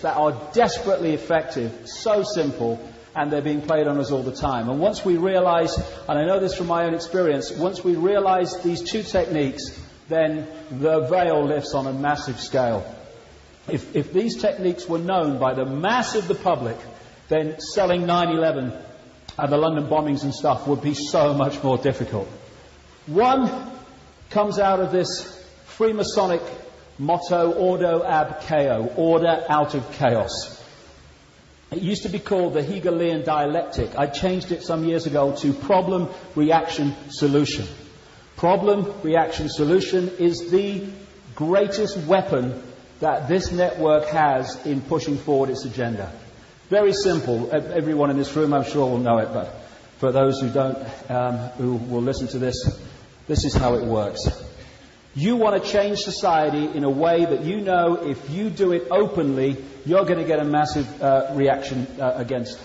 that are desperately effective, so simple, and they're being played on us all the time. And once we realize, and I know this from my own experience, once we realize these two techniques, then the veil lifts on a massive scale. If these techniques were known by the mass of the public, then selling 9/11 and the London bombings and stuff would be so much more difficult. One comes out of this Freemasonic motto, Ordo ab Chao, order out of chaos. It used to be called the Hegelian dialectic. I changed it some years ago to problem, reaction, solution. Problem, reaction, solution is the greatest weapon that this network has in pushing forward its agenda. Very simple. Everyone in this room, I'm sure, will know it, but for those who don't, who will listen to this, this is how it works. You want to change society in a way that you know if you do it openly, you're going to get a massive reaction against.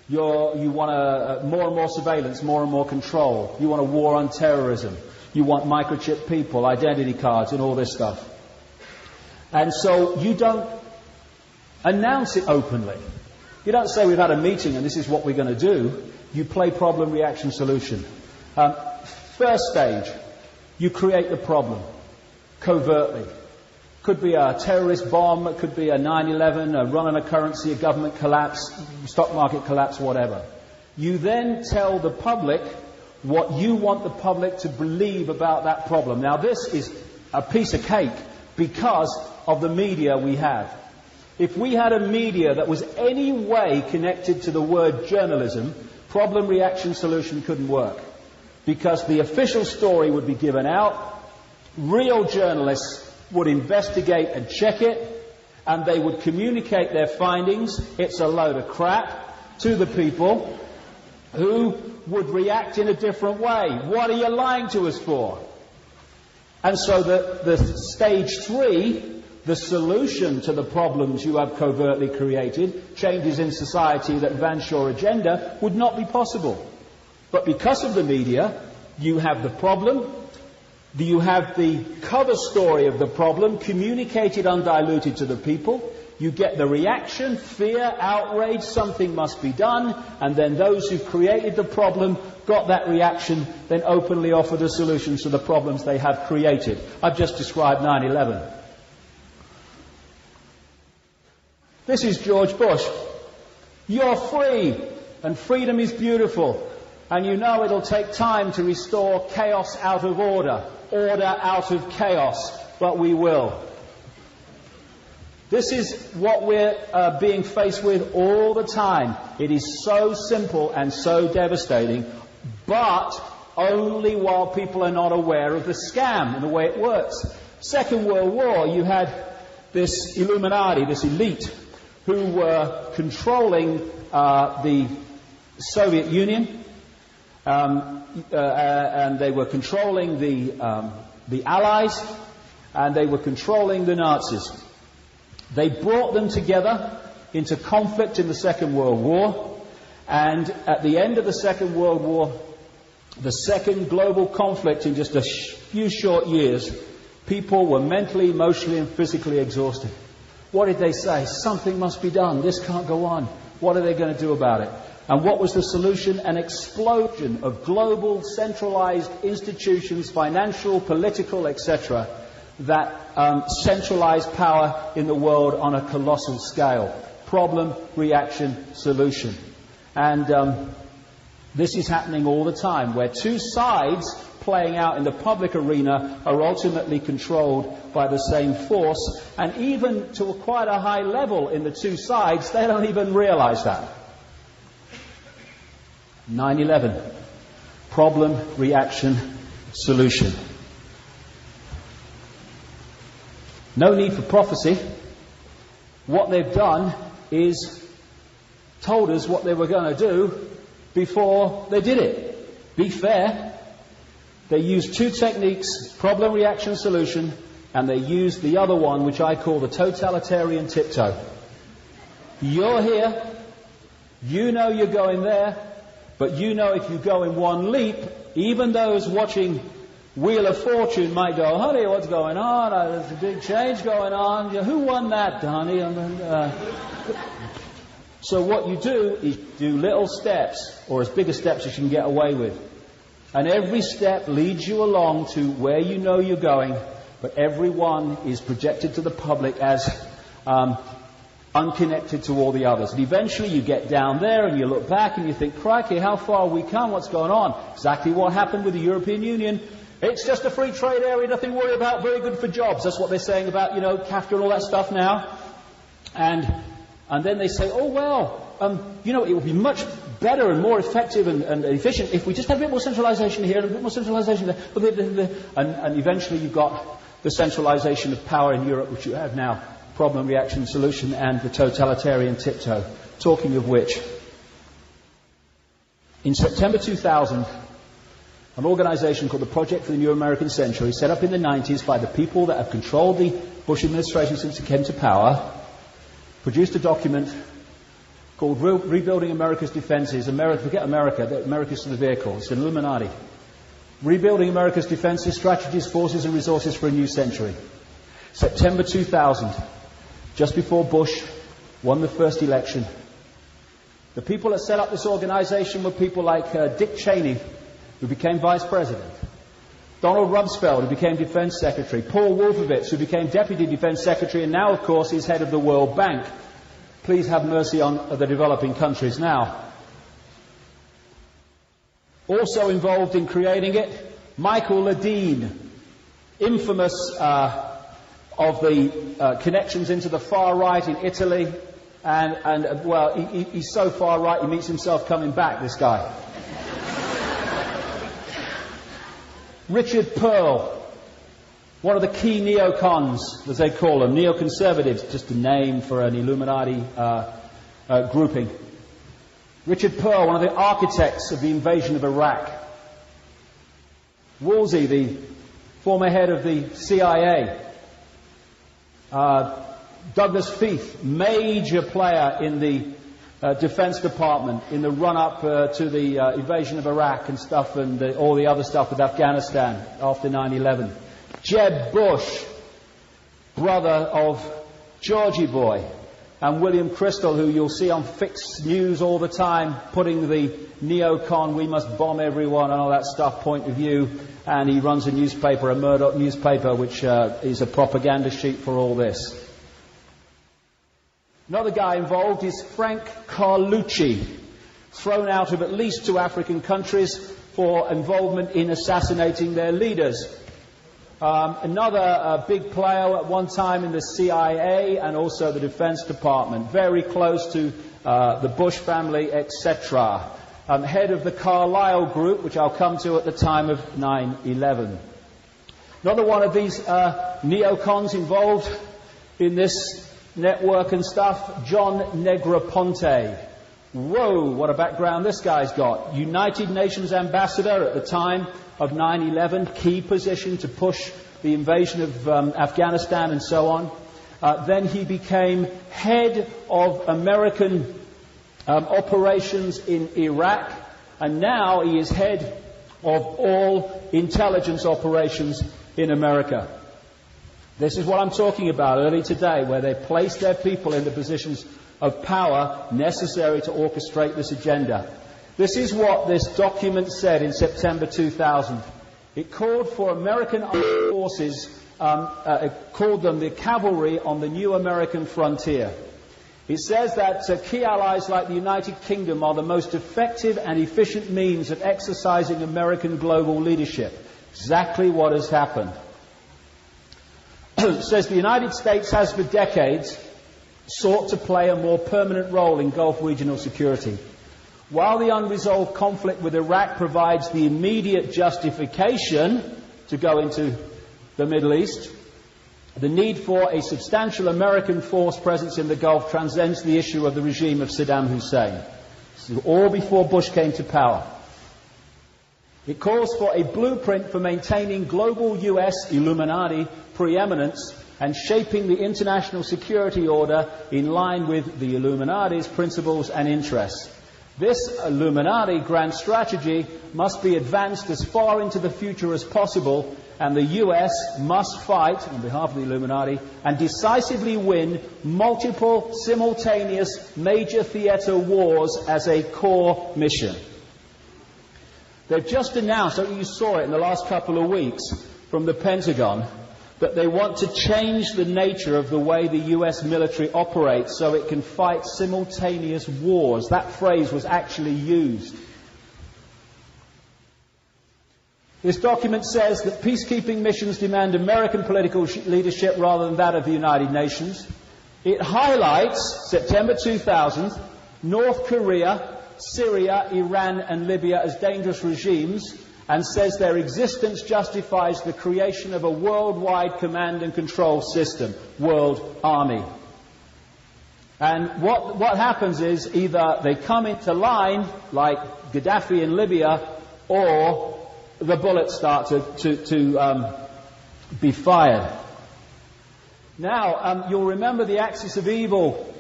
You want more and more surveillance, more and more control. You want a war on terrorism. You want microchip people, identity cards, and all this stuff. And so you don't announce it openly. You don't say we've had a meeting and this is what we're going to do. You play problem, reaction, solution. First stage, you create the problem covertly. Could be a terrorist bomb, it could be a 9/11, a run on a currency, a government collapse, stock market collapse, whatever. You then tell the public what you want the public to believe about that problem. Now this is a piece of cake because of the media we have. If we had a media that was any way connected to the word journalism, problem, reaction, solution couldn't work. Because the official story would be given out, real journalists would investigate and check it, and they would communicate their findings, it's a load of crap, to the people who would react in a different way. What are you lying to us for? And so the stage 3, the solution to the problems you have covertly created, changes in society that advance your agenda, would not be possible. But because of the media, you have the problem, you have the cover story of the problem communicated undiluted to the people, you get the reaction, fear, outrage, something must be done, and then those who created the problem got that reaction, then openly offer the solutions to the problems they have created. I've just described 9/11. This is George Bush. You're free, and freedom is beautiful. And you know it'll take time to restore chaos out of order, order out of chaos, but we will. This is what we're being faced with all the time. It is so simple and so devastating, but only while people are not aware of the scam and the way it works. Second World War, you had this Illuminati, this elite, who were controlling the Soviet Union, and they were controlling the Allies, and they were controlling the Nazis. They brought them together into conflict in the Second World War, and at the end of the Second World War, the second global conflict in just a few short years, people were mentally, emotionally, and physically exhausted. What did they say? Something must be done. This can't go on. What are they going to do about it? And what was the solution? An explosion of global centralized institutions, financial, political, etc., that centralized power in the world on a colossal scale. Problem, reaction, solution. And this is happening all the time, where two sides playing out in the public arena are ultimately controlled by the same force, and even to quite a high level in the two sides, they don't even realize that. 9/11. Problem, reaction, solution. No need for prophecy. What they've done is told us what they were going to do before they did it. Be fair. They used two techniques, problem, reaction, solution, and they used the other one, which I call the totalitarian tiptoe. You're here, you know you're going there, but you know if you go in one leap, even those watching Wheel of Fortune might go, honey, what's going on? There's a big change going on. Who won that, honey? So what you do is do little steps, or as big a steps as you can get away with. And every step leads you along to where you know you're going, but every one is projected to the public as unconnected to all the others. And eventually you get down there and you look back and you think, crikey, how far have we come? What's going on? Exactly what happened with the European Union. It's just a free trade area, nothing to worry about, very good for jobs. That's what they're saying about, CAFTA and all that stuff now. And then they say, oh, well, it would be much better and more effective and efficient if we just had a bit more centralization here and a bit more centralization there. And eventually you've got the centralization of power in Europe, which you have now, problem, reaction, solution, and the totalitarian tiptoe. Talking of which, in September 2000, an organization called the Project for the New American Century, set up in the 90s by the people that have controlled the Bush administration since it came to power, produced a document called Rebuilding America's Defenses. Forget America, America's the vehicle. It's an Illuminati. Rebuilding America's Defenses, Strategies, Forces and Resources for a New Century. September 2000, just before Bush won the first election. The people that set up this organization were people like Dick Cheney, who became Vice President, Donald Rumsfeld, who became Defense Secretary, Paul Wolfowitz, who became Deputy Defense Secretary, and now, of course, is head of the World Bank. Please have mercy on the developing countries now. Also involved in creating it, Michael Ledeen, infamous of the connections into the far right in Italy, and he's so far right he meets himself coming back, this guy. Richard Pearl, one of the key neocons, as they call them, neoconservatives, just a name for an Illuminati grouping. Richard Pearl, one of the architects of the invasion of Iraq. Woolsey, the former head of the CIA. Douglas Feith, major player in the Defense Department in the run-up to the invasion of Iraq and stuff, and all the other stuff with Afghanistan after 9/11. Jeb Bush, brother of Georgie Boy, and William Crystal, who you'll see on Fix News all the time, putting the neocon, we must bomb everyone and all that stuff point of view, and he runs a newspaper, a Murdoch newspaper, which is a propaganda sheet for all this. Another guy involved is Frank Carlucci, thrown out of at least 2 African countries for involvement in assassinating their leaders. Another big player at one time in the CIA and also the Defense Department, very close to the Bush family, etc. Head of the Carlyle Group, which I'll come to at the time of 9/11. Another one of these neocons involved in this network and stuff, John Negroponte. Whoa, what a background this guy's got. United Nations ambassador at the time of 9/11, key position to push the invasion of Afghanistan and so on. Then he became head of American operations in Iraq, and now he is head of all intelligence operations in America. This is what I'm talking about early today, where they place their people in the positions of power necessary to orchestrate this agenda. This is what this document said in September 2000. It called for American armed forces, it called them the cavalry on the new American frontier. It says that key allies like the United Kingdom are the most effective and efficient means of exercising American global leadership. Exactly what has happened. It says the United States has for decades sought to play a more permanent role in Gulf regional security. While the unresolved conflict with Iraq provides the immediate justification to go into the Middle East, the need for a substantial American force presence in the Gulf transcends the issue of the regime of Saddam Hussein. This is all before Bush came to power. It calls for a blueprint for maintaining global US Illuminati preeminence and shaping the international security order in line with the Illuminati's principles and interests. This Illuminati grand strategy must be advanced as far into the future as possible, and the US must fight on behalf of the Illuminati and decisively win multiple simultaneous major theater wars as a core mission. They've just announced, you saw it in the last couple of weeks from the Pentagon, that they want to change the nature of the way the US military operates so it can fight simultaneous wars. That phrase was actually used. This document says that peacekeeping missions demand American political leadership rather than that of the United Nations. It highlights, September 2000, North Korea, Syria, Iran and Libya as dangerous regimes, and says their existence justifies the creation of a worldwide command and control system, World Army. And what happens is either they come into line, like Gaddafi in Libya, or the bullets start to be fired. Now, you'll remember the Axis of Evil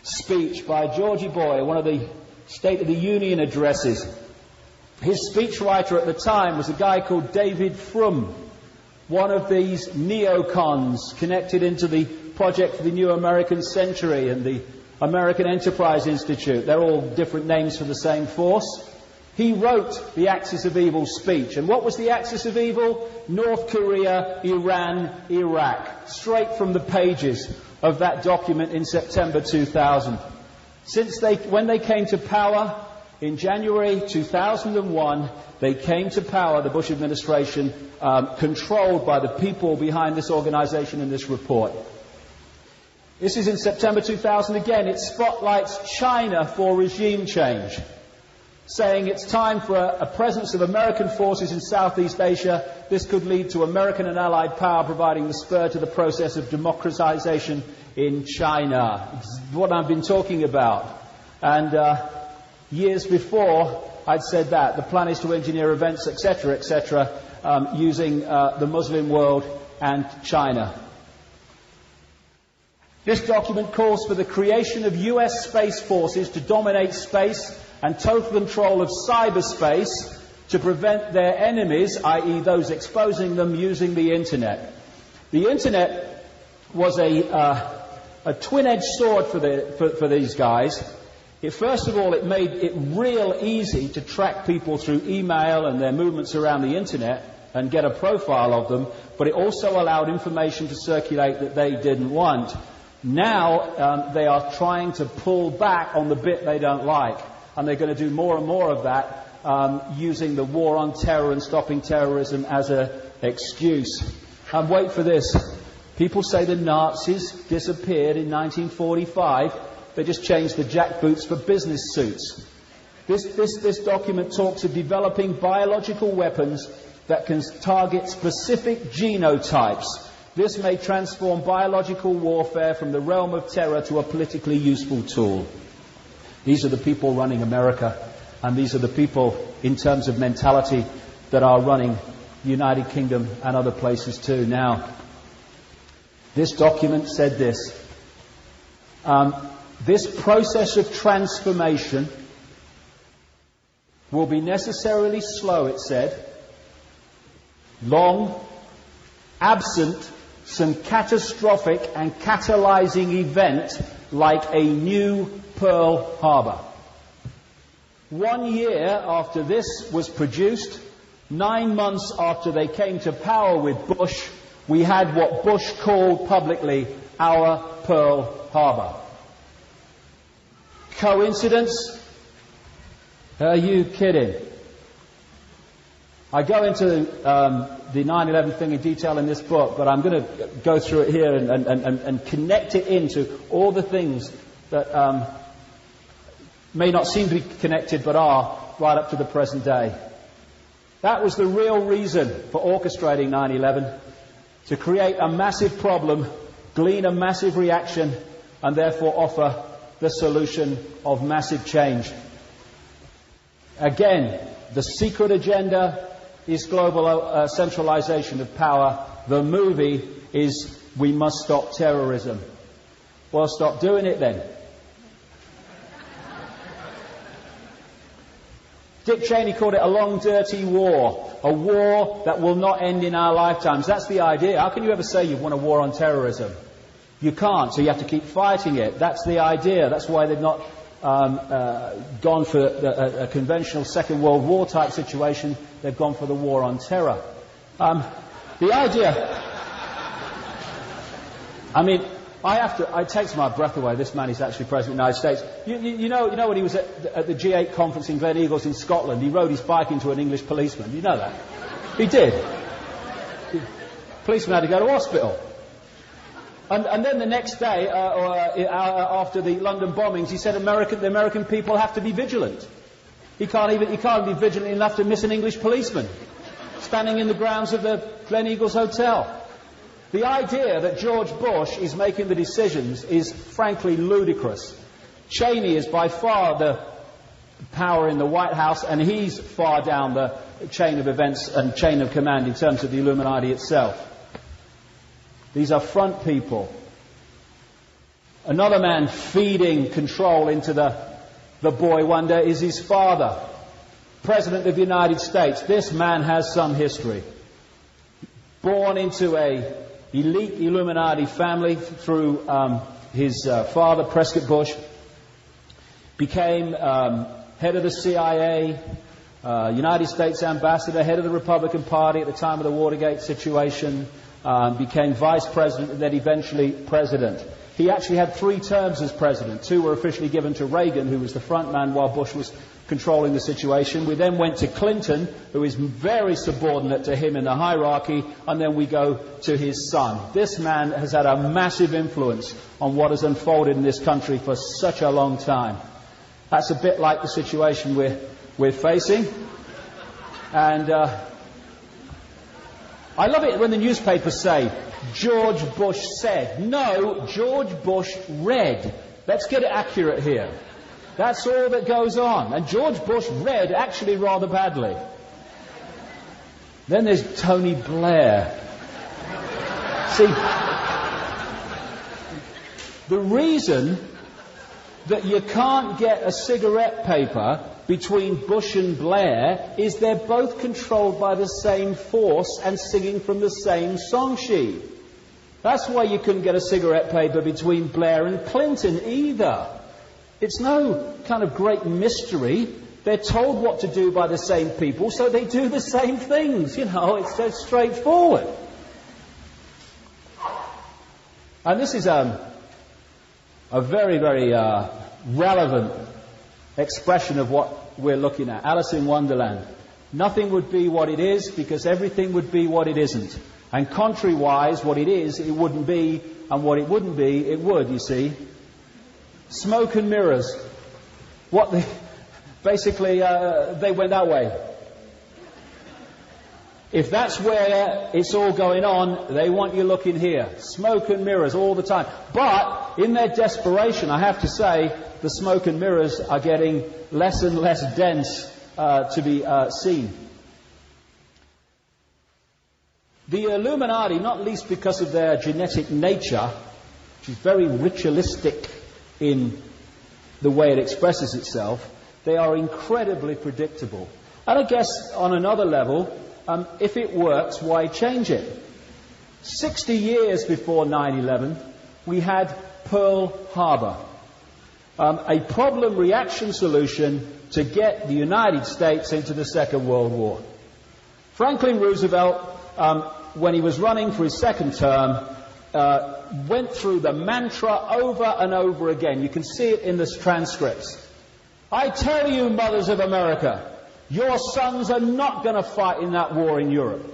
speech by Georgie Boy, one of the State of the Union addresses. His speechwriter at the time was a guy called David Frum, one of these neocons connected into the Project for the New American Century and the American Enterprise Institute. They're all different names for the same force. He wrote the Axis of Evil speech. And what was the Axis of Evil? North Korea, Iran, Iraq. Straight from the pages of that document in September 2000. When they came to power in January 2001, they came to power, the Bush administration, controlled by the people behind this organization and this report. This is in September 2000 again. It spotlights China for regime change, saying it's time for a presence of American forces in Southeast Asia. This could lead to American and Allied power providing the spur to the process of democratization in China. It's what I've been talking about. And years before, I'd said that. The plan is to engineer events, etc., using the Muslim world and China. This document calls for the creation of US space forces to dominate space and total control of cyberspace to prevent their enemies, i.e. those exposing them, using the Internet. The Internet was a twin-edged sword for these guys. First of all, it made it real easy to track people through email and their movements around the Internet and get a profile of them, but it also allowed information to circulate that they didn't want. Now they are trying to pull back on the bit they don't like, and they're going to do more and more of that, using the war on terror and stopping terrorism as an excuse. And wait for this. People say the Nazis disappeared in 1945. They just changed the jackboots for business suits. This document talks of developing biological weapons that can target specific genotypes. This may transform biological warfare from the realm of terror to a politically useful tool. These are the people running America, and these are the people, in terms of mentality, that are running the United Kingdom and other places too. Now, this document said this. This process of transformation will be necessarily slow, it said, long, absent some catastrophic and catalyzing event like a new Pearl Harbor. 1 year after this was produced, 9 months after they came to power with Bush, we had what Bush called publicly our Pearl Harbor. Coincidence? Are you kidding? I go into the 9/11 thing in detail in this book, but I'm going to go through it here and connect it into all the things that may not seem to be connected but are right up to the present day. That was the real reason for orchestrating 9/11, to create a massive problem, glean a massive reaction, and therefore offer the solution of massive change. Again, the secret agenda is global centralization of power. The movie is we must stop terrorism. Well, stop doing it then. Dick Cheney called it a long, dirty war. A war that will not end in our lifetimes. That's the idea. How can you ever say you've won a war on terrorism? You can't, so you have to keep fighting it. That's the idea. That's why they've not gone for a conventional Second World War type situation. They've gone for the war on terror. The idea... I mean, it takes my breath away. This man is actually President of the United States. You know when he was at the G8 conference in Glen Eagles in Scotland, he rode his bike into an English policeman. You know that? He did. The policeman had to go to hospital. And then the next day, after the London bombings, he said the American people have to be vigilant. He can't be vigilant enough to miss an English policeman standing in the grounds of the Glen Eagles Hotel. The idea that George Bush is making the decisions is frankly ludicrous. Cheney is by far the power in the White House, and he's far down the chain of events and chain of command in terms of the Illuminati itself. These are front people. Another man feeding control into the boy wonder is his father, President of the United States. This man has some history. Born into a elite Illuminati family through his father, Prescott Bush, became head of the CIA, United States ambassador, head of the Republican Party at the time of the Watergate situation, became vice president and then eventually president. He actually had 3 terms as president. 2 were officially given to Reagan, who was the front man while Bush was controlling the situation. We then went to Clinton, who is very subordinate to him in the hierarchy, and then we go to his son. This man has had a massive influence on what has unfolded in this country for such a long time. That's a bit like the situation we're facing. And I love it when the newspapers say, George Bush said. No, George Bush read. Let's get it accurate here. That's all that goes on. And George Bush read actually rather badly. Then there's Tony Blair. See, the reason that you can't get a cigarette paper between Bush and Blair is they're both controlled by the same force and singing from the same song sheet. That's why you couldn't get a cigarette paper between Blair and Clinton either. It's no kind of great mystery. They're told what to do by the same people, so they do the same things. You know, it's so straightforward. And this is a very, very relevant expression of what we're looking at. Alice in Wonderland. Nothing would be what it is because everything would be what it isn't. And contrary-wise, what it is, it wouldn't be, and what it wouldn't be, it would, you see. Smoke and mirrors. Basically, they went that way. If that's where it's all going on, they want you looking here. Smoke and mirrors all the time. But in their desperation, I have to say, the smoke and mirrors are getting less and less dense to be seen. The Illuminati, not least because of their genetic nature, which is very ritualistic in the way it expresses itself, they are incredibly predictable. And I guess on another level, if it works, why change it? 60 years before 9/11, we had Pearl Harbor, a problem-reaction solution to get the United States into the Second World War. Franklin Roosevelt, when he was running for his second term, went through the mantra over and over again. You can see it in the transcripts. I tell you, mothers of America, your sons are not going to fight in that war in Europe.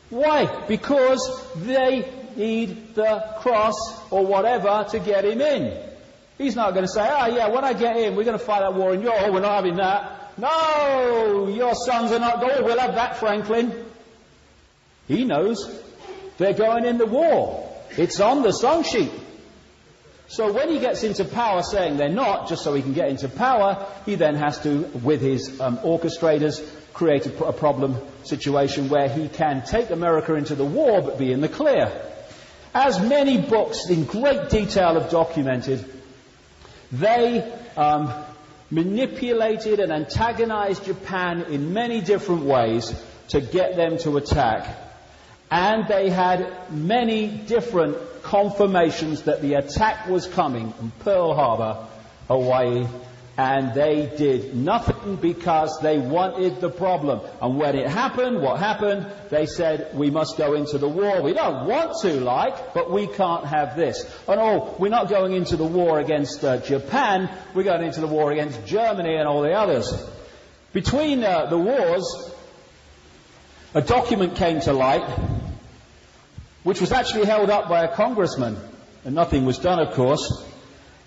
Why? Because they need the cross or whatever to get him in. He's not going to say, oh yeah, when I get in, we're going to fight that war in Europe. Oh, we're not having that. No, your sons are not going. We'll have that, Franklin. He knows they're going in the war. It's on the song sheet. So when he gets into power saying they're not, just so he can get into power, he then has to, with his orchestrators, create a problem situation where he can take America into the war but be in the clear. As many books in great detail have documented, they manipulated and antagonized Japan in many different ways to get them to attack. And they had many different confirmations that the attack was coming from Pearl Harbor, Hawaii, and they did nothing because they wanted the problem. And when it happened, what happened? They said, we must go into the war. We don't want to, but we can't have this. And we're not going into the war against Japan, we're going into the war against Germany and all the others. Between the wars, a document came to light, which was actually held up by a congressman, and nothing was done, of course.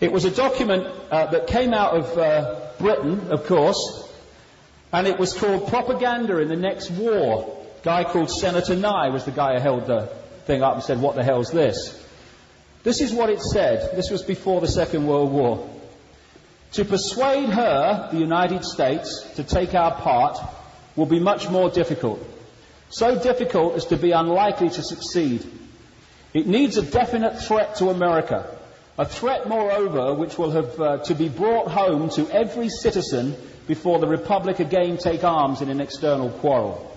It was a document that came out of Britain, of course, and it was called Propaganda in the Next War. A guy called Senator Nye was the guy who held the thing up and said, what the hell's this? This is what it said. This was before the Second World War. To persuade her, the United States, to take our part will be much more difficult. So difficult as to be unlikely to succeed. It needs a definite threat to America. A threat, moreover, which will have to be brought home to every citizen before the Republic again take arms in an external quarrel.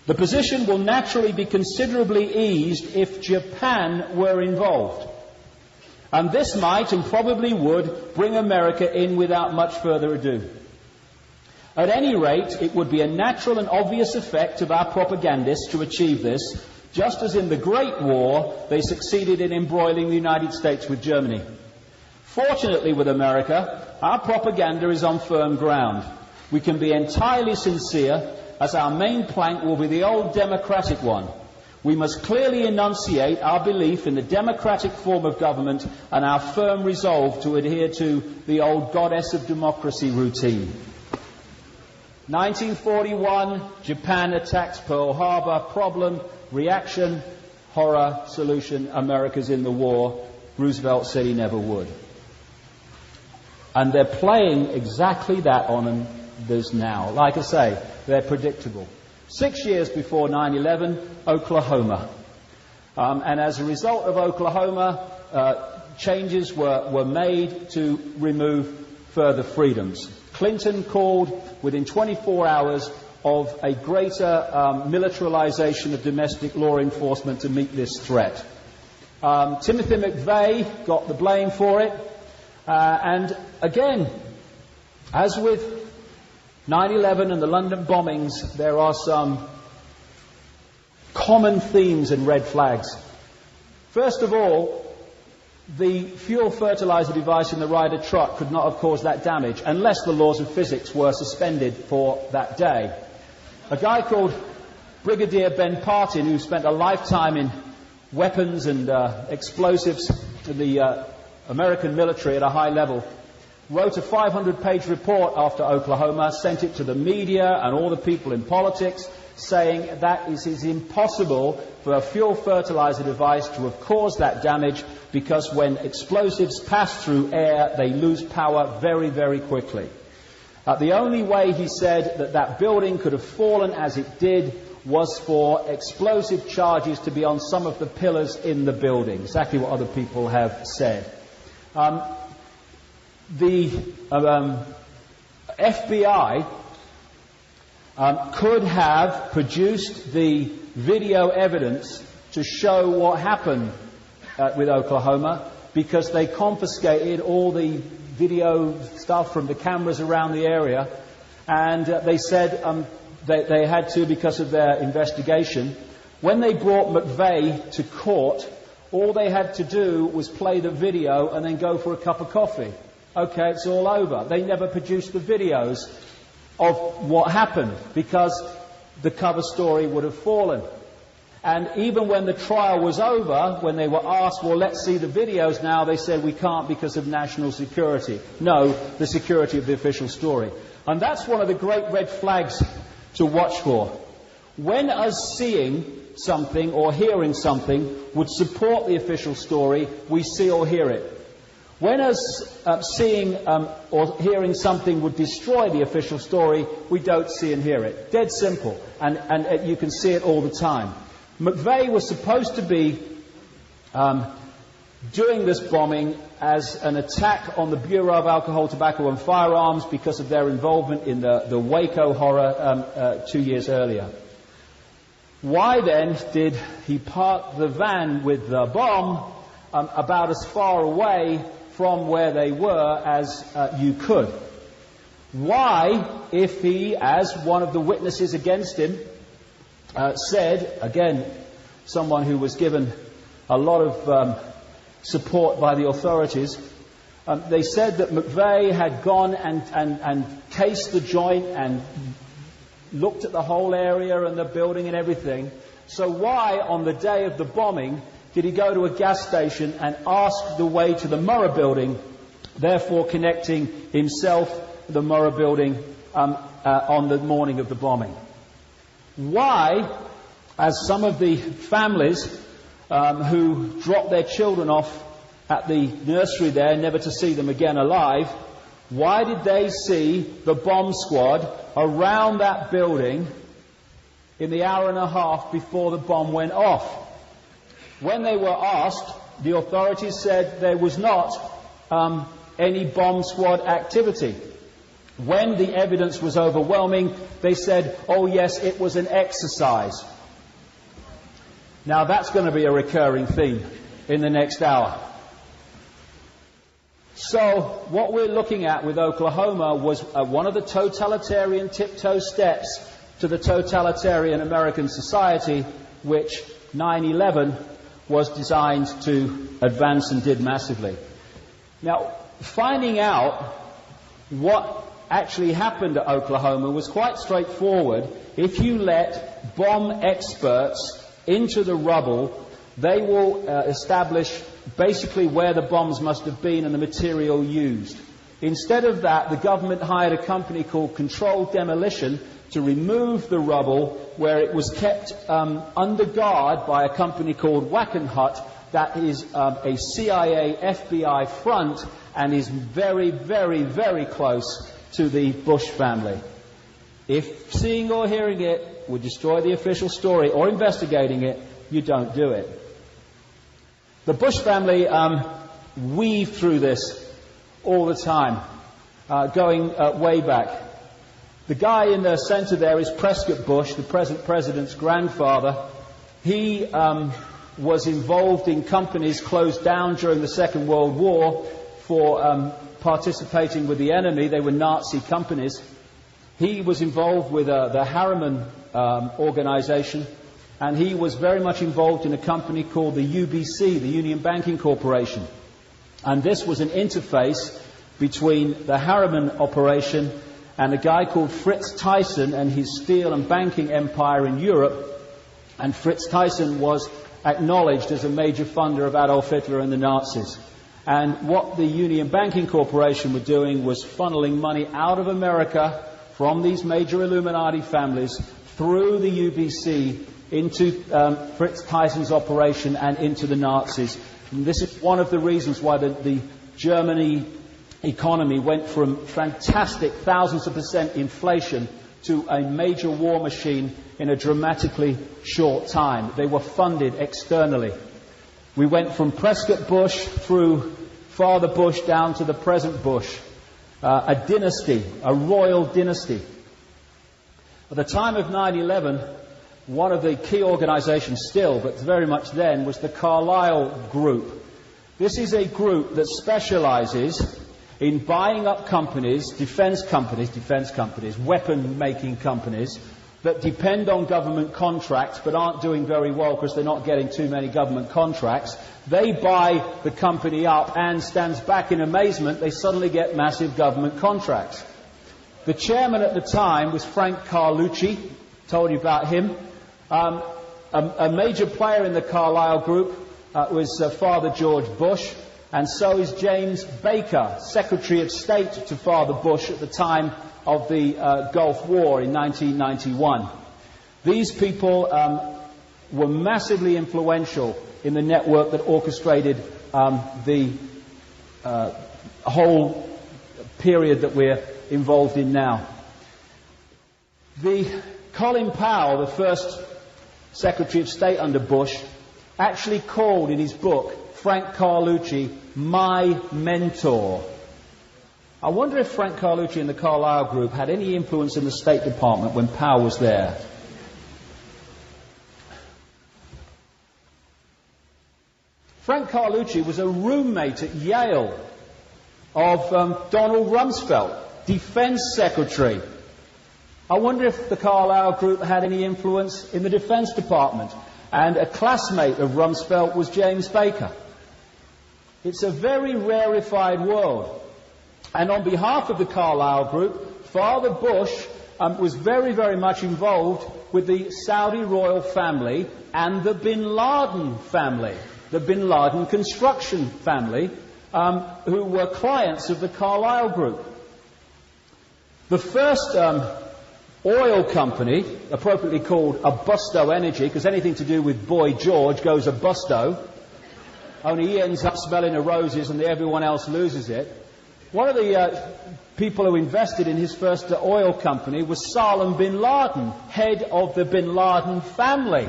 The position will naturally be considerably eased if Japan were involved. And this might, and probably would, bring America in without much further ado. At any rate, it would be a natural and obvious effect of our propagandists to achieve this, just as in the Great War they succeeded in embroiling the United States with Germany. Fortunately with America, our propaganda is on firm ground. We can be entirely sincere, as our main plank will be the old democratic one. We must clearly enunciate our belief in the democratic form of government and our firm resolve to adhere to the old goddess of democracy routine. 1941, Japan attacks Pearl Harbor. Problem, reaction, horror, solution, America's in the war. Roosevelt said he never would. And they're playing exactly that on this now. Like I say, they're predictable. 6 years before 9/11, Oklahoma. And as a result of Oklahoma, changes were made to remove further freedoms. Clinton called within 24 hours of a greater militarization of domestic law enforcement to meet this threat. Timothy McVeigh got the blame for it. And again, as with 9/11 and the London bombings, there are some common themes and red flags. First of all, the fuel fertilizer device in the Ryder truck could not have caused that damage unless the laws of physics were suspended for that day. A guy called Brigadier Ben Partin, who spent a lifetime in weapons and explosives in the American military at a high level, wrote a 500-page report after Oklahoma, sent it to the media and all the people in politics, saying that it is impossible for a fuel fertilizer device to have caused that damage because when explosives pass through air, they lose power very, very quickly. The only way, he said, that building could have fallen as it did was for explosive charges to be on some of the pillars in the building. Exactly what other people have said. The FBI could have produced the video evidence to show what happened with Oklahoma, because they confiscated all the video stuff from the cameras around the area, and they said they had to because of their investigation. When they brought McVeigh to court, all they had to do was play the video and then go for a cup of coffee. Okay, it's all over. They never produced the videos of what happened because the cover story would have fallen. And even when the trial was over, when they were asked, well, let's see the videos now, they said we can't because of national security. No, the security of the official story. And that's one of the great red flags to watch for. When us seeing something or hearing something would support the official story, we see or hear it. When us seeing or hearing something would destroy the official story, we don't see and hear it. Dead simple. And you can see it all the time. McVeigh was supposed to be doing this bombing as an attack on the Bureau of Alcohol, Tobacco and Firearms because of their involvement in the Waco horror 2 years earlier. Why then did he park the van with the bomb about as far away from where they were as you could? Why, if he, as one of the witnesses against him, said, again, someone who was given a lot of support by the authorities, they said that McVeigh had gone and cased the joint and looked at the whole area and the building and everything. So why, on the day of the bombing, did he go to a gas station and ask the way to the Murrah building, therefore connecting himself to the Murrah building on the morning of the bombing? Why, as some of the families who dropped their children off at the nursery there, never to see them again alive, why did they see the bomb squad around that building in the hour and a half before the bomb went off? When they were asked, the authorities said there was not any bomb squad activity. When the evidence was overwhelming, they said, oh yes, it was an exercise. Now that's going to be a recurring theme in the next hour. So what we're looking at with Oklahoma was one of the totalitarian tiptoe steps to the totalitarian American society, which 9/11 was designed to advance and did massively. Now, finding out what actually happened at Oklahoma was quite straightforward. If you let bomb experts into the rubble, they will establish basically where the bombs must have been and the material used. Instead of that, the government hired a company called Controlled Demolition to remove the rubble, where it was kept under guard by a company called Wackenhut, that is a CIA, FBI front, and is very, very, very close to the Bush family. If seeing or hearing it would destroy the official story, or investigating it, you don't do it. The Bush family weave through this all the time, going way back. The guy in the center there is Prescott Bush, the present president's grandfather. He was involved in companies closed down during the Second World War for participating with the enemy. They were Nazi companies. He was involved with the Harriman organization, and he was very much involved in a company called the UBC, the Union Banking Corporation. And this was an interface between the Harriman operation and a guy called Fritz Thyssen and his steel and banking empire in Europe. And Fritz Thyssen was acknowledged as a major funder of Adolf Hitler and the Nazis. And what the Union Banking Corporation were doing was funneling money out of America from these major Illuminati families through the UBC into Fritz Tyssen's operation and into the Nazis. And this is one of the reasons why the Germany economy went from fantastic thousands of % inflation to a major war machine in a dramatically short time. They were funded externally. We went from Prescott Bush through Father Bush down to the present Bush. A dynasty, a royal dynasty. At the time of 9/11, one of the key organizations still, but very much then, was the Carlyle Group. This is a group that specializes in buying up companies, defense companies, weapon-making companies, that depend on government contracts but aren't doing very well because they're not getting too many government contracts. They buy the company up and stands back in amazement. They suddenly get massive government contracts. The chairman at the time was Frank Carlucci. Told you about him. A major player in the Carlyle Group was Father George Bush, and so is James Baker, Secretary of State to Father Bush at the time of the Gulf War in 1991. These people were massively influential in the network that orchestrated the whole period that we're involved in now. Colin Powell, the first Secretary of State under Bush, actually called in his book Frank Carlucci, my mentor. I wonder if Frank Carlucci and the Carlyle Group had any influence in the State Department when Powell was there. Frank Carlucci was a roommate at Yale of Donald Rumsfeld, Defense Secretary. I wonder if the Carlyle Group had any influence in the Defense Department. And a classmate of Rumsfeld was James Baker. It's a very rarefied world. And on behalf of the Carlyle Group, Father Bush was very, very much involved with the Saudi royal family and the bin Laden family, the bin Laden construction family, who were clients of the Carlyle Group. The first oil company, appropriately called Abusto Energy, because anything to do with Boy George goes Abusto, only he ends up smelling the roses and everyone else loses it. One of the people who invested in his first oil company was Salem bin Laden, head of the bin Laden family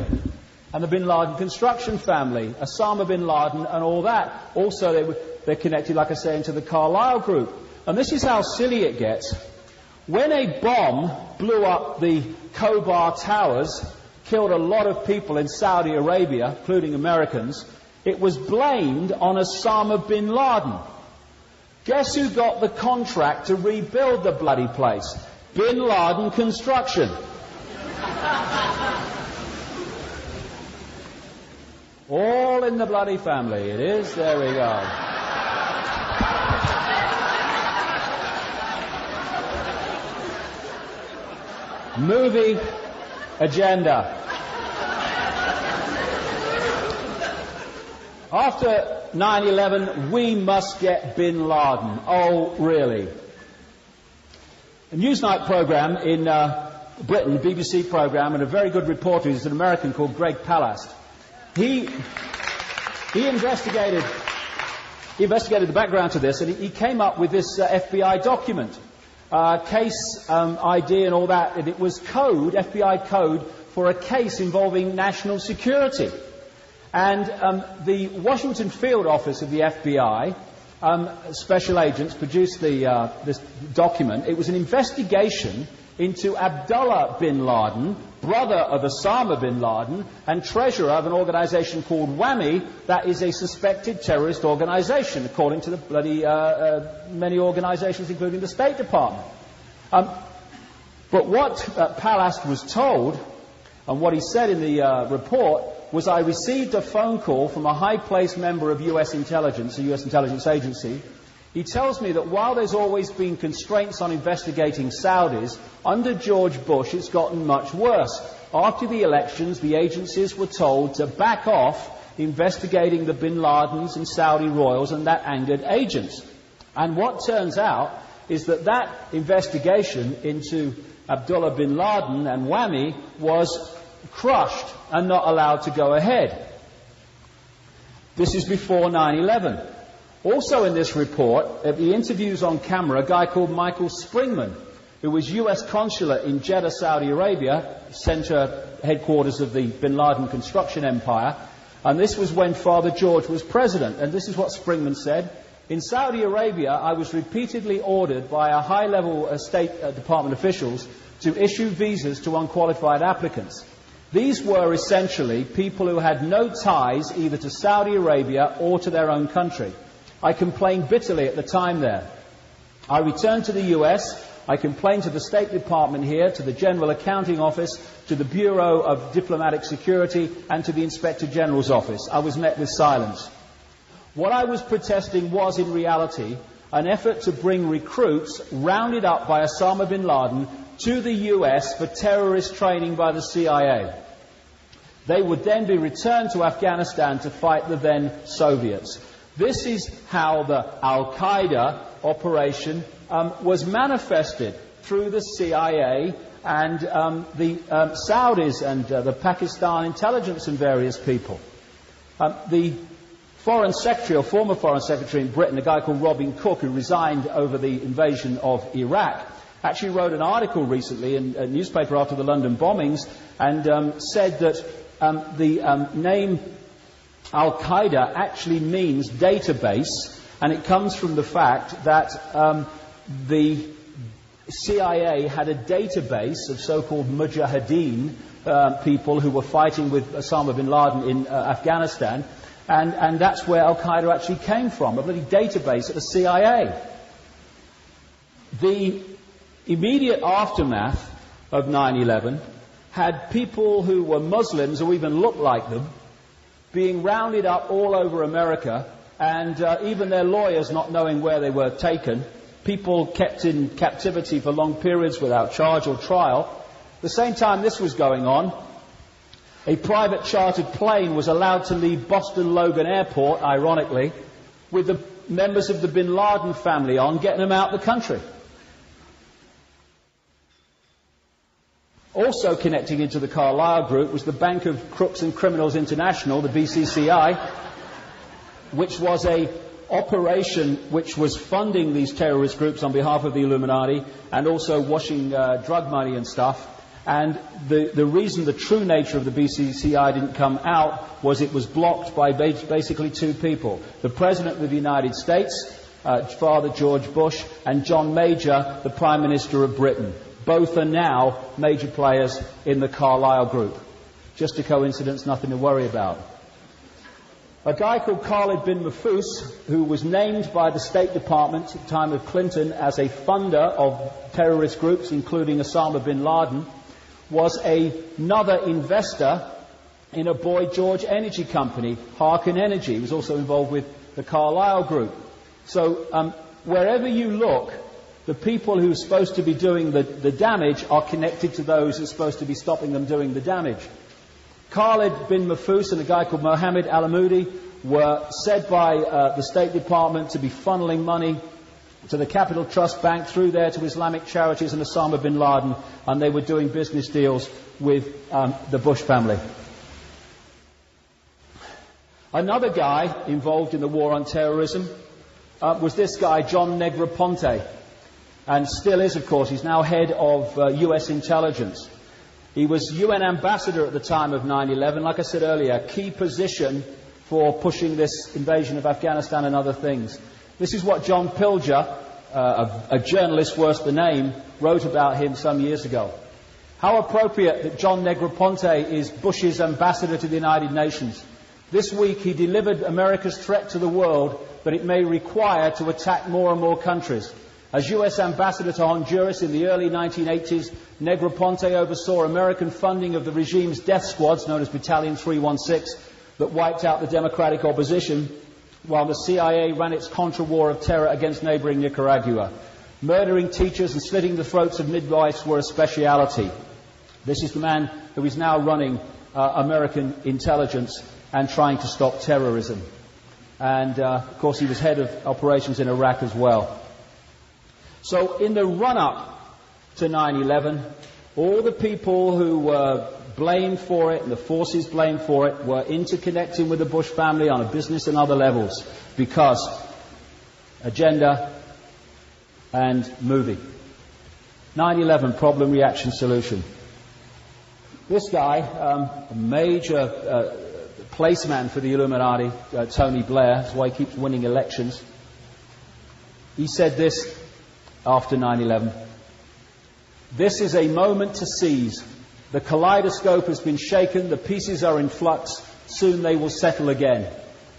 and the bin Laden construction family, Osama bin Laden and all that. Also, they're connected, like I say, into the Carlyle Group. And this is how silly it gets. When a bomb blew up the Khobar Towers, killed a lot of people in Saudi Arabia, including Americans, it was blamed on Osama bin Laden. Guess who got the contract to rebuild the bloody place? Bin Laden Construction. All in the bloody family, it is. There we go. Movie agenda. After 9/11, we must get bin Laden. Oh, really? A Newsnight program in Britain, BBC program, and a very good reporter, who's an American called Greg Palast. He investigated the background to this, and he came up with this FBI document. Case ID and all that, and it was code, FBI code, for a case involving national security. And the Washington field office of the FBI, special agents, produced this document. It was an investigation into Abdullah bin Laden, brother of Osama bin Laden, and treasurer of an organization called WAMI, that is a suspected terrorist organization, according to the bloody many organizations, including the State Department. But what Palast was told, and what he said in the report, was, I received a phone call from a high-placed member of U.S. intelligence, a U.S. intelligence agency. He tells me that while there's always been constraints on investigating Saudis, under George Bush it's gotten much worse. After the elections, the agencies were told to back off investigating the bin Ladens and Saudi royals, and that angered agents. And what turns out is that investigation into Abdullah bin Laden and WAMI was crushed and not allowed to go ahead. This is before 9/11. Also in this report, at the interviews on camera, a guy called Michael Springman, who was U.S. consulate in Jeddah, Saudi Arabia, center headquarters of the bin Laden construction empire, and this was when Father George was president. And this is what Springman said: in Saudi Arabia, I was repeatedly ordered by a high-level State Department officials to issue visas to unqualified applicants. These were essentially people who had no ties either to Saudi Arabia or to their own country. I complained bitterly at the time there. I returned to the US. I complained to the State Department here, to the General Accounting Office, to the Bureau of Diplomatic Security, and to the Inspector General's office. I was met with silence. What I was protesting was, in reality, an effort to bring recruits rounded up by Osama bin Laden to the US for terrorist training by the CIA. They would then be returned to Afghanistan to fight the then Soviets. This is how the Al-Qaeda operation was manifested through the CIA and the Saudis and the Pakistan intelligence and various people. The Foreign Secretary, or former Foreign Secretary in Britain, a guy called Robin Cook, who resigned over the invasion of Iraq, actually wrote an article recently in a newspaper after the London bombings and said that the name Al-Qaeda actually means database, and it comes from the fact that the CIA had a database of so-called mujahideen, people who were fighting with Osama bin Laden in Afghanistan, and that's where Al-Qaeda actually came from, a bloody database at the CIA. The immediate aftermath of 9/11 had people who were Muslims, or even looked like them, being rounded up all over America, and even their lawyers not knowing where they were taken, people kept in captivity for long periods without charge or trial. At the same time this was going on, a private chartered plane was allowed to leave Boston Logan Airport, ironically, with the members of the bin Laden family on, getting them out of the country. Also connecting into the Carlyle Group was the Bank of Crooks and Criminals International, the BCCI, which was a operation which was funding these terrorist groups on behalf of the Illuminati and also washing drug money and stuff. And the reason the true nature of the BCCI didn't come out was it was blocked by basically two people. The President of the United States, Father George Bush, and John Major, the Prime Minister of Britain. Both are now major players in the Carlyle Group. Just a coincidence, nothing to worry about. A guy called Khalid bin Mahfouz, who was named by the State Department at the time of Clinton as a funder of terrorist groups, including Osama bin Laden, was another investor in a Boy George energy company, Harken Energy. He was also involved with the Carlyle Group. So wherever you look, the people who are supposed to be doing the damage are connected to those who are supposed to be stopping them doing the damage. Khalid bin Mahfouz and a guy called Mohammed Alamoudi were said by the State Department to be funneling money to the Capital Trust Bank through there to Islamic charities and Osama bin Laden, and they were doing business deals with the Bush family. Another guy involved in the war on terrorism was this guy, John Negroponte, and still is, of course. He's now head of US intelligence. He was UN ambassador at the time of 9/11, like I said earlier, a key position for pushing this invasion of Afghanistan and other things. This is what John Pilger, a journalist worse than name, wrote about him some years ago. How appropriate that John Negroponte is Bush's ambassador to the United Nations. This week he delivered America's threat to the world, but it may require to attack more and more countries. As US ambassador to Honduras in the early 1980s, Negroponte oversaw American funding of the regime's death squads, known as Battalion 316, that wiped out the democratic opposition, while the CIA ran its Contra war of terror against neighboring Nicaragua. Murdering teachers and slitting the throats of midwives were a speciality. This is the man who is now running American intelligence and trying to stop terrorism. And, of course, he was head of operations in Iraq as well. So in the run-up to 9/11, all the people who were blamed for it and the forces blamed for it were interconnecting with the Bush family on a business and other levels, because agenda and movie. 9/11, problem, reaction, solution. This guy, a major placeman for the Illuminati, Tony Blair, that's why he keeps winning elections, he said this after 9/11. This is a moment to seize. The kaleidoscope has been shaken, the pieces are in flux, soon they will settle again.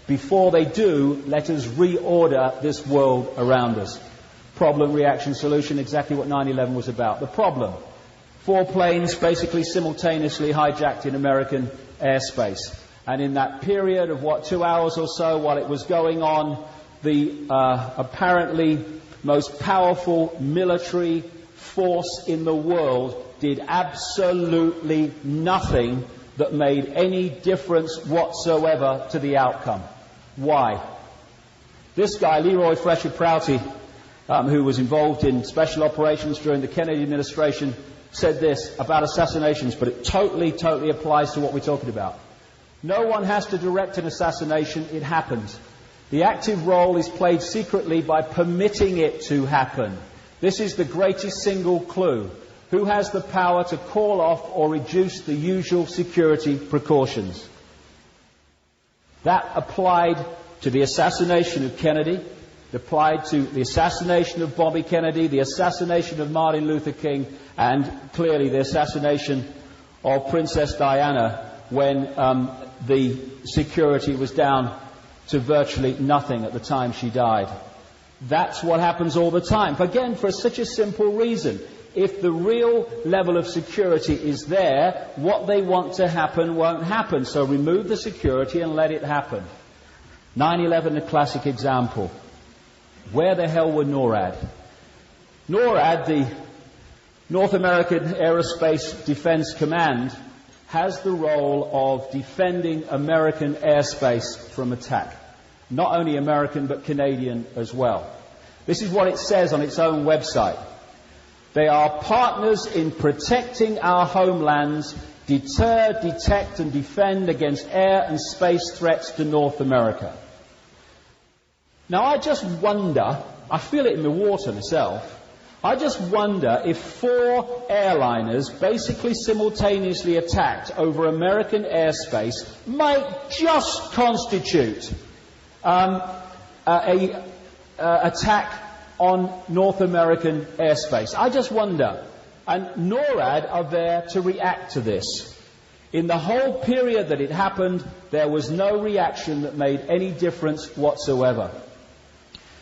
Before they do, let us reorder this world around us. Problem, reaction, solution, exactly what 9/11 was about. The problem: 4 planes basically simultaneously hijacked in American airspace. And in that period of, 2 hours or so while it was going on, the apparently most powerful military force in the world did absolutely nothing that made any difference whatsoever to the outcome. Why? This guy, Leroy Fletcher Prouty, who was involved in special operations during the Kennedy administration, said this about assassinations, but it totally applies to what we're talking about. No one has to direct an assassination, it happens. The active role is played secretly by permitting it to happen. This is the greatest single clue. Who has the power to call off or reduce the usual security precautions? That applied to the assassination of Kennedy, applied to the assassination of Bobby Kennedy, the assassination of Martin Luther King, and clearly the assassination of Princess Diana when the security was down to virtually nothing at the time she died. That's what happens all the time. Again, for such a simple reason. If the real level of security is there, what they want to happen won't happen. So remove the security and let it happen. 9/11, a classic example. Where the hell were NORAD? NORAD, the North American Aerospace Defense Command, has the role of defending American airspace from attack. Not only American, but Canadian as well. This is what it says on its own website. They are partners in protecting our homelands, deter, detect and defend against air and space threats to North America. Now I just wonder, I feel it in the water myself, I just wonder if 4 airliners basically simultaneously attacked over American airspace might just constitute an attack on North American airspace. I just wonder. And NORAD are there to react to this. In the whole period that it happened, there was no reaction that made any difference whatsoever.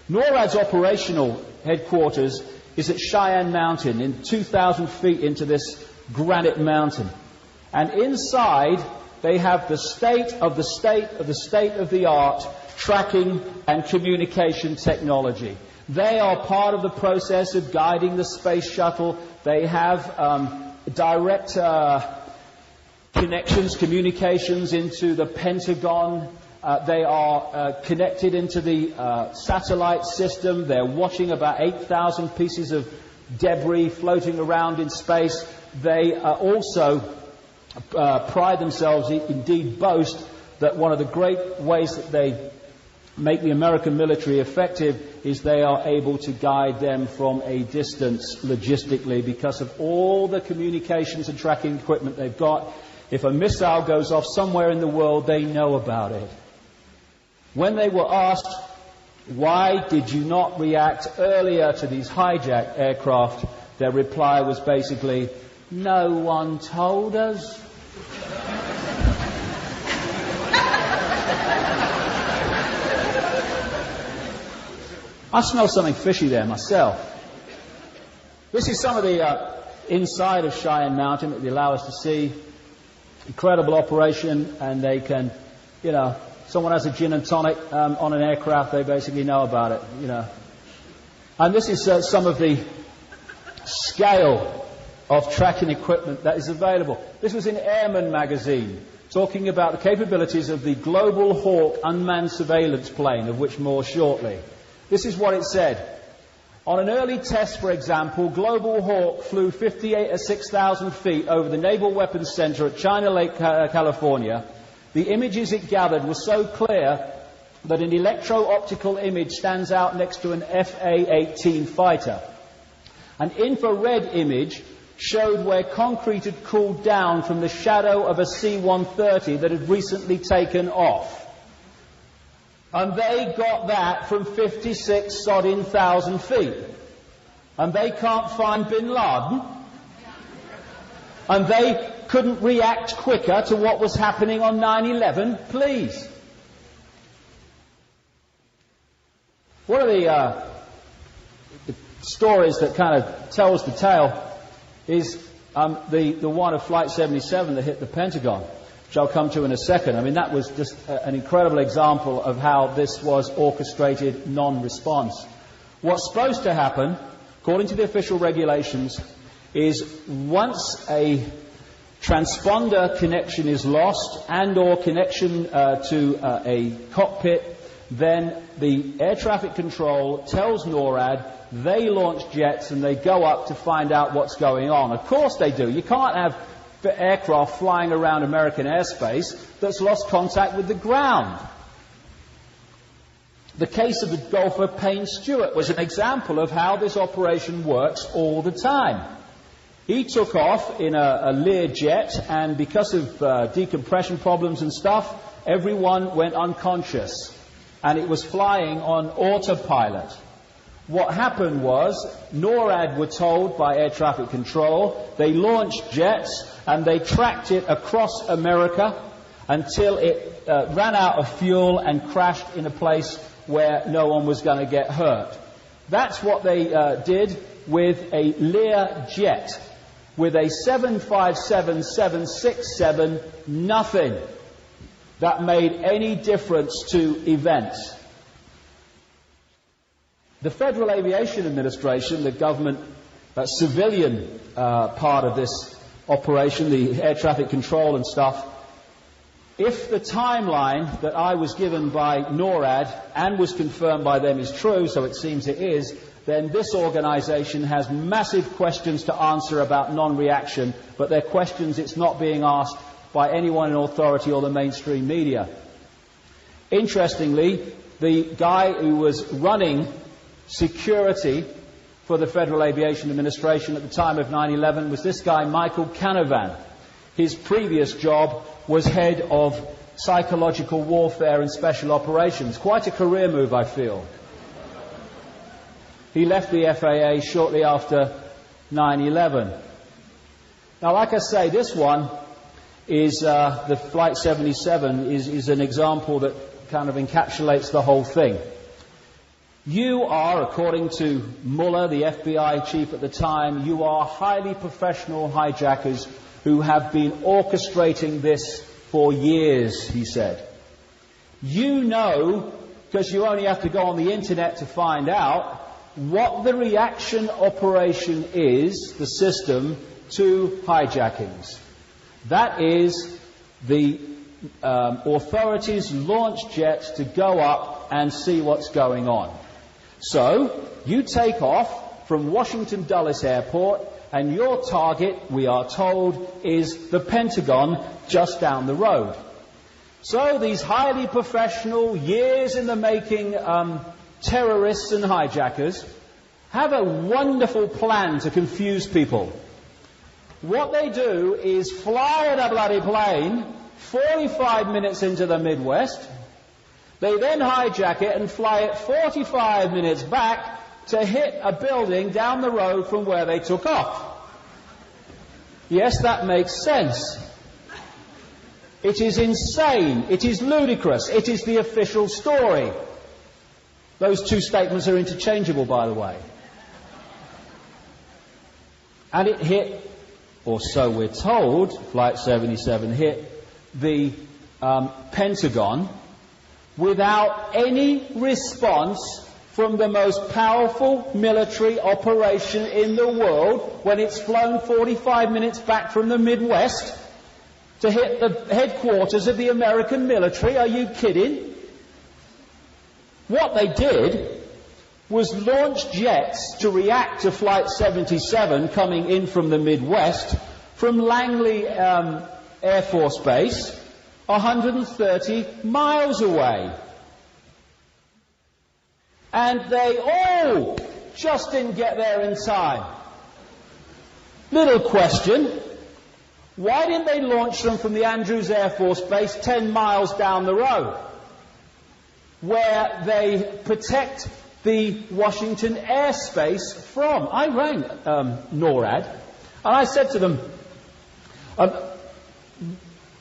NORAD's operational headquarters is at Cheyenne Mountain, in 2,000 feet into this granite mountain. And inside, they have the state of the art tracking and communication technology. They are part of the process of guiding the space shuttle. They have direct connections, communications into the Pentagon. They are connected into the satellite system. They're watching about 8,000 pieces of debris floating around in space. They also pride themselves, indeed boast, that one of the great ways that they make the American military effective is they are able to guide them from a distance logistically because of all the communications and tracking equipment they've got. If a missile goes off somewhere in the world, they know about it. When they were asked, why did you not react earlier to these hijacked aircraft, their reply was basically, no one told us. I smell something fishy there myself. This is some of the inside of Cheyenne Mountain that they allow us to see. Incredible operation, and they can, someone has a gin and tonic on an aircraft, they basically know about it, And this is some of the scale of tracking equipment that is available. This was in Airman magazine, talking about the capabilities of the Global Hawk unmanned surveillance plane, of which more shortly. This is what it said. On an early test, for example, Global Hawk flew 6,000 feet over the Naval Weapons Center at China Lake, California. The images it gathered were so clear that an electro-optical image stands out next to an FA-18 fighter. An infrared image showed where concrete had cooled down from the shadow of a C-130 that had recently taken off. And they got that from 56,000 feet. And they can't find Bin Laden. And they couldn't react quicker to what was happening on 9/11, please. One of the stories that kind of tells the tale is the one of Flight 77 that hit the Pentagon, which I'll come to in a second. I mean, that was just an incredible example of how this was orchestrated non-response. What's supposed to happen, according to the official regulations, is once a transponder connection is lost and or connection to a cockpit, then the air traffic control tells NORAD, they launch jets and they go up to find out what's going on. Of course they do. You can't have aircraft flying around American airspace that's lost contact with the ground. The case of the golfer Payne Stewart was an example of how this operation works all the time. He took off in a Lear jet, and because of decompression problems and stuff, everyone went unconscious, and it was flying on autopilot. What happened was, NORAD were told by air traffic control, they launched jets and they tracked it across America until it ran out of fuel and crashed in a place where no one was going to get hurt. That's what they did with a Lear jet. With a 757-767, nothing that made any difference to events. The Federal Aviation Administration, the government civilian part of this operation, the air traffic control and stuff, if the timeline that I was given by NORAD and was confirmed by them is true, so it seems it is, then this organisation has massive questions to answer about non-reaction, but they're questions it's not being asked by anyone in authority or the mainstream media. Interestingly, the guy who was running security for the Federal Aviation Administration at the time of 9/11 was this guy, Michael Canavan. His previous job was head of psychological warfare and special operations. Quite a career move, I feel. He left the FAA shortly after 9/11. Now, like I say, this one is the Flight 77 is an example that kind of encapsulates the whole thing. You are, according to Mueller, the FBI chief at the time, you are highly professional hijackers who have been orchestrating this for years, he said. You know, because you only have to go on the internet to find out, what the reaction operation is, the system, to hijackings. That is, the authorities launch jets to go up and see what's going on. So, you take off from Washington Dulles Airport, and your target, we are told, is the Pentagon just down the road. So these highly professional, years in the making terrorists and hijackers have a wonderful plan to confuse people. What they do is fly in a bloody plane 45 minutes into the Midwest. They then hijack it and fly it 45 minutes back to hit a building down the road from where they took off. Yes, that makes sense. It is insane. It is ludicrous. It is the official story. Those two statements are interchangeable, by the way. And it hit, or so we're told, Flight 77 hit the Pentagon without any response from the most powerful military operation in the world when it's flown 45 minutes back from the Midwest to hit the headquarters of the American military. Are you kidding? What they did was launch jets to react to Flight 77 coming in from the Midwest from Langley Air Force Base, 130 miles away. And they all just didn't get there in time. Little question. Why didn't they launch them from the Andrews Air Force Base 10 miles down the road, where they protect the Washington airspace from? I rang NORAD, and I said to them,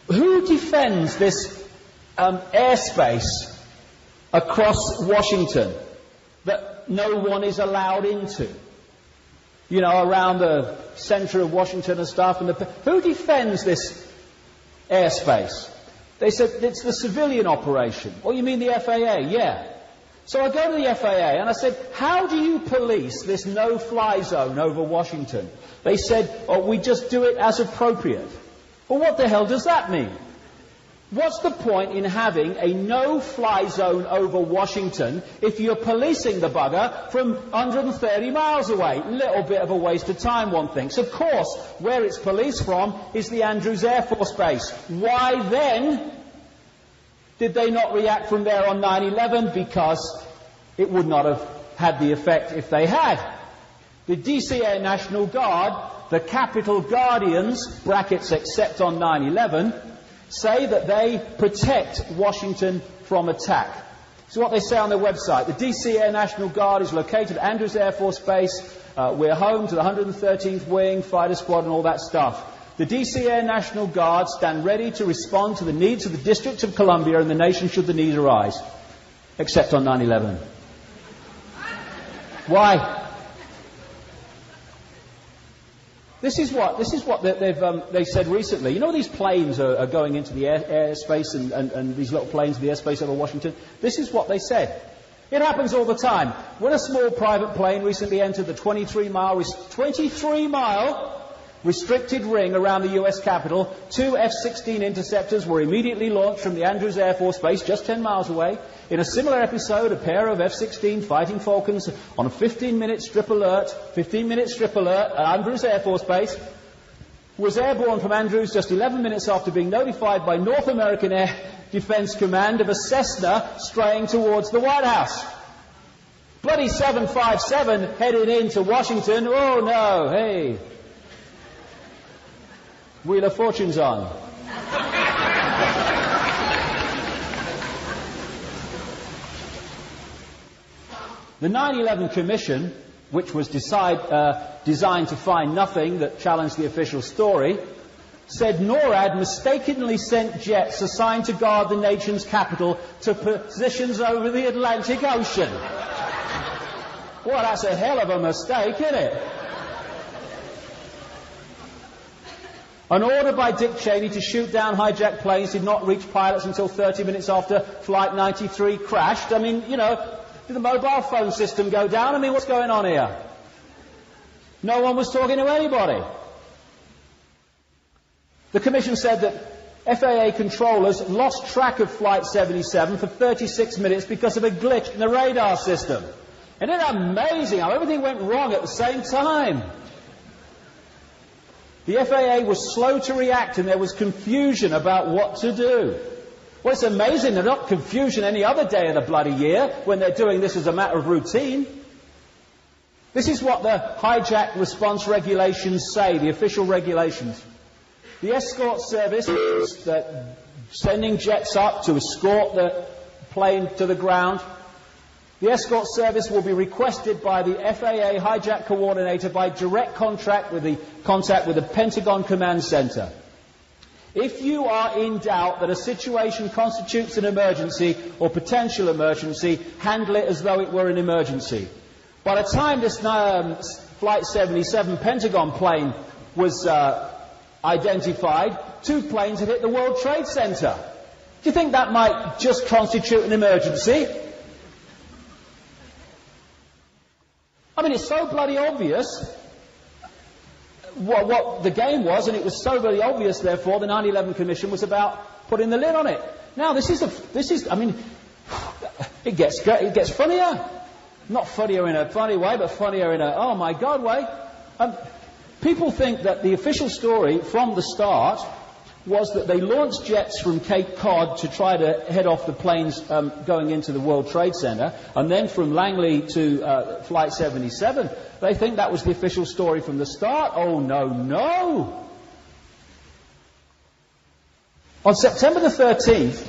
who defends this airspace across Washington that no one is allowed into? You know, around the center of Washington and stuff. And who defends this airspace? They said, it's the civilian operation. Oh, you mean the FAA? Yeah. So I go to the FAA and I said, how do you police this no-fly zone over Washington? They said, oh, we just do it as appropriate. Well, what the hell does that mean? What's the point in having a no-fly zone over Washington if you're policing the bugger from 130 miles away? Little bit of a waste of time, one thinks. Of course, where it's policed from is the Andrews Air Force Base. Why then did they not react from there on 9/11? Because it would not have had the effect if they had. The DC Air National Guard, the Capitol Guardians, brackets except on 9/11, say that they protect Washington from attack. This is what they say on their website. The DC Air National Guard is located at Andrews Air Force Base. We're home to the 113th Wing, Fighter Squad, and all that stuff. The DC Air National Guard stand ready to respond to the needs of the District of Columbia and the nation should the need arise. Except on 9/11. Why? This is what they've said recently. You know, these planes are going into the airspace and these little planes in the airspace over Washington. This is what they said. It happens all the time. When a small private plane recently entered the 23-mile restricted ring around the US Capitol, 2 F-16 interceptors were immediately launched from the Andrews Air Force Base, just 10 miles away. In a similar episode, a pair of F-16 Fighting Falcons on a 15-minute strip alert at Andrews Air Force Base was airborne from Andrews just 11 minutes after being notified by North American Air Defense Command of a Cessna straying towards the White House. Bloody 757 headed into Washington. Oh no, hey. Wheel of Fortune's on. The 9/11 Commission, which was designed to find nothing that challenged the official story, said NORAD mistakenly sent jets assigned to guard the nation's capital to positions over the Atlantic Ocean. Well, that's a hell of a mistake, isn't it? An order by Dick Cheney to shoot down hijacked planes did not reach pilots until 30 minutes after Flight 93 crashed. I mean, you know, did the mobile phone system go down? I mean, what's going on here? No one was talking to anybody. The Commission said that FAA controllers lost track of Flight 77 for 36 minutes because of a glitch in the radar system. Isn't it amazing how everything went wrong at the same time? The FAA was slow to react and there was confusion about what to do. Well, it's amazing there's not confusion any other day of the bloody year when they're doing this as a matter of routine. This is what the hijack response regulations say, the official regulations. The escort service is sending jets up to escort the plane to the ground. The escort service will be requested by the FAA hijack coordinator by direct contact with the Pentagon Command Center. If you are in doubt that a situation constitutes an emergency or potential emergency, handle it as though it were an emergency. By the time this Flight 77 Pentagon plane was identified, 2 planes had hit the World Trade Center. Do you think that might just constitute an emergency? I mean, it's so bloody obvious what the game was, and it was so bloody obvious, therefore, the 9/11 Commission was about putting the lid on it. Now, I mean, it gets funnier. Not funnier in a funny way, but funnier in a, oh my God way. People think that the official story from the start was that they launched jets from Cape Cod to try to head off the planes going into the World Trade Center, and then from Langley to Flight 77. They think that was the official story from the start. Oh, no, no. On September the 13th,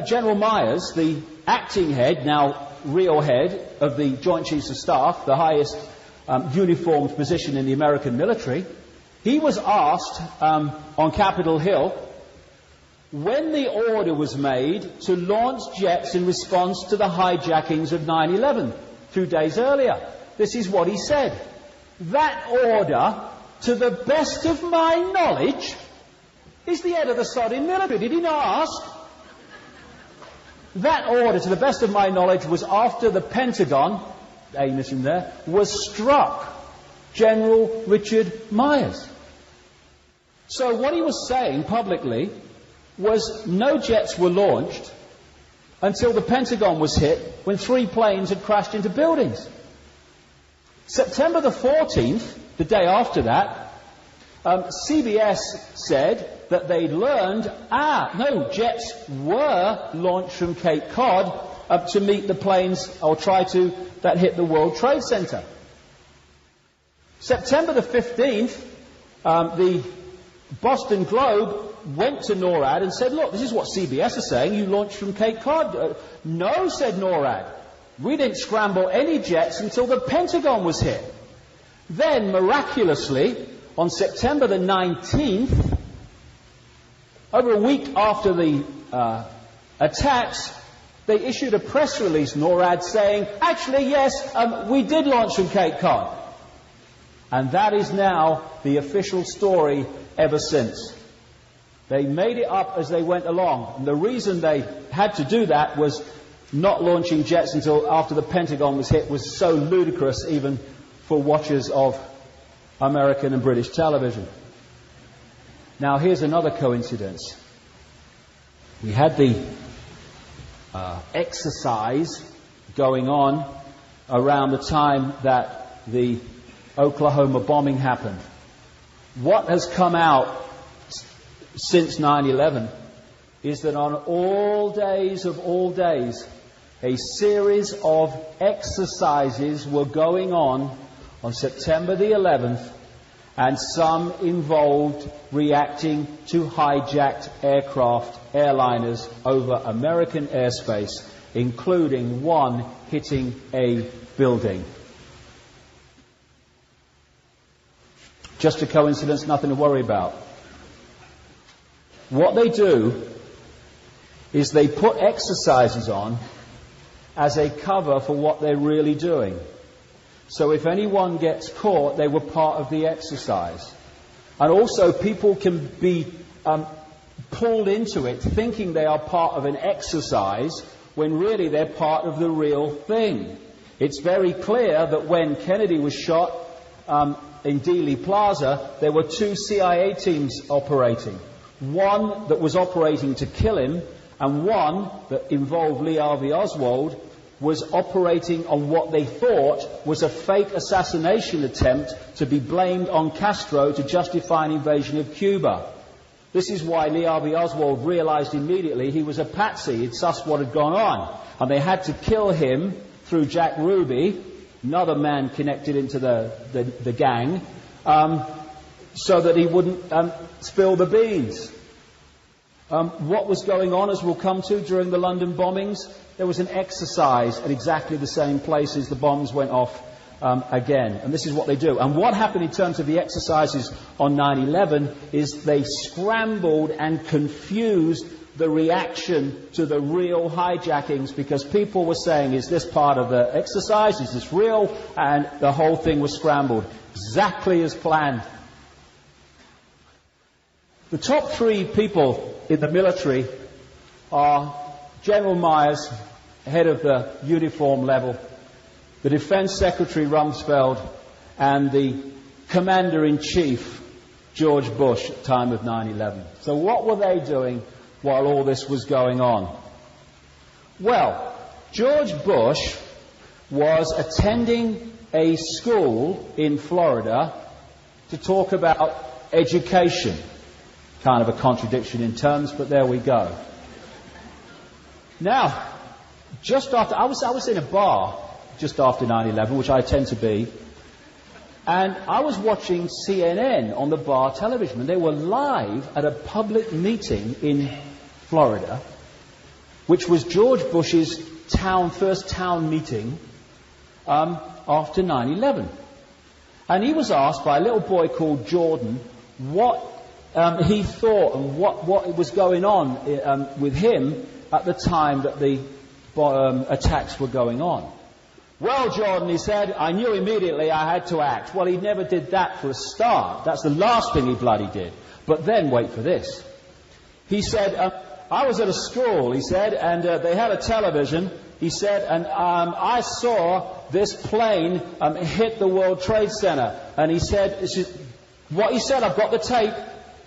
General Myers, the acting head, now real head of the Joint Chiefs of Staff, the highest uniformed position in the American military, he was asked on Capitol Hill when the order was made to launch jets in response to the hijackings of 9/11, 2 days earlier. This is what he said. That order, to the best of my knowledge, is the head of the sodding military. Did he not ask? That order, to the best of my knowledge, was after the Pentagon, Amos in there, was struck. General Richard Myers. So what he was saying publicly was no jets were launched until the Pentagon was hit, when 3 planes had crashed into buildings. September the 14th, the day after that, CBS said that they'd learned, no, jets were launched from Cape Cod to meet the planes, or that hit the World Trade Center. September the 15th, the Boston Globe went to NORAD and said, look, this is what CBS is saying, you launched from Cape Cod. No, said NORAD. We didn't scramble any jets until the Pentagon was hit. Then, miraculously, on September the 19th, over a week after the attacks, they issued a press release, NORAD, saying, actually, yes, we did launch from Cape Cod. And that is now the official story ever since. They made it up as they went along. And the reason they had to do that was not launching jets until after the Pentagon was hit was so ludicrous even for watchers of American and British television. Now here's another coincidence. We had the exercise going on around the time that the Oklahoma bombing happened. What has come out since 9/11 is that on all days of all days, a series of exercises were going on September the 11th, and some involved reacting to hijacked aircraft, airliners over American airspace, including one hitting a building. Just a coincidence, nothing to worry about. What they do is they put exercises on as a cover for what they're really doing. So if anyone gets caught, they were part of the exercise. And also people can be pulled into it thinking they are part of an exercise when really they're part of the real thing. It's very clear that when Kennedy was shot in Dealey Plaza, there were two CIA teams operating. One that was operating to kill him, and one that involved Lee Harvey Oswald was operating on what they thought was a fake assassination attempt to be blamed on Castro to justify an invasion of Cuba. This is why Lee Harvey Oswald realized immediately he was a patsy. He'd sussed what had gone on. And they had to kill him through Jack Ruby, another man connected into the gang, so that he wouldn't spill the beans. What was going on, as we'll come to, during the London bombings? There was an exercise at exactly the same places the bombs went off again. And this is what they do. And what happened in terms of the exercises on 9/11 is they scrambled and confused the reaction to the real hijackings, because people were saying, is this part of the exercise? Is this real? And the whole thing was scrambled. Exactly as planned. The top three people in the military are General Myers, head of the uniform level, the Defense Secretary Rumsfeld, and the Commander-in-Chief, George Bush, at the time of 9/11. So what were they doing while all this was going on? Well, George Bush was attending a school in Florida to talk about education. Kind of a contradiction in terms, but there we go. Now, just after, I was in a bar just after 9/11, which I tend to be, and I was watching CNN on the bar television, and they were live at a public meeting in Florida, which was George Bush's first town meeting after 9/11. And he was asked by a little boy called Jordan what he thought and what was going on with him at the time that the attacks were going on. Well, Jordan, he said, I knew immediately I had to act. Well, he never did that for a start. That's the last thing he bloody did. But then, wait for this. He said, I was at a school, he said, and they had a television, he said, and I saw this plane hit the World Trade Center. And he said, what he said, I've got the tape.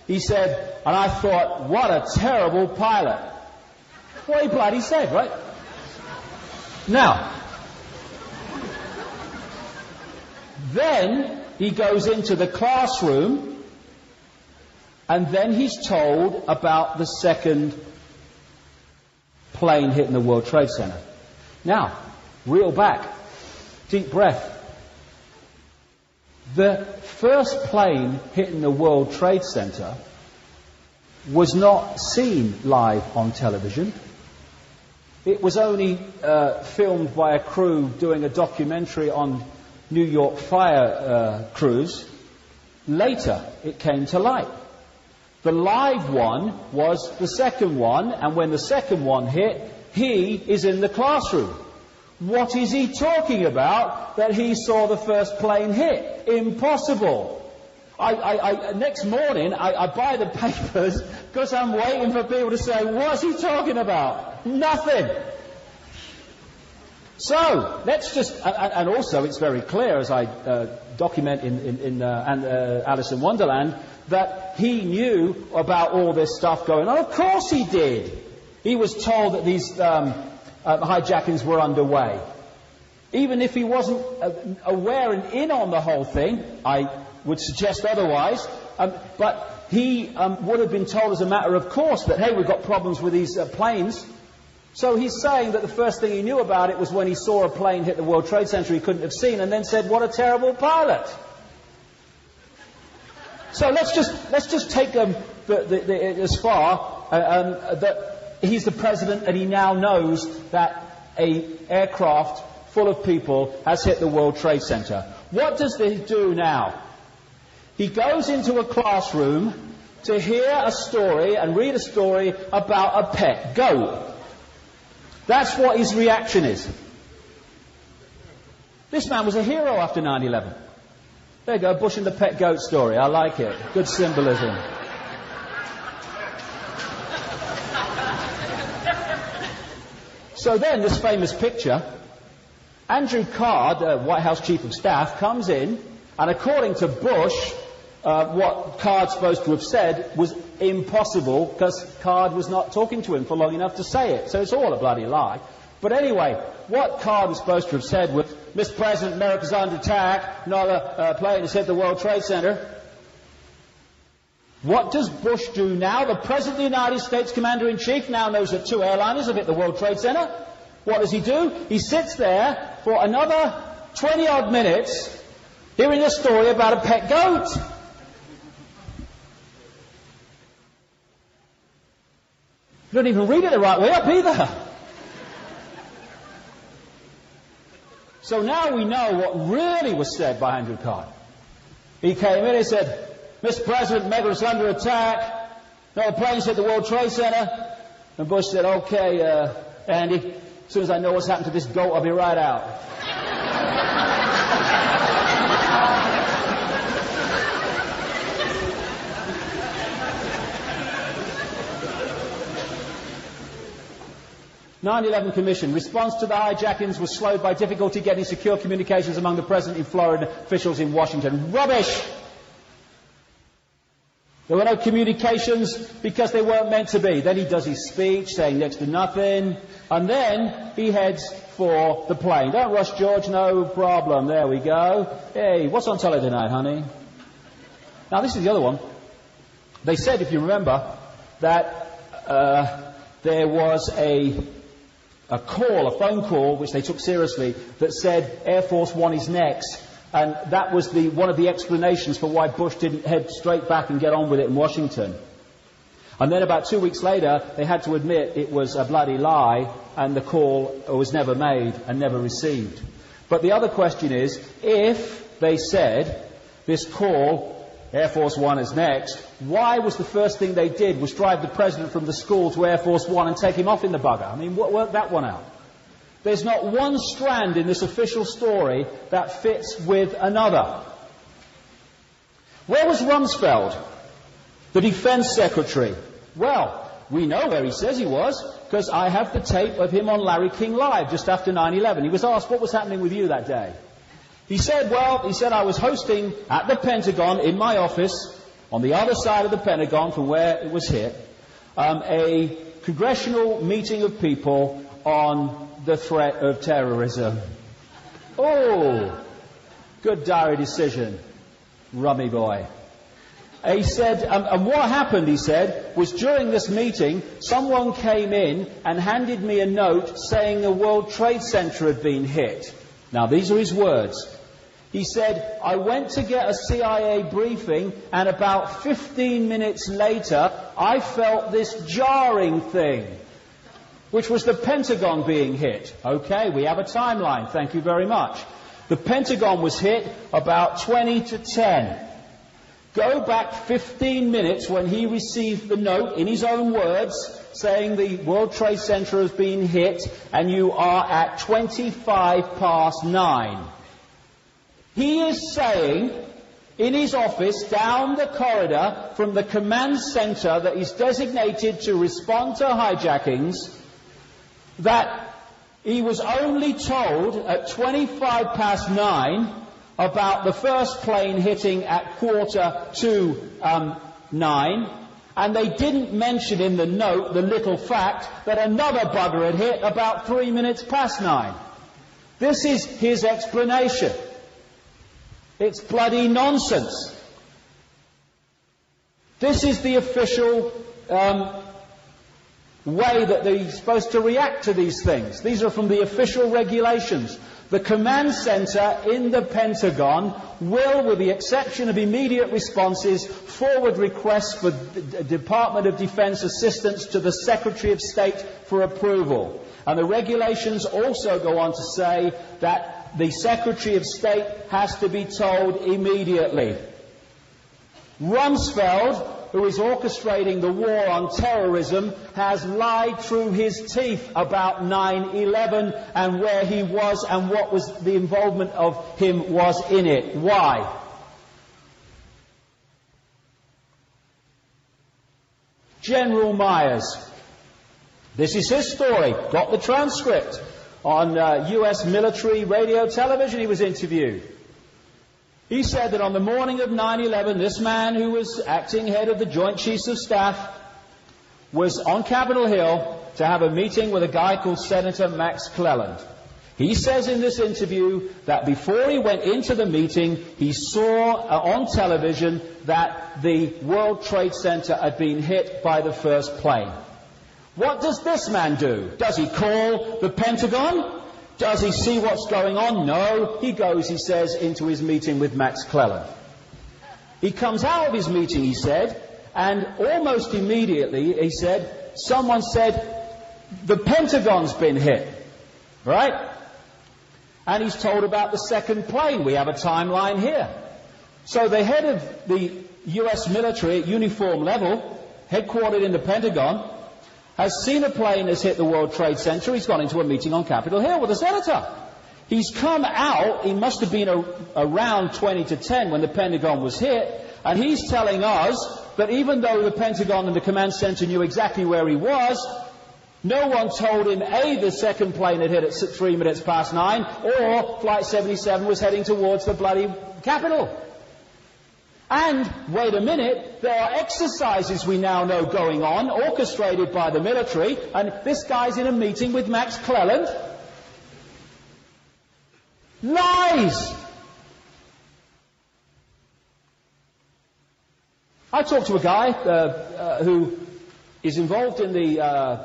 He said, and I thought, what a terrible pilot. What he bloody said, right? Now, then he goes into the classroom, and then he's told about the second plane hitting the World Trade Center. Now, reel back, deep breath. The first plane hitting the World Trade Center was not seen live on television. It was only filmed by a crew doing a documentary on New York fire crews. Later, it came to light. The live one was the second one, and when the second one hit, he is in the classroom. What is he talking about that he saw the first plane hit? Impossible. Next morning, I buy the papers because I'm waiting for people to say, what's he talking about? Nothing. So, let's just, and also it's very clear, as I document in Alice in Wonderland, that he knew about all this stuff going on. Of course he did. He was told that these hijackings were underway. Even if he wasn't aware and in on the whole thing, I would suggest otherwise, but he would have been told as a matter of course that, hey, we've got problems with these planes. So he's saying that the first thing he knew about it was when he saw a plane hit the World Trade Center he couldn't have seen, and then said, what a terrible pilot. So let's just take as far that he's the president and he now knows that an aircraft full of people has hit the World Trade Center. What does he do now? He goes into a classroom to hear a story and read a story about a pet goat. That's what his reaction is. This man was a hero after 9/11. There you go, Bush and the pet goat story. I like it. Good symbolism. So then, this famous picture, Andrew Card, White House Chief of Staff, comes in, and according to Bush, what Card's supposed to have said was impossible because Card was not talking to him for long enough to say it. So it's all a bloody lie. But anyway, what Card was supposed to have said was, Mr. President, America's under attack, another plane has hit the World Trade Center. What does Bush do now? The President of the United States, Commander-in-Chief, now knows that 2 airliners have hit the World Trade Center. What does he do? He sits there for another 20-odd minutes hearing a story about a pet goat. You don't even read it the right way up either. So now we know what really was said by Andrew Card. He came in and said, Mr. President, America's under attack. No, the planes hit the World Trade Center. And Bush said, okay, Andy, as soon as I know what's happened to this goat, I'll be right out. 9/11 Commission. Response to the hijackings was slowed by difficulty getting secure communications among the President in Florida, officials in Washington. Rubbish! There were no communications because they weren't meant to be. Then he does his speech saying next to nothing. And then he heads for the plane. Don't rush, George. No problem. There we go. Hey, what's on telly tonight, honey? Now, this is the other one. They said, if you remember, that there was a phone call, which they took seriously, that said Air Force One is next. And that was one of the explanations for why Bush didn't head straight back and get on with it in Washington. And then about 2 weeks later, they had to admit it was a bloody lie, and the call was never made and never received. But the other question is, if they said this call, Air Force One is next, why was the first thing they did was drive the President from the school to Air Force One and take him off in the bugger? I mean, work that one out. There's not one strand in this official story that fits with another. Where was Rumsfeld, the Defense Secretary? Well, we know where he says he was, because I have the tape of him on Larry King Live just after 9/11. He was asked, what was happening with you that day? He said, I was hosting at the Pentagon in my office, on the other side of the Pentagon from where it was hit, a congressional meeting of people on the threat of terrorism. Oh, good diary decision, rummy boy. He said, and what happened, he said, was during this meeting, someone came in and handed me a note saying the World Trade Center had been hit. Now, these are his words. He said, I went to get a CIA briefing, and about 15 minutes later, I felt this jarring thing, which was the Pentagon being hit. Okay, we have a timeline. Thank you very much. The Pentagon was hit about 20 to 10. Go back 15 minutes when he received the note, in his own words, saying the World Trade Center has been hit, and you are at 9:25. He is saying, in his office, down the corridor from the command center that is designated to respond to hijackings, that he was only told at 9:25 about the first plane hitting at 9:15, and they didn't mention in the note the little fact that another bugger had hit about 9:03. This is his explanation. It's bloody nonsense. This is the official way that they're supposed to react to these things. These are from the official regulations. The command center in the Pentagon will, with the exception of immediate responses, forward requests for the Department of Defense assistance to the Secretary of State for approval. And the regulations also go on to say that the Secretary of State has to be told immediately. Rumsfeld, who is orchestrating the war on terrorism, has lied through his teeth about 9/11 and where he was and what was the involvement of him was in it. Why? General Myers. This is his story. Got the transcript. On US military radio television he was interviewed. He said that on the morning of 9/11, this man who was acting head of the Joint Chiefs of Staff was on Capitol Hill to have a meeting with a guy called Senator Max Cleland. He says in this interview that before he went into the meeting, he saw on television that the World Trade Center had been hit by the first plane. What does this man do? Does he call the Pentagon? Does he see what's going on? No. He goes, he says, into his meeting with Max Cleland. He comes out of his meeting, he said, and almost immediately, he said, someone said, the Pentagon's been hit. Right? And he's told about the second plane. We have a timeline here. So the head of the US military at uniform level, headquartered in the Pentagon, has seen a plane that's hit the World Trade Center. He's gone into a meeting on Capitol Hill with a senator. He's come out, he must have been around 20 to 10 when the Pentagon was hit, and he's telling us that even though the Pentagon and the command center knew exactly where he was, no one told him, A, the second plane had hit at 9:03, or Flight 77 was heading towards the bloody Capitol. And, wait a minute, there are exercises we now know going on, orchestrated by the military, and this guy's in a meeting with Max Cleland. Lies! I talked to a guy who is involved in the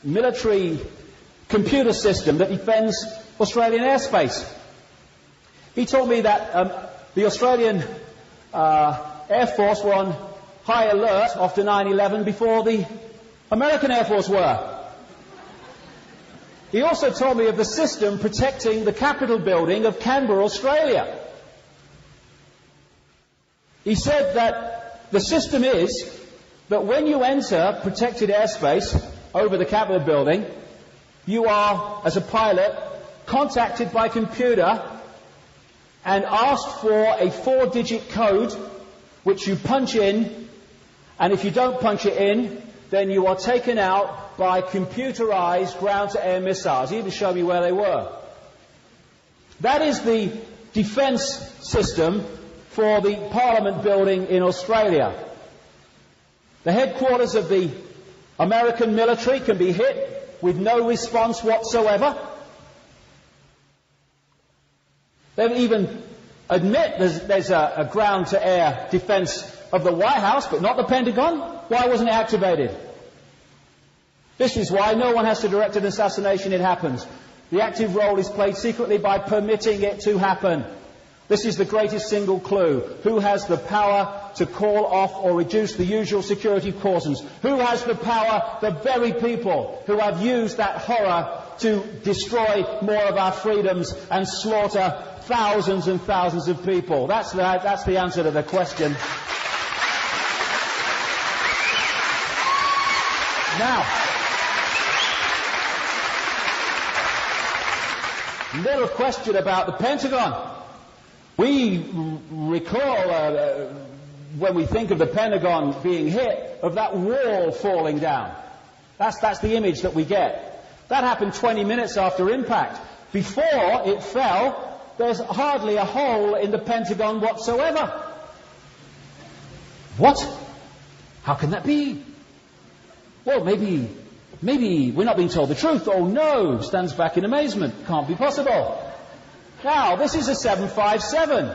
military computer system that defends Australian airspace. He told me that the Australian Air Force were on high alert after 9/11 before the American Air Force were. He also told me of the system protecting the Capitol building of Canberra, Australia. He said that the system is that when you enter protected airspace over the Capitol building, you are, as a pilot, contacted by computer and asked for a 4-digit code which you punch in, and if you don't punch it in, then you are taken out by computerized ground-to-air missiles. He even showed me where they were. That is the defense system for the Parliament building in Australia. The headquarters of the American military can be hit with no response whatsoever. They even admit there's a ground-to-air defense of the White House, but not the Pentagon. Why wasn't it activated? This is why no one has to direct an assassination. It happens. The active role is played secretly by permitting it to happen. This is the greatest single clue. Who has the power to call off or reduce the usual security precautions? Who has the power? The very people who have used that horror to destroy more of our freedoms and slaughter thousands and thousands of people. That's the answer to the question. Now, little question about the Pentagon. We recall, when we think of the Pentagon being hit, of that wall falling down. That's the image that we get. That happened 20 minutes after impact. Before it fell, there's hardly a hole in the Pentagon whatsoever. What? How can that be? Well, maybe we're not being told the truth. Oh no, stands back in amazement. Can't be possible. Now, this is a 757.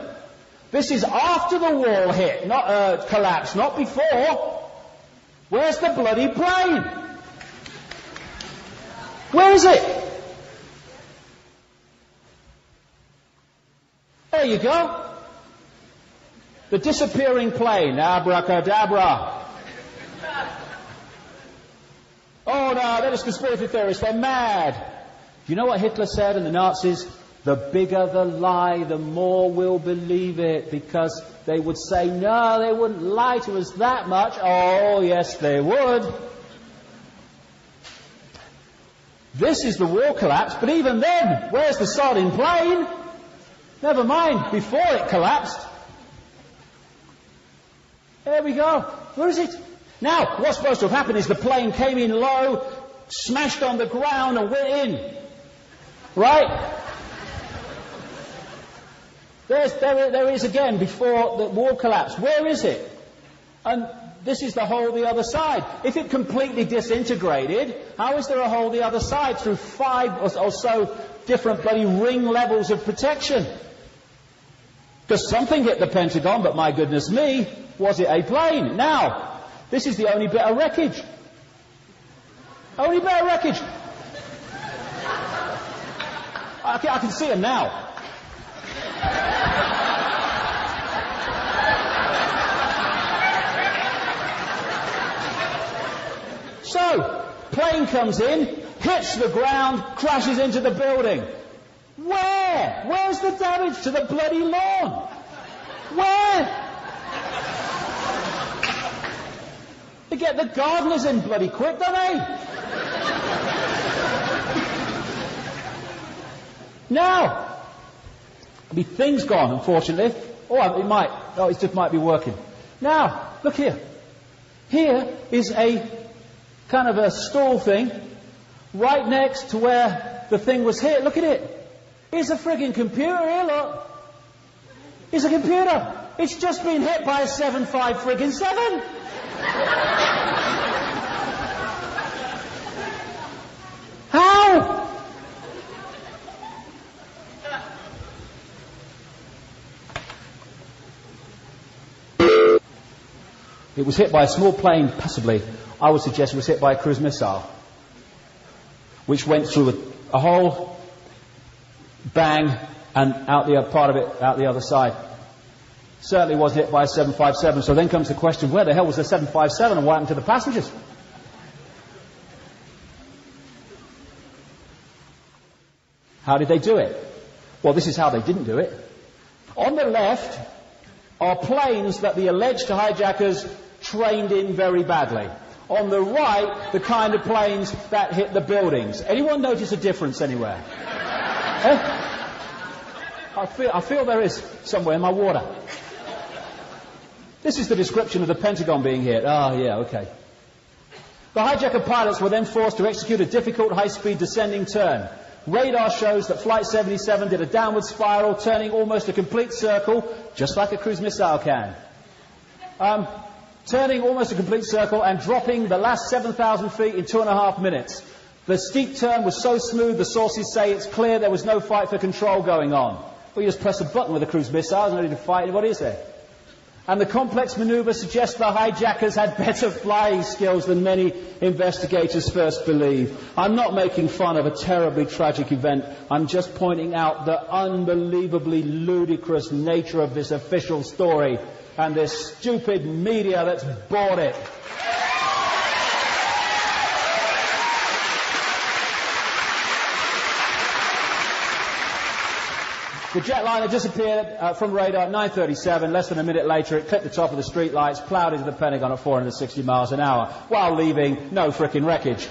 This is after the wall hit, not collapsed, not before. Where's the bloody plane? Where is it? There you go. The disappearing plane. Abracadabra. Oh no, they're just conspiracy theorists. They're mad. Do you know what Hitler said and the Nazis? The bigger the lie, the more we'll believe it. Because they would say, no, they wouldn't lie to us that much. Oh, yes, they would. This is the wall collapse, but even then, where's the sodding plane? Never mind, before it collapsed. There we go. Where is it? Now, what's supposed to have happened is the plane came in low, smashed on the ground, and went in. Right? There is again before the wall collapsed. Where is it? And this is the hole the other side. If it completely disintegrated, how is there a hole the other side through 5 or so different bloody ring levels of protection? Because something hit the Pentagon, but my goodness me, was it a plane? Now, this is the only bit of wreckage. Only bit of wreckage. I can see them now. So, plane comes in, hits the ground, crashes into the building. Where? Where's the damage to the bloody lawn? Where? They get the gardeners in bloody quick, don't they? Now, things gone, unfortunately. It just might be working. Now, look here. Here is a kind of a stall thing right next to where the thing was hit. Look at it. It's a frigging computer here, look. It's a computer. It's just been hit by a 7.5-7. How? It was hit by a small plane, possibly. I would suggest it was hit by a cruise missile, which went through a hole, bang, and out the part of it out the other side. Certainly was hit by a 757. So then comes the question: where the hell was the 757, and what happened to the passengers? How did they do it? Well, this is how they didn't do it. On the left are planes that the alleged hijackers trained in very badly. On the right, the kind of planes that hit the buildings. Anyone notice a difference anywhere? I feel there is somewhere in my water. This is the description of the Pentagon being hit. Oh, yeah, okay. The hijacker pilots were then forced to execute a difficult high-speed descending turn. Radar shows that Flight 77 did a downward spiral, turning almost a complete circle, just like a cruise missile can. Turning almost a complete circle and dropping the last 7,000 feet in 2.5 minutes. The steep turn was so smooth, the sources say it's clear there was no fight for control going on. Well, you just press a button with a cruise missile, there's no need to fight anybody, is there? And the complex maneuver suggests the hijackers had better flying skills than many investigators first believed. I'm not making fun of a terribly tragic event. I'm just pointing out the unbelievably ludicrous nature of this official story and this stupid media that's bought it. The jetliner disappeared from radar at 9:37. Less than a minute later, it clipped the top of the street lights, ploughed into the Pentagon at 460 miles an hour, while leaving no frickin' wreckage.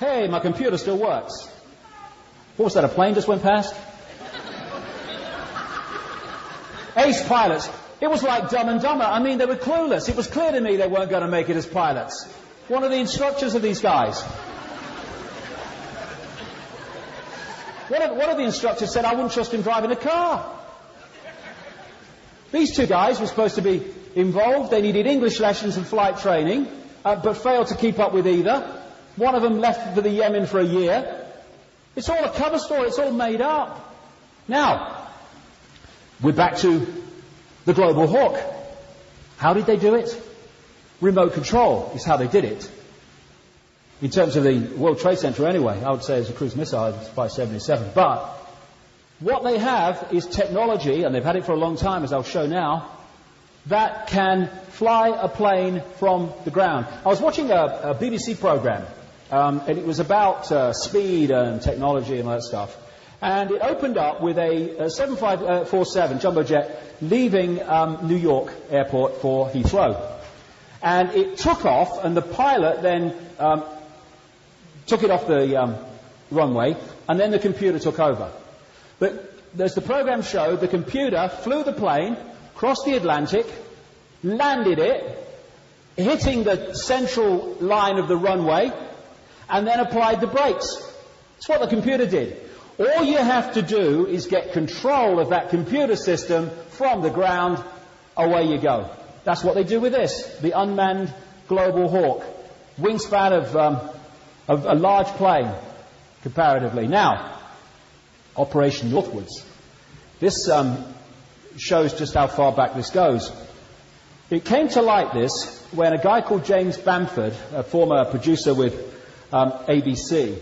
Hey, my computer still works. What was that, a plane just went past? Ace pilots. It was like Dumb and Dumber. I mean, they were clueless. It was clear to me they weren't going to make it as pilots. One of the instructors of these guys. One of the instructors said, I wouldn't trust him driving a car. These two guys were supposed to be involved. They needed English lessons and flight training, but failed to keep up with either. One of them left for the Yemen for a year. It's all a cover story. It's all made up. Now, we're back to the Global Hawk. How did they do it? Remote control is how they did it. In terms of the World Trade Center anyway, I would say it's a cruise missile, it's by 77. But what they have is technology, and they've had it for a long time, as I'll show now, that can fly a plane from the ground. I was watching a BBC program, and it was about speed and technology and all that stuff. And it opened up with a 7547 jumbo jet leaving New York airport for Heathrow. And it took off, and the pilot then took it off the runway, and then the computer took over. But as the program showed, the computer flew the plane, crossed the Atlantic, landed it, hitting the central line of the runway, and then applied the brakes. That's what the computer did. All you have to do is get control of that computer system from the ground, away you go. That's what they do with this, the unmanned Global Hawk. Wingspan of a large plane, comparatively. Now, Operation Northwoods. This shows just how far back this goes. It came to light this when a guy called James Bamford, a former producer with ABC,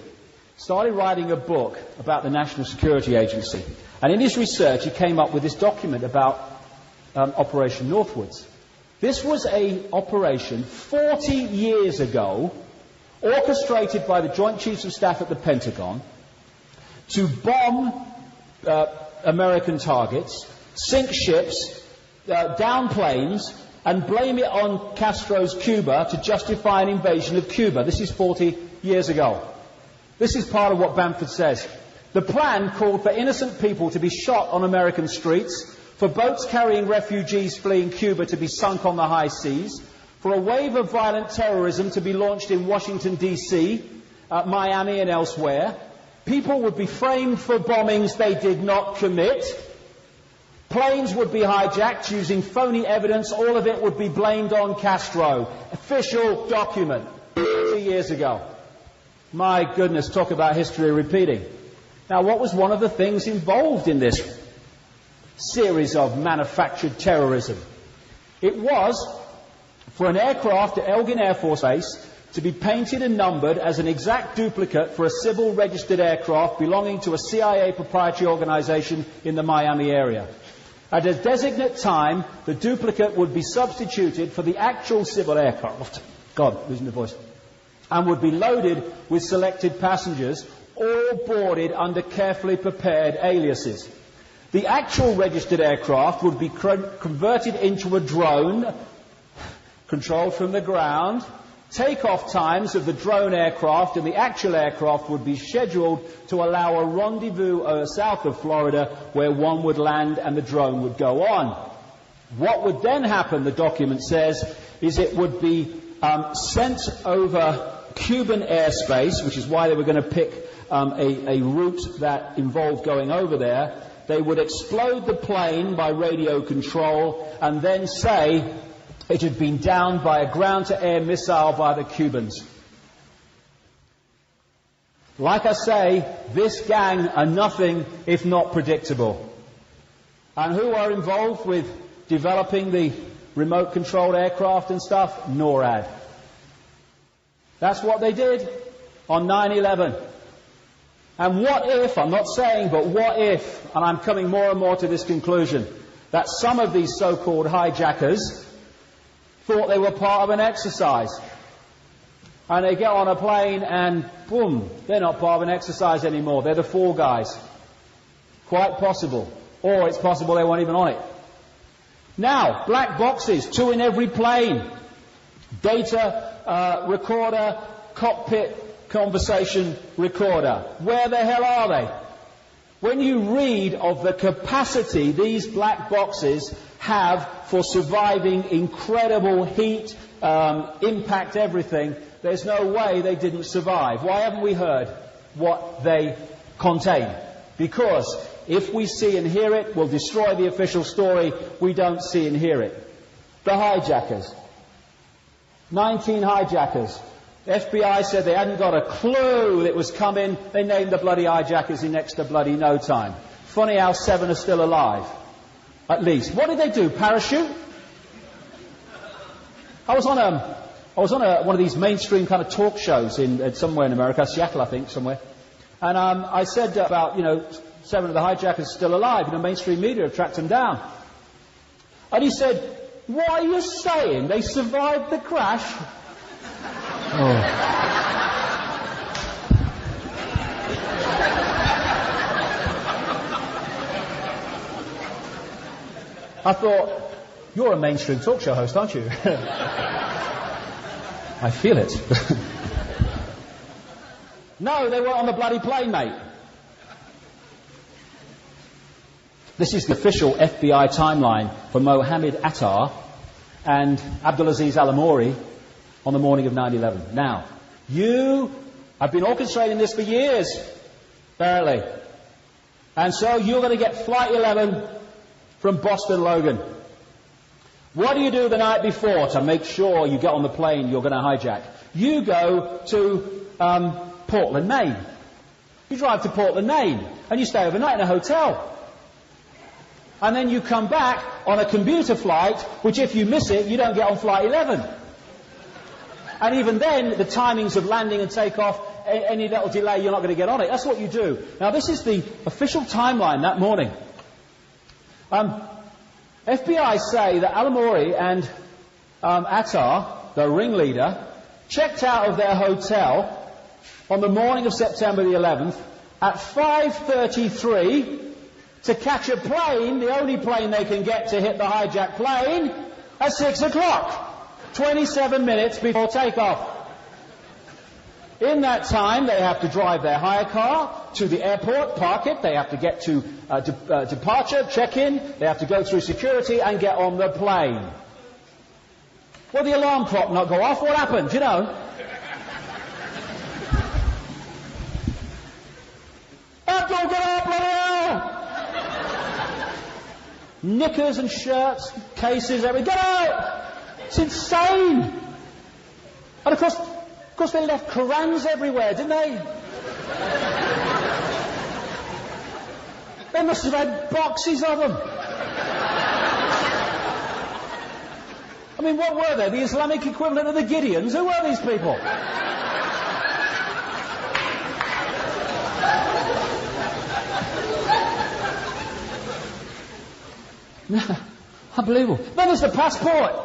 started writing a book about the National Security Agency. And in his research, he came up with this document about Operation Northwoods. This was an operation 40 years ago, orchestrated by the Joint Chiefs of Staff at the Pentagon, to bomb American targets, sink ships, down planes, and blame it on Castro's Cuba to justify an invasion of Cuba. This is 40 years ago. This is part of what Bamford says. The plan called for innocent people to be shot on American streets, for boats carrying refugees fleeing Cuba to be sunk on the high seas, for a wave of violent terrorism to be launched in Washington, D.C., Miami and elsewhere. People would be framed for bombings they did not commit. Planes would be hijacked using phony evidence. All of it would be blamed on Castro. Official document 2 years ago. My goodness, talk about history repeating. Now, what was one of the things involved in this series of manufactured terrorism? It was for an aircraft at Elgin Air Force Base to be painted and numbered as an exact duplicate for a civil registered aircraft belonging to a CIA proprietary organization in the Miami area. At a designate time, the duplicate would be substituted for the actual civil aircraft. God, losing my voice. And would be loaded with selected passengers, all boarded under carefully prepared aliases. The actual registered aircraft would be converted into a drone, controlled from the ground. Takeoff times of the drone aircraft and the actual aircraft would be scheduled to allow a rendezvous south of Florida where one would land and the drone would go on. What would then happen, the document says, is it would be sent over Cuban airspace, which is why they were going to pick a route that involved going over there. They would explode the plane by radio control and then say it had been downed by a ground-to-air missile by the Cubans. Like I say, this gang are nothing if not predictable. And who are involved with developing the remote-controlled aircraft and stuff? NORAD. That's what they did on 9/11. And what if, I'm not saying, but what if, and I'm coming more and more to this conclusion, that some of these so-called hijackers thought they were part of an exercise. And they get on a plane and, boom, they're not part of an exercise anymore. They're the fall guys. Quite possible. Or it's possible they weren't even on it. Now, black boxes, 2 in every plane. Data recorder, cockpit conversation recorder. Where the hell are they? When you read of the capacity these black boxes have for surviving incredible heat, impact, everything, there's no way they didn't survive. Why haven't we heard what they contain? Because if we see and hear it, we'll destroy the official story. We don't see and hear it. The hijackers. 19 hijackers. The FBI said they hadn't got a clue that was coming. They named the bloody hijackers in next to bloody no time. Funny how 7 are still alive. At least. What did they do? Parachute? I was on one of these mainstream kind of talk shows in somewhere in America, Seattle, I think, somewhere. And I said about, 7 of the hijackers still alive. Mainstream media have tracked them down. And he said, "What are you saying? They survived the crash?" Oh. I thought, you're a mainstream talk show host, aren't you? I feel it. No, they weren't on the bloody plane, mate. This is the official FBI timeline for Mohammed Attar and Abdulaziz Al-Amuri on the morning of 9/11. Now, you have been orchestrating this for years, apparently. And so you're going to get Flight 11 from Boston Logan. What do you do the night before to make sure you get on the plane you're going to hijack? You go to Portland, Maine. You drive to Portland, Maine, and you stay overnight in a hotel. And then you come back on a commuter flight, which if you miss it, you don't get on Flight 11. And even then, the timings of landing and takeoff, any little delay, you're not going to get on it. That's what you do. Now, this is the official timeline that morning. FBI say that Al-Amuri and Attar, the ringleader, checked out of their hotel on the morning of September the 11th at 5:33 to catch a plane, the only plane they can get to hit the hijacked plane, at 6 o'clock. 27 minutes before takeoff. In that time, they have to drive their hire car to the airport, park it, they have to get to departure, check-in, they have to go through security and get on the plane. Well, the alarm clock not go off, what happened, you know? Abdul, get up, bloody hell! Knickers and shirts, cases, everything, get out! It's insane! And of course they left Korans everywhere, didn't they? They must have had boxes of them. I mean, what were they? The Islamic equivalent of the Gideons? Who were these people? Unbelievable. Then there's the passport.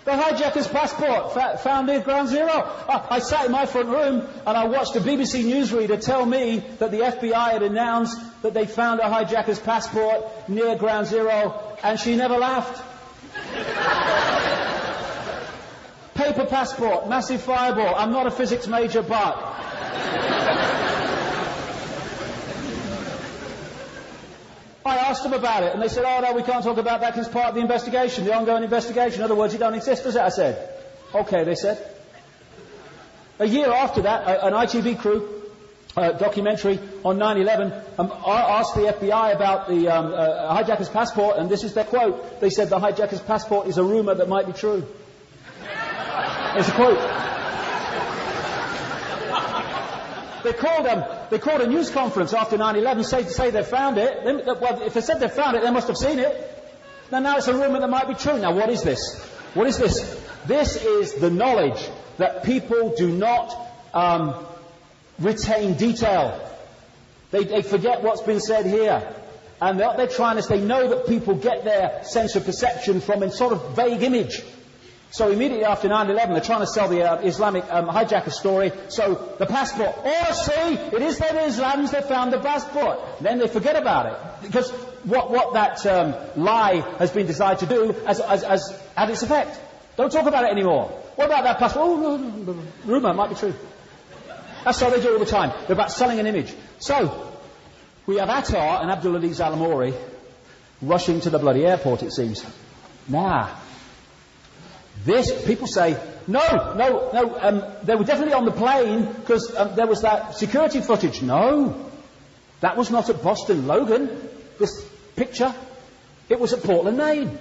The hijacker's passport found near Ground Zero. I sat in my front room and I watched a BBC newsreader tell me that the FBI had announced that they found a hijacker's passport near Ground Zero, and she never laughed. Paper passport, massive fireball. I'm not a physics major, but... I asked them about it, and they said, "Oh, no, we can't talk about that because it's part of the investigation, the ongoing investigation. In other words, it don't exist, does it?" I said. "Okay," they said. A year after that, an ITV crew documentary on 9/11 asked the FBI about the hijacker's passport, and this is their quote. They said the hijacker's passport is a rumour that might be true. It's a quote. They called a news conference after 9/11 to say they found it. Well, if they said they found it, they must have seen it. Now it's a rumor that might be true. Now what is this? What is this? This is the knowledge that people do not retain detail. They forget what's been said here. And what they're trying to say, they know that people get their sense of perception from a sort of vague image. So immediately after 9/11, they're trying to sell the Islamic hijacker story. So the passport. Oh, see, it is them Islams that found the passport. Then they forget about it. Because what that lie has been designed to do has had its effect. Don't talk about it anymore. What about that passport? Oh, no, rumour, might be true. That's how they do all the time. They're about selling an image. So, we have Attar and Abdulaziz Al-Amuri rushing to the bloody airport, it seems. People say, no, they were definitely on the plane because there was that security footage. No, that was not at Boston Logan, this picture. It was at Portland, Maine.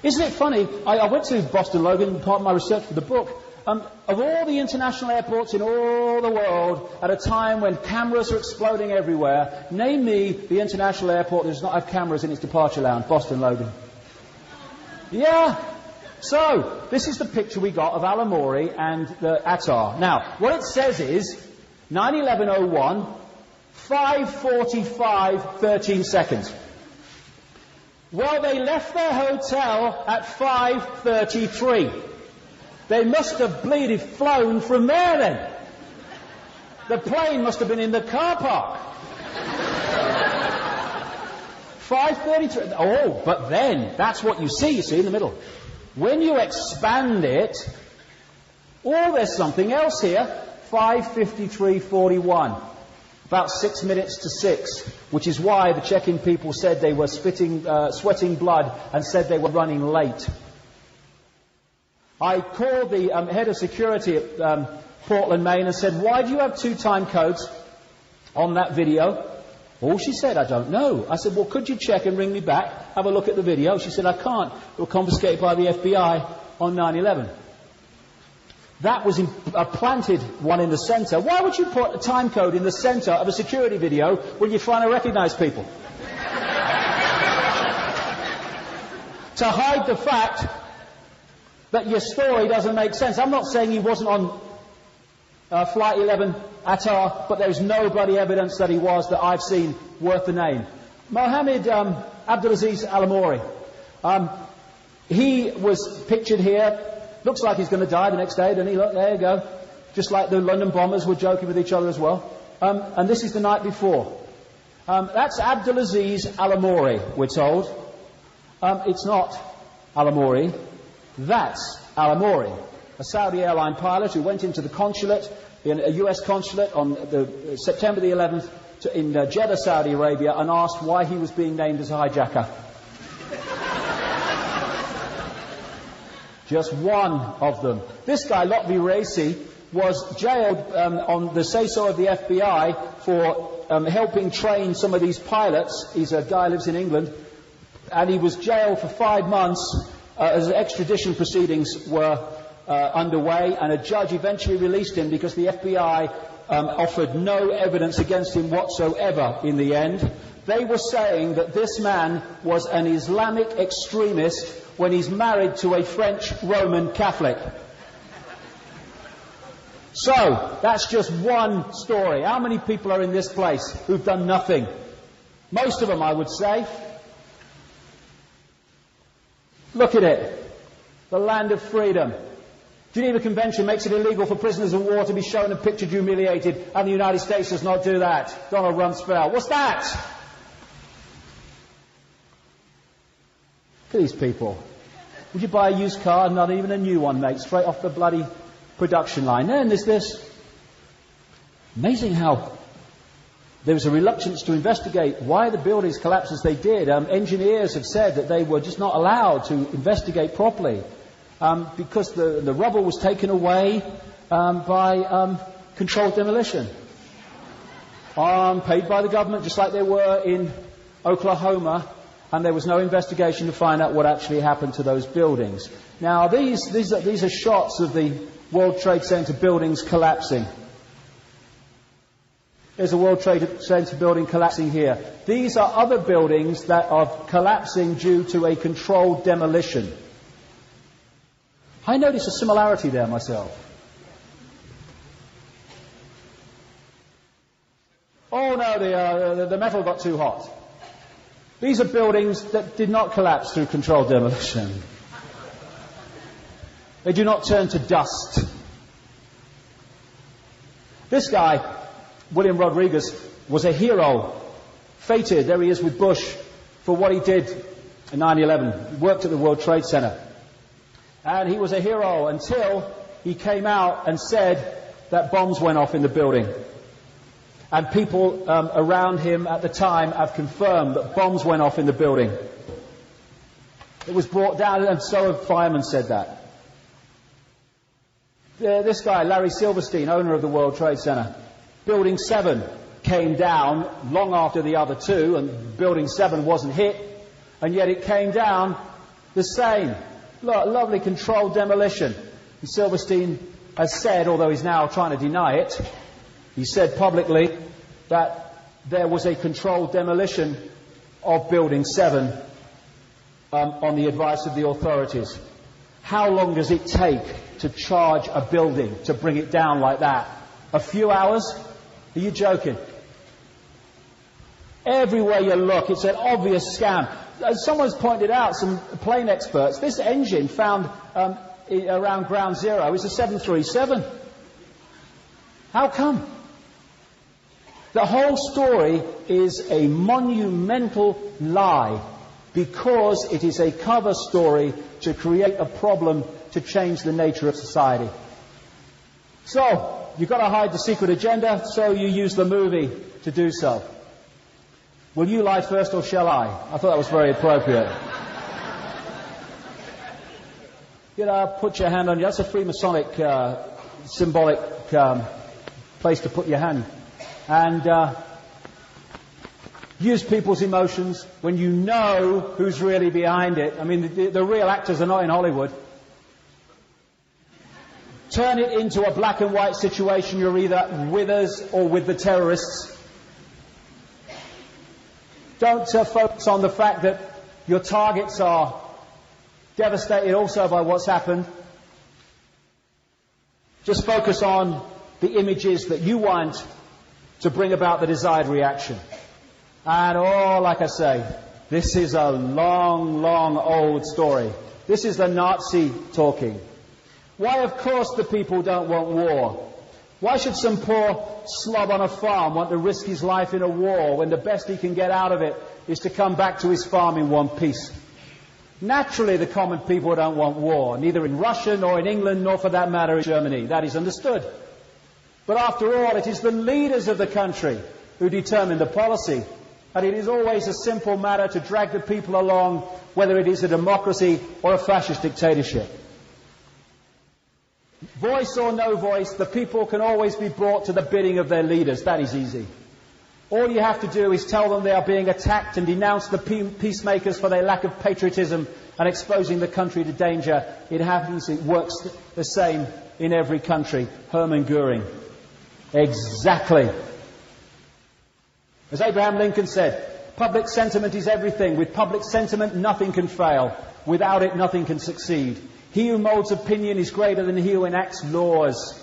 Isn't it funny? I went to Boston Logan, part of my research for the book. Of all the international airports in all the world, at a time when cameras are exploding everywhere, name me the international airport that does not have cameras in its departure lounge, Boston Logan. Yeah. So, this is the picture we got of Al-Amuri and the Attar. Now, what it says is 9/11/01, 5:45, 13 seconds. Well, they left their hotel at 5:33. They must have bleeded flown from there then. The plane must have been in the car park. 5:33. Oh, but then, that's what you see in the middle. When you expand it, there's something else here. 5:53:41. About 6 minutes to 6, which is why the check-in people said they were sweating blood and said they were running late. I called the head of security at Portland, Maine, and said, why do you have 2 time codes on that video? Oh, she said, I don't know. I said, well, could you check and ring me back, have a look at the video? She said, I can't. It was confiscated by the FBI on 9/11. That was a planted one in the centre. Why would you put a time code in the centre of a security video when you're trying to recognise people? To hide the fact that your story doesn't make sense. I'm not saying he wasn't on Flight 11 Attar, but there is no bloody evidence that he was that I've seen worth the name. Mohammed Abdulaziz Al-Amuri. He was pictured here. Looks like he's going to die the next day, doesn't he? Look, there you go. Just like the London bombers were joking with each other as well. And this is the night before. That's Abdulaziz Al-Amuri, we're told. It's not Al-Amuri. That's Al-Amuri, a Saudi airline pilot who went into the consulate, a US consulate on September the 11th in Jeddah, Saudi Arabia, and asked why he was being named as a hijacker. Just one of them. This guy, Lotfi Raisi, was jailed on the say-so of the FBI for helping train some of these pilots. He's a guy who lives in England. And he was jailed for 5 months as extradition proceedings were underway. And a judge eventually released him because the FBI offered no evidence against him whatsoever in the end. They were saying that this man was an Islamic extremist when he's married to a French Roman Catholic. So, that's just one story. How many people are in this place who've done nothing? Most of them, I would say. Look at it. The land of freedom. Geneva Convention makes it illegal for prisoners of war to be shown and pictured humiliated, and the United States does not do that. Donald Rumsfeld. What's that? Look at these people. Would you buy a used car? Not even a new one, mate. Straight off the bloody production line. Then there's this. Amazing how there was a reluctance to investigate why the buildings collapsed as they did. Engineers have said that they were just not allowed to investigate properly because the rubble was taken away by controlled demolition. Paid by the government, just like they were in Oklahoma. And there was no investigation to find out what actually happened to those buildings. Now, these are shots of the World Trade Center buildings collapsing. There's a World Trade Center building collapsing here. These are other buildings that are collapsing due to a controlled demolition. I notice a similarity there myself. Oh no, the metal got too hot. These are buildings that did not collapse through controlled demolition. They do not turn to dust. This guy, William Rodriguez, was a hero, fated, there he is with Bush, for what he did in 9/11. He worked at the World Trade Center. And he was a hero until he came out and said that bombs went off in the building. And people around him at the time have confirmed that bombs went off in the building. It was brought down, and so have firemen said that. This guy, Larry Silverstein, owner of the World Trade Center, Building 7 came down long after the other two, and Building 7 wasn't hit, and yet it came down the same. Look, lovely controlled demolition. And Silverstein has said, although he's now trying to deny it, he said publicly that there was a controlled demolition of Building 7 on the advice of the authorities. How long does it take to charge a building, to bring it down like that? A few hours? Are you joking? Everywhere you look, it's an obvious scam. As someone's pointed out, some plane experts, this engine found around ground zero is a 737. How come? The whole story is a monumental lie because it is a cover story to create a problem to change the nature of society. So, you've got to hide the secret agenda, so you use the movie to do so. Will you lie first or shall I? I thought that was very appropriate. Put your hand on you. That's a Freemasonic symbolic place to put your hand. And use people's emotions when you know who's really behind it. I mean, the real actors are not in Hollywood. Turn it into a black and white situation. You're either with us or with the terrorists. Don't focus on the fact that your targets are devastated also by what's happened. Just focus on the images that you want to bring about the desired reaction. And like I say, this is a long, long old story. This is the Nazi talking. Why, of course, the people don't want war. Why should some poor slob on a farm want to risk his life in a war when the best he can get out of it is to come back to his farm in one piece? Naturally, the common people don't want war, neither in Russia nor in England, nor for that matter in Germany. That is understood. But after all, it is the leaders of the country who determine the policy. And it is always a simple matter to drag the people along, whether it is a democracy or a fascist dictatorship. Voice or no voice, the people can always be brought to the bidding of their leaders. That is easy. All you have to do is tell them they are being attacked and denounce the peacemakers for their lack of patriotism and exposing the country to danger. It happens, it works the same in every country. Hermann Goering. Exactly. As Abraham Lincoln said, public sentiment is everything. With public sentiment, nothing can fail. Without it, nothing can succeed. He who molds opinion is greater than he who enacts laws.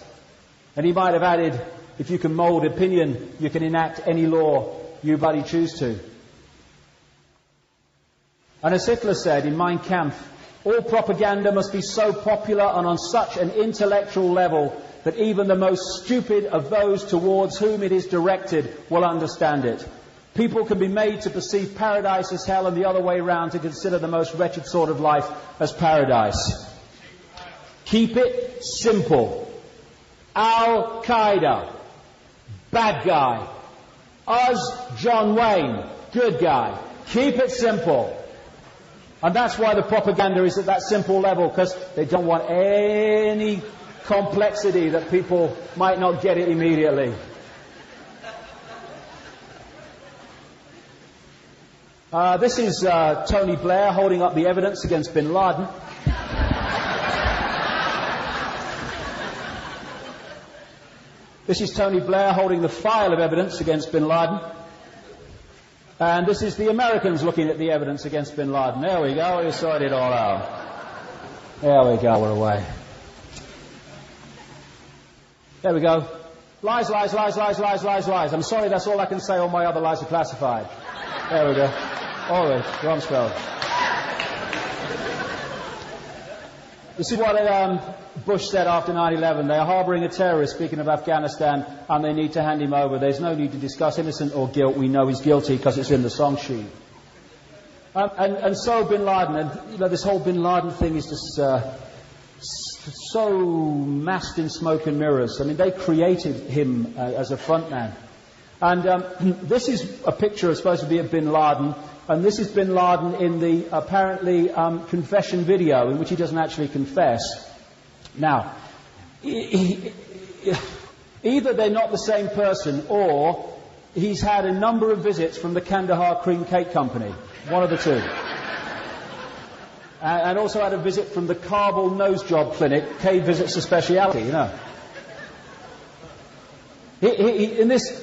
And he might have added, if you can mold opinion, you can enact any law you bloody choose to. And as Hitler said in Mein Kampf, all propaganda must be so popular and on such an intellectual level that even the most stupid of those towards whom it is directed will understand it. People can be made to perceive paradise as hell and the other way round to consider the most wretched sort of life as paradise. Keep it simple. Al-Qaeda, bad guy. Us, John Wayne, good guy. Keep it simple. And that's why the propaganda is at that simple level, because they don't want any complexity that people might not get it immediately. This is Tony Blair holding up the evidence against bin Laden. This is Tony Blair holding the file of evidence against bin Laden. And this is the Americans looking at the evidence against bin Laden. There we go, we sorted it all out. There we go, we're away. There we go. Lies, lies, lies, lies, lies, lies, lies. I'm sorry, that's all I can say. All my other lies are classified. There we go. All right, Rumsfeld. This is what Bush said after 9/11. They are harbouring a terrorist, speaking of Afghanistan, and they need to hand him over. There's no need to discuss innocent or guilt. We know he's guilty because it's in the song sheet. And so bin Laden, and this whole bin Laden thing is just so masked in smoke and mirrors. I mean, they created him as a frontman. And this is a picture supposed to be of bin Laden, and this is bin Laden in the apparently confession video in which he doesn't actually confess. Now, either they're not the same person, or he's had a number of visits from the Kandahar Cream Cake Company. One of the two. And also had a visit from the Kabul Nose Job Clinic, K Visits a Speciality, you know. In this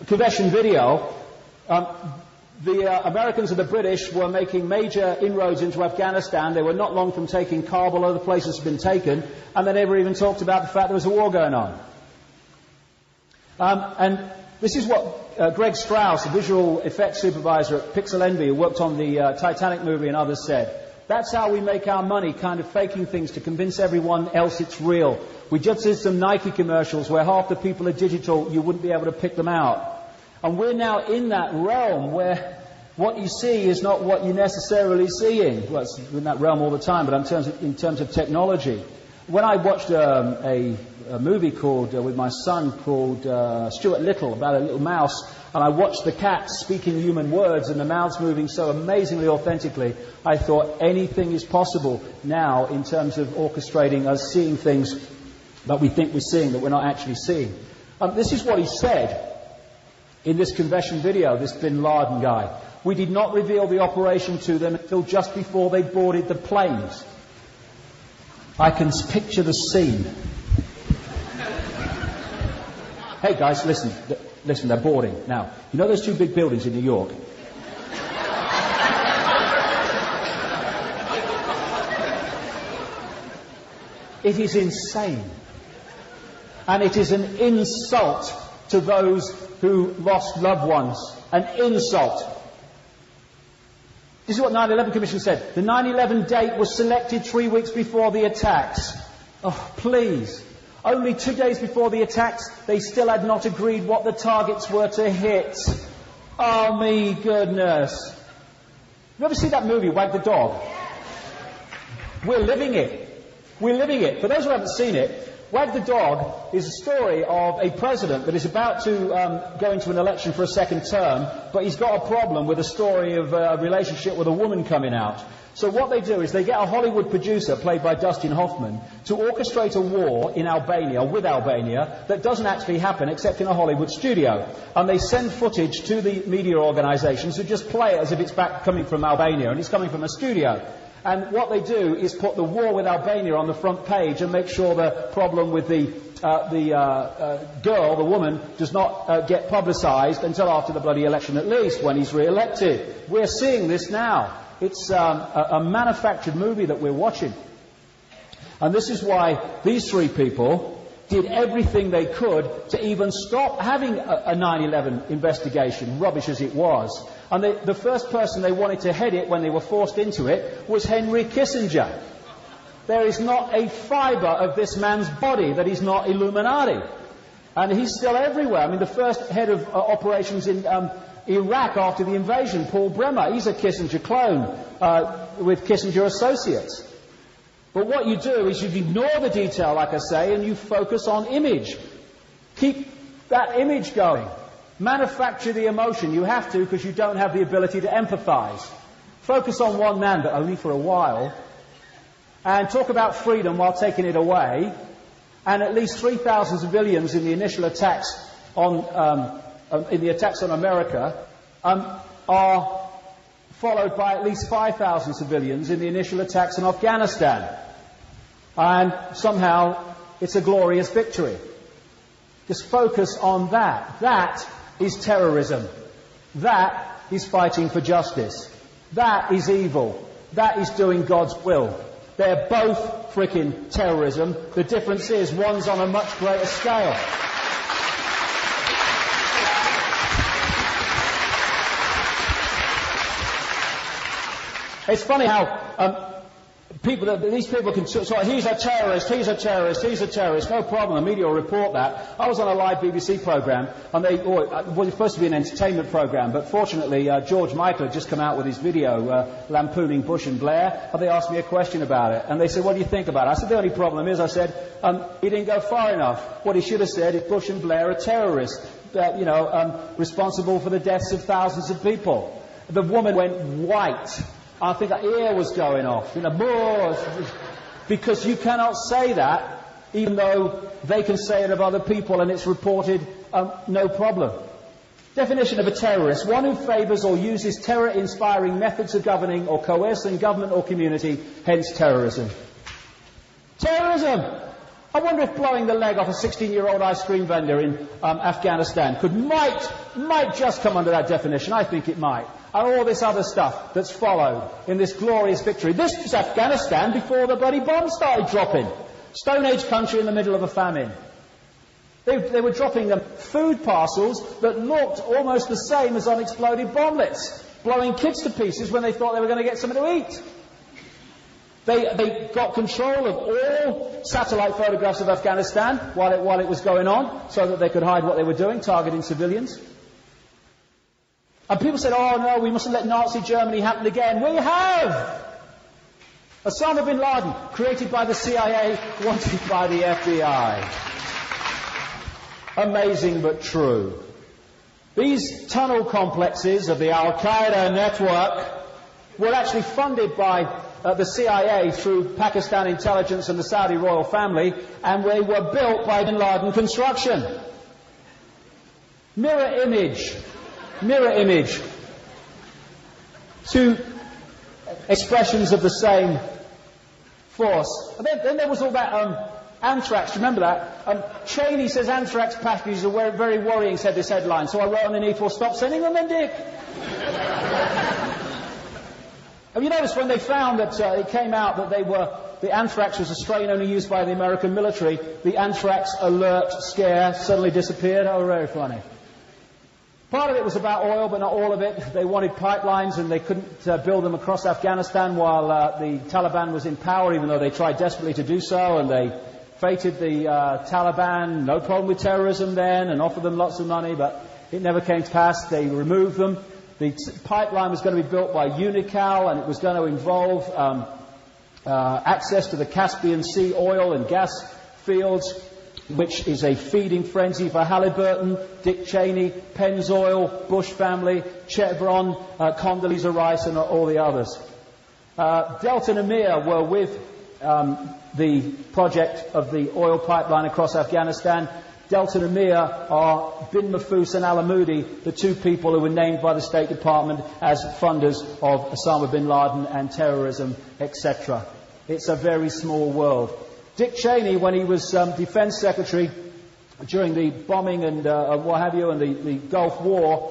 confession video, the Americans and the British were making major inroads into Afghanistan. They were not long from taking Kabul. Other places had been taken, and they never even talked about the fact there was a war going on. And this is what Greg Strauss, a visual effects supervisor at Pixel Envy, who worked on the Titanic movie and others, said. That's how we make our money, kind of faking things to convince everyone else it's real. We just did some Nike commercials where half the people are digital, you wouldn't be able to pick them out. And we're now in that realm where what you see is not what you're necessarily seeing. Well, it's in that realm all the time, but in terms of technology. When I watched a movie called with my son called Stuart Little, about a little mouse, and I watched the cat speaking human words and the mouths moving so amazingly authentically, I thought anything is possible now in terms of orchestrating us seeing things that we think we're seeing that we're not actually seeing. This is what he said in this confession video, this bin Laden guy. We did not reveal the operation to them until just before they boarded the planes. I can picture the scene. Hey guys, listen, they're boarding. Now, you know those two big buildings in New York? It is insane. And it is an insult to those who lost loved ones. An insult. This is what 9/11 Commission said. The 9/11 date was selected 3 weeks before the attacks. Oh, please. Only 2 days before the attacks, they still had not agreed what the targets were to hit. Oh, me goodness. You ever see that movie, Wag the Dog? We're living it. We're living it. For those who haven't seen it, Wag the Dog is a story of a president that is about to go into an election for a second term, but he's got a problem with a story of a relationship with a woman coming out. So what they do is they get a Hollywood producer, played by Dustin Hoffman, to orchestrate a war in Albania, with Albania, that doesn't actually happen except in a Hollywood studio. And they send footage to the media organisations who just play it as if it's back coming from Albania, and it's coming from a studio. And what they do is put the war with Albania on the front page and make sure the problem with the girl, the woman, does not get publicised until after the bloody election at least, when he's re-elected. We're seeing this now. It's a manufactured movie that we're watching. And this is why these three people did everything they could to even stop having a 9/11 investigation, rubbish as it was. And the first person they wanted to head it when they were forced into it was Henry Kissinger. There is not a fibre of this man's body that is not Illuminati. And he's still everywhere. I mean, the first head of operations in Iraq after the invasion, Paul Bremer, he's a Kissinger clone with Kissinger Associates. But what you do is you ignore the detail, like I say, and you focus on image. Keep that image going. Manufacture the emotion. You have to, because you don't have the ability to empathise. Focus on one man, but only for a while. And talk about freedom while taking it away. And at least 3,000 civilians in the initial attacks on America are followed by at least 5,000 civilians in the initial attacks on Afghanistan. And somehow it's a glorious victory. Just focus on that. That is terrorism. That is fighting for justice. That is evil. That is doing God's will. They're both frickin' terrorism. The difference is one's on a much greater scale. It's funny how these people can sort of, he's a terrorist, he's a terrorist, he's a terrorist, no problem, the media will report that. I was on a live BBC programme, and it was supposed to be an entertainment programme, but fortunately George Michael had just come out with his video lampooning Bush and Blair, and they asked me a question about it, and they said, what do you think about it? I said, the only problem is, I said, he didn't go far enough. What he should have said is Bush and Blair are terrorists, responsible for the deaths of thousands of people. The woman went white. I think her ear was going off, because you cannot say that, even though they can say it of other people and it's reported, no problem. Definition of a terrorist: one who favours or uses terror-inspiring methods of governing or coercing government or community, hence terrorism. Terrorism! I wonder if blowing the leg off a 16-year-old ice cream vendor in Afghanistan might just come under that definition. I think it might. And all this other stuff that's followed in this glorious victory. This was Afghanistan before the bloody bombs started dropping. Stone Age country in the middle of a famine. They were dropping them food parcels that looked almost the same as unexploded bomblets, blowing kids to pieces when they thought they were going to get something to eat. They got control of all satellite photographs of Afghanistan while it was going on, so that they could hide what they were doing, targeting civilians. And people said, oh no, we mustn't let Nazi Germany happen again. We have! Osama bin Laden, created by the CIA, wanted by the FBI. Amazing but true. These tunnel complexes of the Al-Qaeda network were actually funded by the CIA through Pakistan intelligence and the Saudi royal family, and they were built by bin Laden construction. Mirror image. Two expressions of the same force. And then there was all that anthrax. Remember that? Cheney says anthrax packages are very worrying, said this headline. So I wrote underneath, well, stop sending them then, Dick. Have you noticed when they found that it came out that the anthrax was a strain only used by the American military, the anthrax alert scare suddenly disappeared? Oh, very funny. Part of it was about oil, but not all of it. They wanted pipelines, and they couldn't build them across Afghanistan while the Taliban was in power, even though they tried desperately to do so, and they feted the Taliban, no problem with terrorism then, and offered them lots of money, but it never came to pass. They removed them. The pipeline was going to be built by Unocal, and it was going to involve access to the Caspian Sea oil and gas fields, which is a feeding frenzy for Halliburton, Dick Cheney, Pennzoil, Bush family, Chevron, Condoleezza Rice, and all the others. Delta and Amir were with the project of the oil pipeline across Afghanistan. Delta and Amir are Bin Mahfouz and Alamoudi, the two people who were named by the State Department as funders of Osama bin Laden and terrorism, etc. It's a very small world. Dick Cheney, when he was Defense Secretary during the bombing and what have you, and the Gulf War,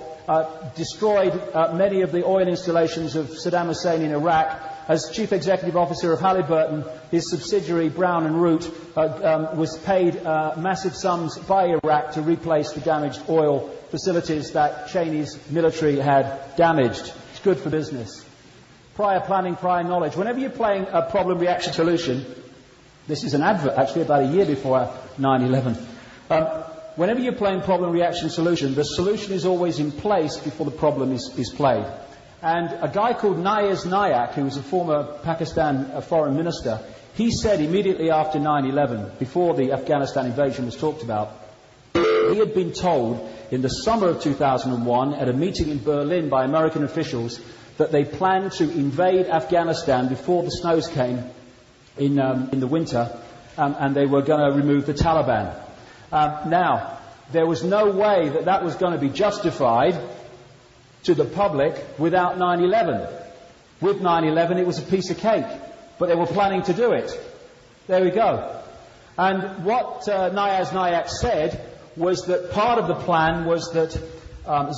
destroyed many of the oil installations of Saddam Hussein in Iraq. As Chief Executive Officer of Halliburton, his subsidiary Brown and Root was paid massive sums by Iraq to replace the damaged oil facilities that Cheney's military had damaged. It's good for business. Prior planning, prior knowledge. Whenever you're playing a problem-reaction solution, this is an advert, actually, about a year before 9/11. Whenever you're playing problem-reaction solution, the solution is always in place before the problem is played. And a guy called Nayaz Nayak, who was a former Pakistan foreign minister, he said immediately after 9/11, before the Afghanistan invasion was talked about, he had been told in the summer of 2001 at a meeting in Berlin by American officials that they planned to invade Afghanistan before the snows came in the winter, and they were going to remove the Taliban. Now, there was no way that was going to be justified to the public without 9/11. With 9/11, it was a piece of cake, but they were planning to do it. There we go. And what Nayaz Nayak said was that part of the plan was that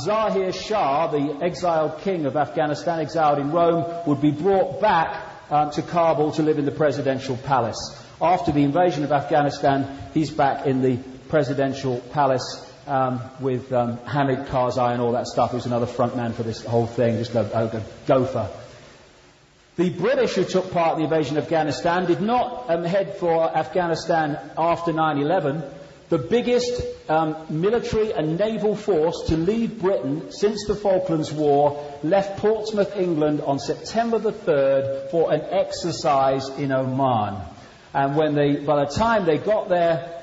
Zahir Shah, the exiled king of Afghanistan, exiled in Rome, would be brought back to Kabul to live in the presidential palace. After the invasion of Afghanistan, he's back in the presidential palace with Hamid Karzai and all that stuff, who's another front man for this whole thing, just a gopher. The British, who took part in the invasion of Afghanistan, did not head for Afghanistan after 9/11. The biggest military and naval force to leave Britain since the Falklands War left Portsmouth, England on September the 3rd for an exercise in Oman. And by the time they got there,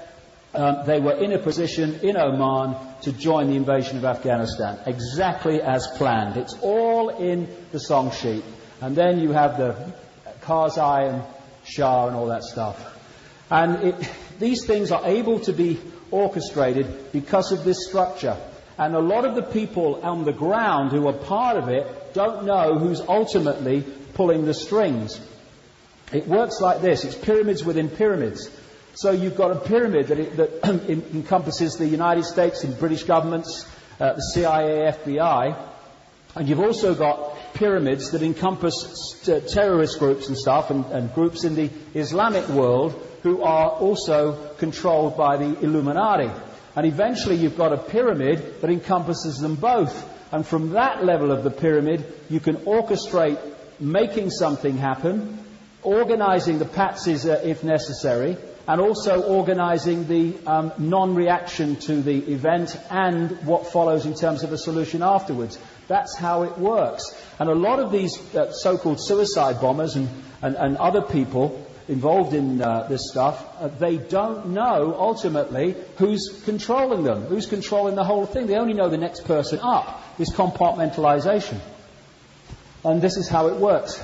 they were in a position in Oman to join the invasion of Afghanistan, exactly as planned. It's all in the song sheet. And then you have the Karzai and Shah and all that stuff. And these things are able to be orchestrated because of this structure. And a lot of the people on the ground who are part of it don't know who's ultimately pulling the strings. It works like this. It's pyramids within pyramids. So you've got a pyramid that encompasses the United States and British governments, the CIA, FBI. And you've also got pyramids that encompass terrorist groups and stuff, and groups in the Islamic world who are also controlled by the Illuminati. And eventually you've got a pyramid that encompasses them both. And from that level of the pyramid, you can orchestrate making something happen, organizing the patsies if necessary, and also organizing the non-reaction to the event and what follows in terms of a solution afterwards. That's how it works. And a lot of these so-called suicide bombers and other people involved in this stuff, they don't know ultimately who's controlling them, who's controlling the whole thing. They only know the next person up. This compartmentalization. And this is how it works.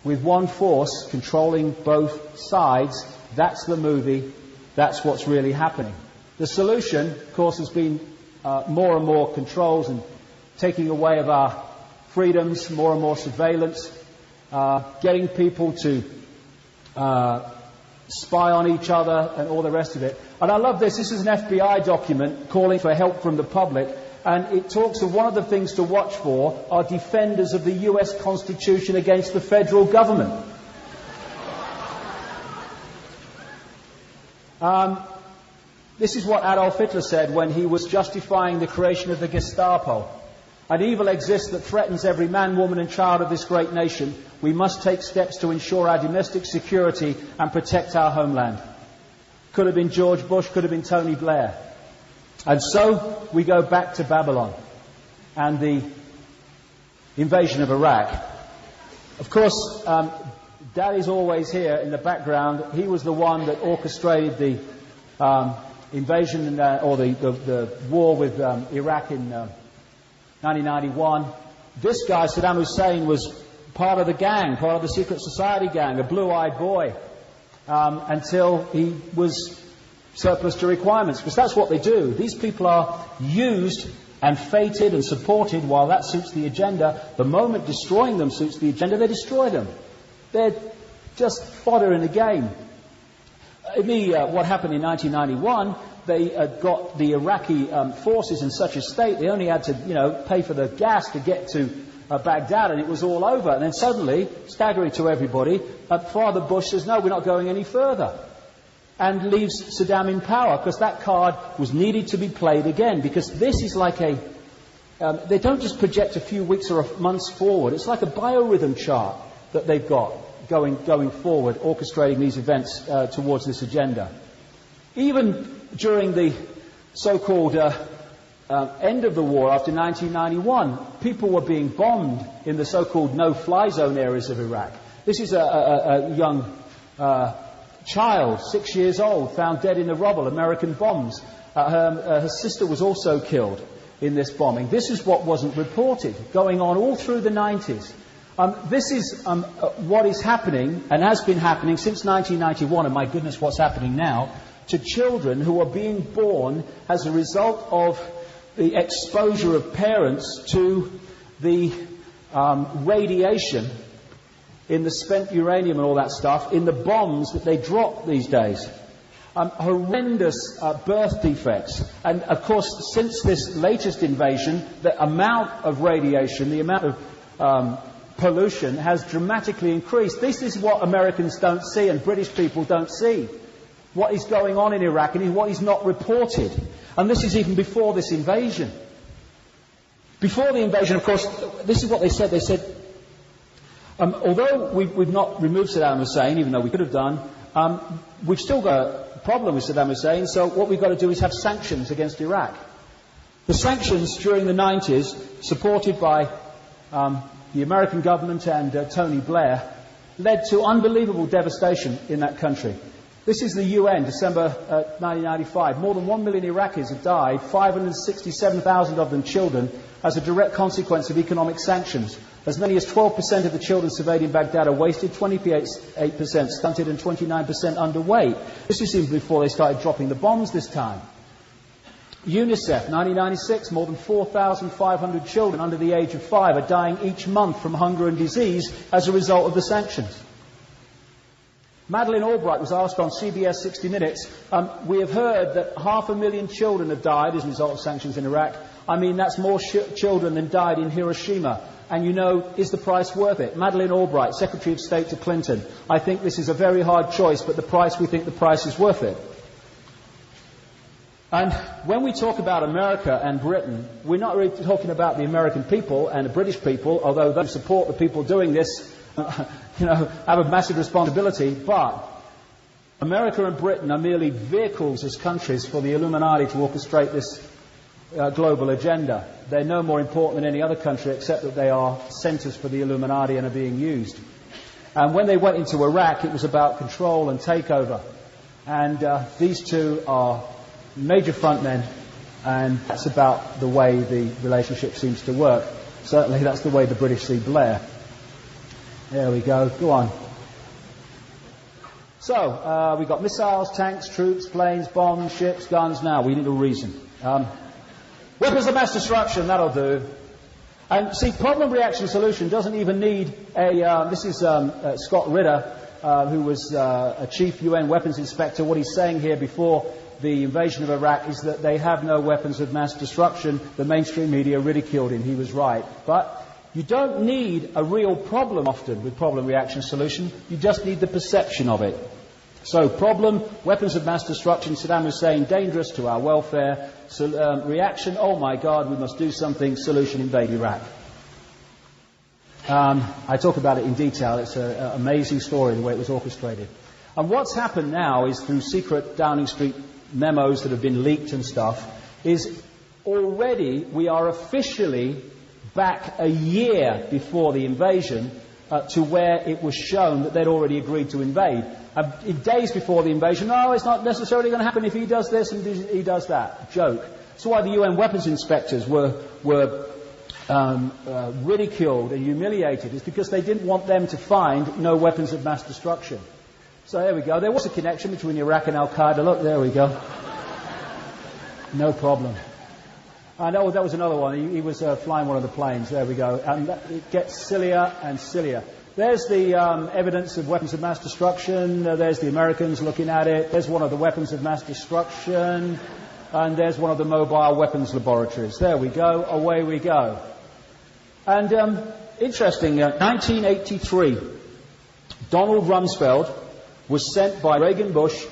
With one force controlling both sides, that's the movie, that's what's really happening. The solution, of course, has been more and more controls and taking away of our freedoms, more and more surveillance, getting people to spy on each other and all the rest of it. And I love this. This is an FBI document calling for help from the public. And it talks of one of the things to watch for are defenders of the US Constitution against the federal government. This is what Adolf Hitler said when he was justifying the creation of the Gestapo. An evil exists that threatens every man, woman and child of this great nation. We must take steps to ensure our domestic security and protect our homeland. Could have been George Bush, could have been Tony Blair. And so we go back to Babylon and the invasion of Iraq. Of course, Daddy's always here in the background. He was the one that orchestrated the invasion or the war with Iraq in 1991. This guy, Saddam Hussein, was part of the gang, part of the secret society gang, a blue-eyed boy, until he was surplus to requirements, because that's what they do. These people are used and fated and supported while that suits the agenda. The moment destroying them suits the agenda, they destroy them. They're just fodder in the game. What happened in 1991, they got the Iraqi forces in such a state, they only had to, pay for the gas to get to Baghdad, and it was all over. And then suddenly, staggering to everybody, Father Bush says, no, we're not going any further. And leaves Saddam in power, because that card was needed to be played again. Because this is like they don't just project a few weeks or months forward. It's like a biorhythm chart that they've got going forward, orchestrating these events towards this agenda. Even during the so-called end of the war after 1991, people were being bombed in the so-called no-fly zone areas of Iraq. This is a young child, 6 years old, found dead in the rubble, American bombs. Her sister was also killed in this bombing. This is what wasn't reported, going on all through the 90s. This is what is happening, and has been happening since 1991, and my goodness, what's happening now, to children who are being born as a result of the exposure of parents to the radiation in the spent uranium and all that stuff, in the bombs that they drop these days. horrendous birth defects. And, of course, since this latest invasion, the amount of radiation, the amount of pollution has dramatically increased. This is what Americans don't see and British people don't see. What is going on in Iraq and what is not reported. And this is even before this invasion. Before the invasion, of course, this is what they said. They said, although we've not removed Saddam Hussein, even though we could have done, we've still got a problem with Saddam Hussein, so what we've got to do is have sanctions against Iraq. The sanctions during the 90s, supported by the American government and Tony Blair, led to unbelievable devastation in that country. This is the UN, December 1995. More than 1 million Iraqis have died, 567,000 of them children, as a direct consequence of economic sanctions. As many as 12% of the children surveyed in Baghdad are wasted, 28% stunted and 29% underweight. This is even before they started dropping the bombs this time. UNICEF, 1996, more than 4,500 children under the age of 5 are dying each month from hunger and disease as a result of the sanctions. Madeleine Albright was asked on CBS 60 Minutes, we have heard that 500,000 children have died as a result of sanctions in Iraq. I mean, that's more children than died in Hiroshima. And you know, is the price worth it? Madeleine Albright, Secretary of State to Clinton. I think this is a very hard choice, but we think the price is worth it. And when we talk about America and Britain, we're not really talking about the American people and the British people, although those who support the people doing this have a massive responsibility, but America and Britain are merely vehicles as countries for the Illuminati to orchestrate this global agenda. They're no more important than any other country except that they are centres for the Illuminati and are being used. And when they went into Iraq, it was about control and takeover. And these two are major frontmen, and that's about the way the relationship seems to work. Certainly that's the way the British see Blair. There we go. Go on. So, we've got missiles, tanks, troops, planes, bombs, ships, guns. Now, we need a reason. Weapons of mass destruction, that'll do. And see, problem, reaction, solution doesn't even need a... this is Scott Ritter, who was a chief UN weapons inspector. What he's saying here before the invasion of Iraq is that they have no weapons of mass destruction. The mainstream media ridiculed him. He was right. But you don't need a real problem often with problem, reaction, solution. You just need the perception of it. So, problem, weapons of mass destruction, Saddam Hussein, dangerous to our welfare. Reaction, oh my God, we must do something. Solution, invade Iraq. I talk about it in detail. It's an amazing story, the way it was orchestrated. And what's happened now is through secret Downing Street memos that have been leaked and stuff, is already we are officially back a year before the invasion to where it was shown that they'd already agreed to invade. In days before the invasion, no, it's not necessarily going to happen if he does this and he does that. Joke. That's why the UN weapons inspectors were ridiculed and humiliated. It's because they didn't want them to find no weapons of mass destruction. So there we go. There was a connection between Iraq and Al-Qaeda. Look, there we go. No problem. I know that was another one. He was flying one of the planes. There we go. And it gets sillier and sillier. There's the evidence of weapons of mass destruction. There's the Americans looking at it. There's one of the weapons of mass destruction. And there's one of the mobile weapons laboratories. There we go. Away we go. And interesting, 1983, Donald Rumsfeld was sent by Reagan Bush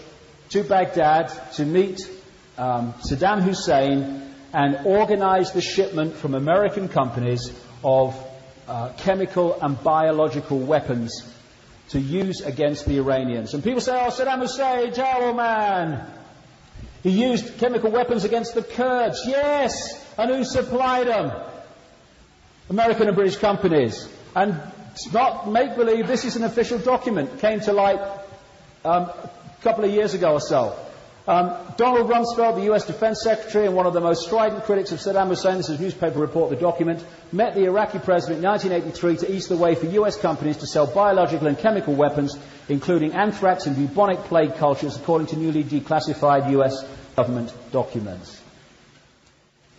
to Baghdad to meet Saddam Hussein and organize the shipment from American companies of chemical and biological weapons to use against the Iranians. And people say, oh, Saddam Hussein, terrible man. He used chemical weapons against the Kurds. Yes! And who supplied them? American and British companies. And it's not make-believe, this is an official document. It came to light a couple of years ago or so. Donald Rumsfeld, the US Defense Secretary and one of the most strident critics of Saddam Hussein, this is a newspaper report, the document, met the Iraqi president in 1983 to ease the way for US companies to sell biological and chemical weapons, including anthrax and bubonic plague cultures, according to newly declassified US government documents.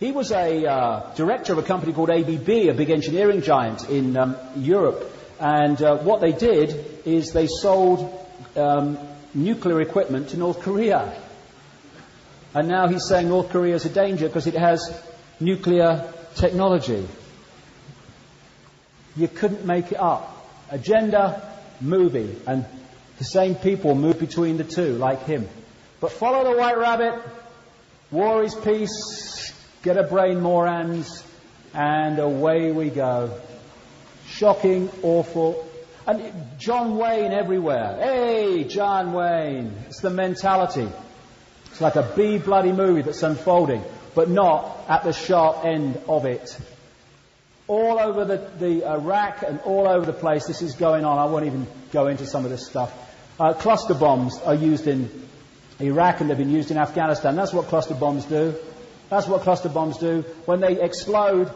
He was a director of a company called ABB, a big engineering giant in Europe. And what they did is they sold nuclear equipment to North Korea. And now he's saying North Korea is a danger because it has nuclear technology. You couldn't make it up. Agenda, movie, and the same people move between the two, like him. But follow the White Rabbit, war is peace, get a brain Morans, and away we go. Shocking, awful. And John Wayne everywhere. Hey, John Wayne. It's the mentality. It's like a B-bloody movie that's unfolding, but not at the sharp end of it. All over the Iraq and all over the place, this is going on. I won't even go into some of this stuff. Cluster bombs are used in Iraq and they've been used in Afghanistan. That's what cluster bombs do. That's what cluster bombs do. When they explode,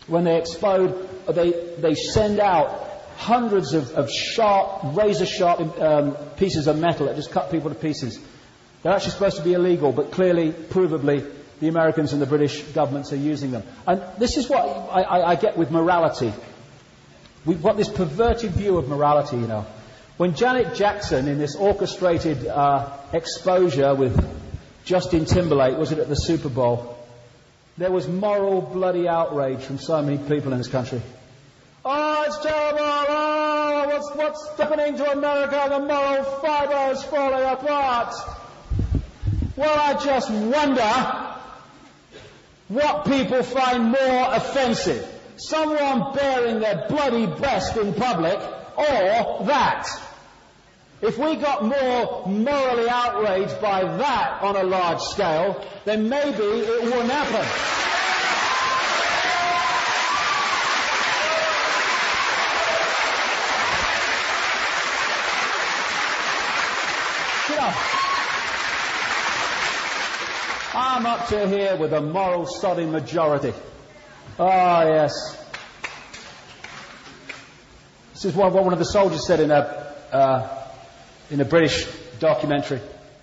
they send out hundreds of sharp, razor-sharp pieces of metal that just cut people to pieces. They're actually supposed to be illegal, but clearly, provably, the Americans and the British governments are using them. And this is what I get with morality. We've got this perverted view of morality, you know. When Janet Jackson, in this orchestrated exposure with Justin Timberlake, was it at the Super Bowl, there was moral bloody outrage from so many people in this country. Oh, it's terrible! Oh, what's happening to America? The moral fibre is falling apart! Well, I just wonder what people find more offensive. Someone baring their bloody breast in public, or that. If we got more morally outraged by that on a large scale, then maybe it wouldn't happen. You know, I'm up to here with a moral sodding majority. Oh, yes. This is what one of the soldiers said in a British documentary.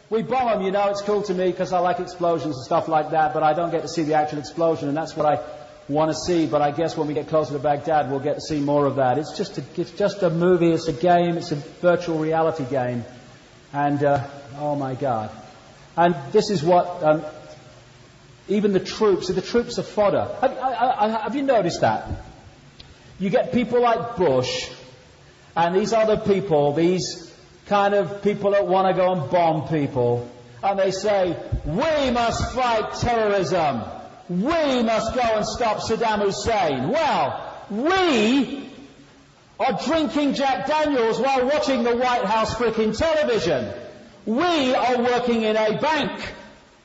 We bomb them, you know, it's cool to me because I like explosions and stuff like that, but I don't get to see the actual explosion, and that's what I want to see. But I guess when we get closer to Baghdad, we'll get to see more of that. It's just a movie, it's a game, it's a virtual reality game. And, oh my God. And this is what, even the troops are fodder. Have you noticed that? You get people like Bush, and these other people, these kind of people that want to go and bomb people, and they say, we must fight terrorism. We must go and stop Saddam Hussein. Well, we are drinking Jack Daniels while watching the White House frickin' television. We are working in a bank.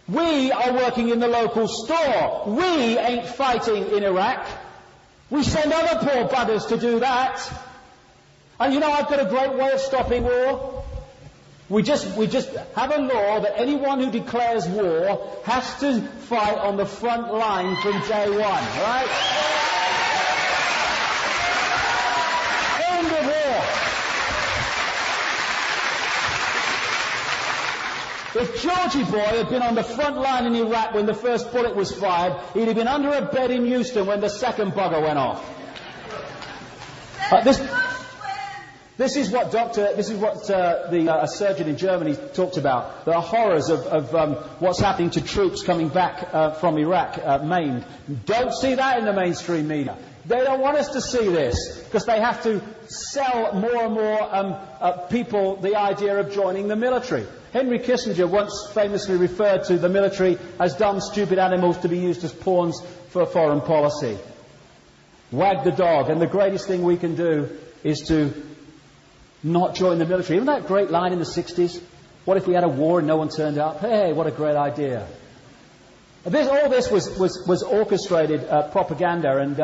We are working in the local store. We ain't fighting in Iraq. We send other poor buggers to do that. And you know, I've got a great way of stopping war. We just have a law that anyone who declares war has to fight on the front line from day one, right? End of war. If Georgie Boy had been on the front line in Iraq when the first bullet was fired, he'd have been under a bed in Houston when the second bugger went off. This is what a surgeon in Germany talked about. The horrors of what's happening to troops coming back from Iraq, maimed. Don't see that in the mainstream media. They don't want us to see this because they have to sell more and more people the idea of joining the military. Henry Kissinger once famously referred to the military as dumb, stupid animals to be used as pawns for foreign policy. Wag the dog. And the greatest thing we can do is to not join the military. Isn't that a great line in the 60s? What if we had a war and no one turned up? Hey, what a great idea. All this was orchestrated propaganda, and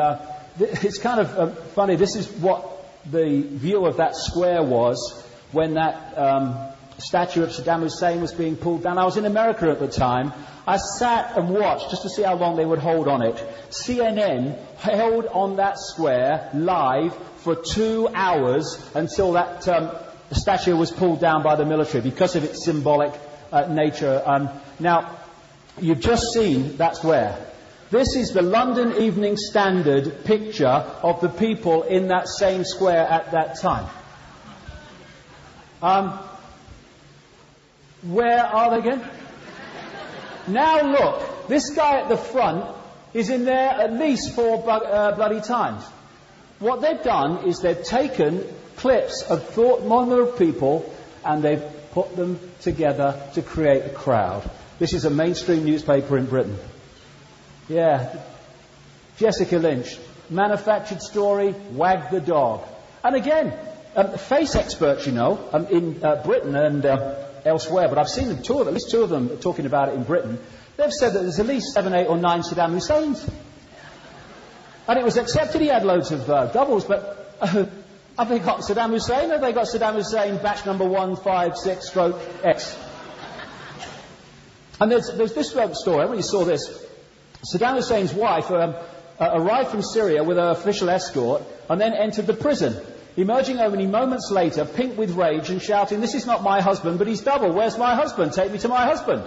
it's kind of funny. This is what the view of that square was when that statue of Saddam Hussein was being pulled down. I was in America at the time. I sat and watched just to see how long they would hold on it. CNN held on that square live for 2 hours until that statue was pulled down by the military because of its symbolic nature. Now, you've just seen that square. This is the London Evening Standard picture of the people in that same square at that time. Where are they again? Now look, this guy at the front is in there at least 4 bloody times. What they've done is they've taken clips of thought moment of people and they've put them together to create a crowd. This is a mainstream newspaper in Britain. Yeah. Jessica Lynch. Manufactured story, wag the dog. And again, face experts, you know, in Britain and elsewhere, but I've seen them, at least two of them talking about it in Britain. They've said that there's at least 7, 8 or 9 Saddam Husseins. And it was accepted he had loads of doubles, but have they got Saddam Hussein or have they got Saddam Hussein batch number 156/X? And there's this story, everybody saw this. Saddam Hussein's wife arrived from Syria with her official escort and then entered the prison, emerging only moments later, pink with rage and shouting, "This is not my husband, but he's double. Where's my husband? Take me to my husband."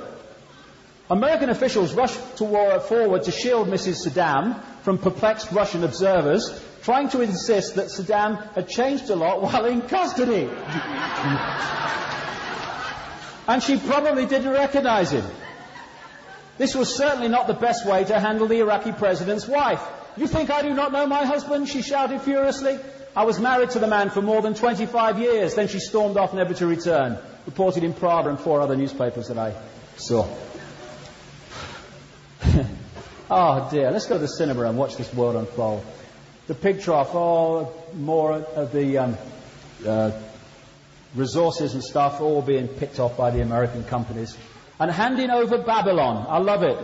American officials rushed forward to shield Mrs. Saddam from perplexed Russian observers, trying to insist that Saddam had changed a lot while in custody. And she probably didn't recognize him. This was certainly not the best way to handle the Iraqi president's wife. "You think I do not know my husband?" she shouted furiously. "I was married to the man for more than 25 years. Then she stormed off, never to return. Reported in Prada and 4 other newspapers that I saw. Oh dear, let's go to the cinema and watch this world unfold. The pig trough, more of the resources and stuff all being picked off by the American companies. And handing over Babylon. I love it.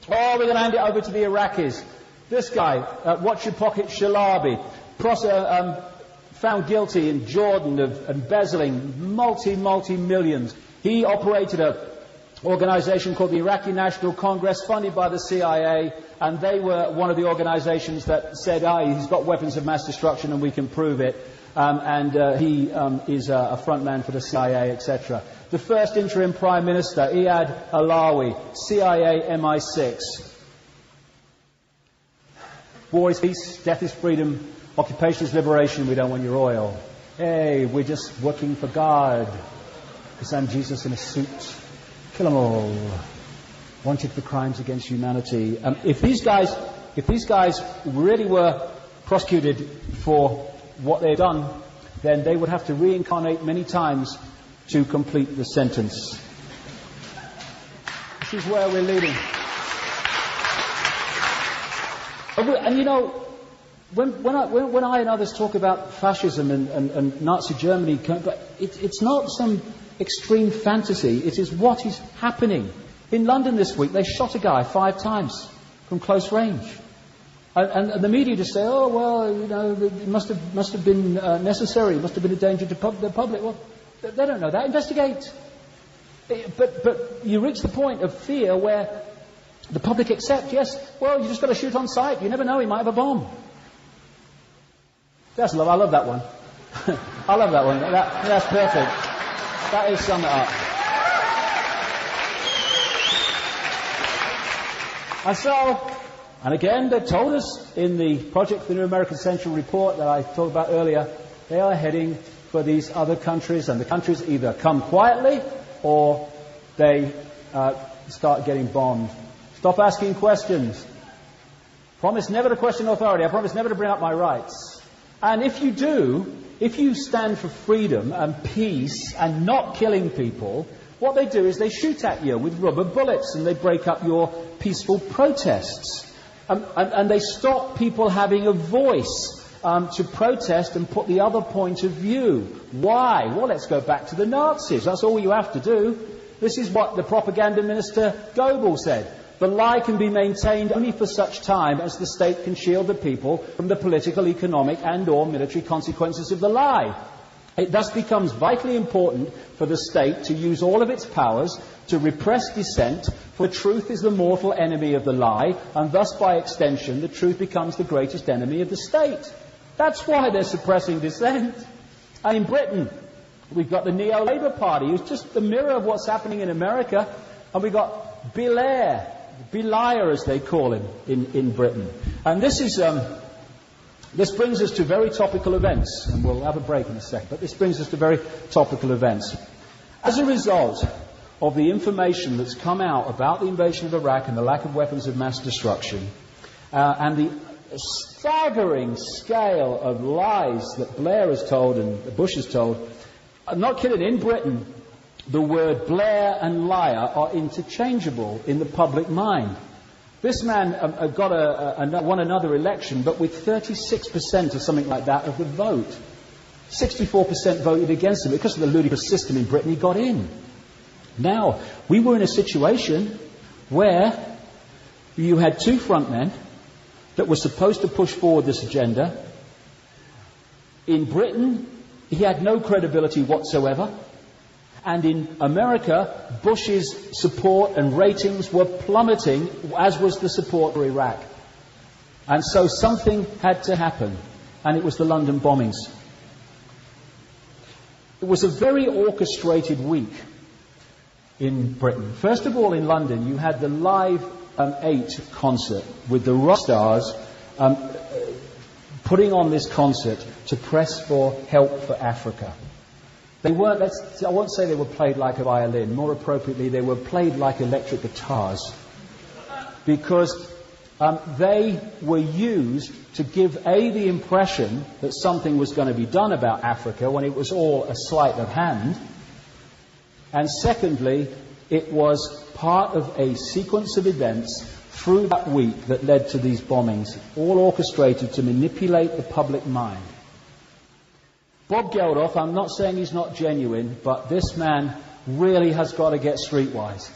Oh, we're going to hand it over to the Iraqis. This guy, Watch Your Pocket Shalabi, found guilty in Jordan of embezzling multi-millions. He operated an organization called the Iraqi National Congress, funded by the CIA, and they were one of the organizations that said, he's got weapons of mass destruction and we can prove it. He is a front man for the CIA, etc. The first interim Prime Minister, Iyad Alawi, CIA MI6. War is peace, death is freedom, occupation is liberation, we don't want your oil. Hey, we're just working for God. Because I'm Jesus in a suit. Kill them all. Wanted for crimes against humanity. If these guys really were prosecuted for what they've done, then they would have to reincarnate many times to complete the sentence. This is where we're leading. And you know, when I and others talk about fascism and Nazi Germany, it's not some extreme fantasy. It is what is happening. In London this week, they shot a guy 5 times from close range. And the media just say, oh, well, you know, it must have been necessary. It must have been a danger to the public. Well, they don't know that. Investigate. But you reach the point of fear where the public accept, yes, well, you just got to shoot on sight. You never know, he might have a bomb. That's love. I love that one. I love that one. That's perfect. That is sum it up. And again, they've told us in the Project for the New American Century report that I talked about earlier, they are heading for these other countries, and the countries either come quietly or they start getting bombed. Stop asking questions. Promise never to question authority. I promise never to bring up my rights. And if you do, if you stand for freedom and peace and not killing people, what they do is they shoot at you with rubber bullets and they break up your peaceful protests. And they stop people having a voice to protest and put the other point of view. Why? Well, let's go back to the Nazis. That's all you have to do. This is what the propaganda minister Goebbels said. The lie can be maintained only for such time as the state can shield the people from the political, economic and or military consequences of the lie. It thus becomes vitally important for the state to use all of its powers to repress dissent, for truth is the mortal enemy of the lie, and thus by extension the truth becomes the greatest enemy of the state. That's why they're suppressing dissent. And in Britain, we've got the Neo-Labour Party, who's just the mirror of what's happening in America, and we've got Belair as they call him in Britain. And this brings us to very topical events, and we'll have a break in a second, but this brings us to very topical events. As a result of the information that's come out about the invasion of Iraq and the lack of weapons of mass destruction, and the staggering scale of lies that Blair has told and Bush has told. I'm not kidding, in Britain, the word Blair and liar are interchangeable in the public mind. This man won another election, but with 36% or something like that of the vote. 64% voted against him. Because of the ludicrous system in Britain, he got in. Now, we were in a situation where you had two frontmen that were supposed to push forward this agenda. In Britain, he had no credibility whatsoever. And in America, Bush's support and ratings were plummeting, as was the support for Iraq. And so something had to happen, and it was the London bombings. It was a very orchestrated week in Britain. First of all, in London, you had the Live 8 concert with the rock stars putting on this concert to press for help for Africa. They weren't, I won't say they were played like a violin. More appropriately, they were played like electric guitars. Because they were used to give, the impression that something was going to be done about Africa when it was all a sleight of hand. And secondly, it was part of a sequence of events through that week that led to these bombings, all orchestrated to manipulate the public mind. Bob Geldof, I'm not saying he's not genuine, but this man really has got to get streetwise.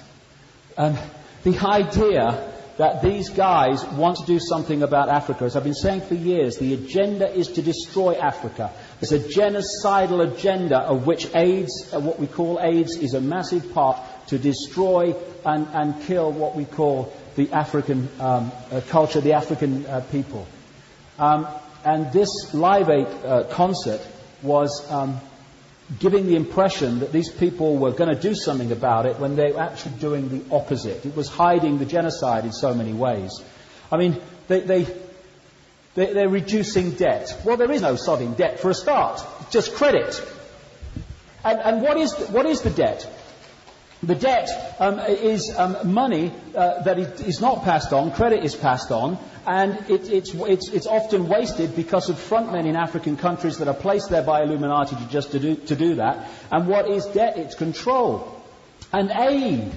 The idea that these guys want to do something about Africa, as I've been saying for years, the agenda is to destroy Africa. There's a genocidal agenda of which AIDS, what we call AIDS, is a massive part to destroy and kill what we call the African culture, the African people. And this Live 8 concert was giving the impression that these people were going to do something about it when they were actually doing the opposite. It was hiding the genocide in so many ways. I mean, they're reducing debt. Well, there is no sodding debt for a start. It's just credit. And what is the debt? The debt is money that is not passed on. Credit is passed on, and it's often wasted because of frontmen in African countries that are placed there by Illuminati to do that. And what is debt? It's control and aid.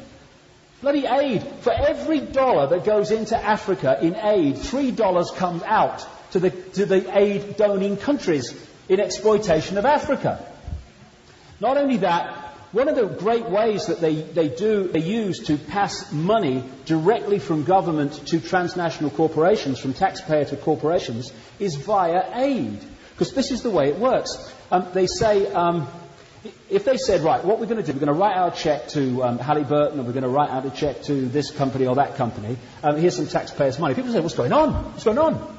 Bloody aid. For every dollar that goes into Africa in aid, $3 comes out to the aid doning countries in exploitation of Africa. Not only that, one of the great ways that they use to pass money directly from government to transnational corporations, from taxpayer to corporations, is via aid. Because this is the way it works. They say, if they said, right, what we're going to do, we're going to write out a check to Halliburton, or we're going to write out a check to this company or that company, here's some taxpayers' money. People say, what's going on? What's going on?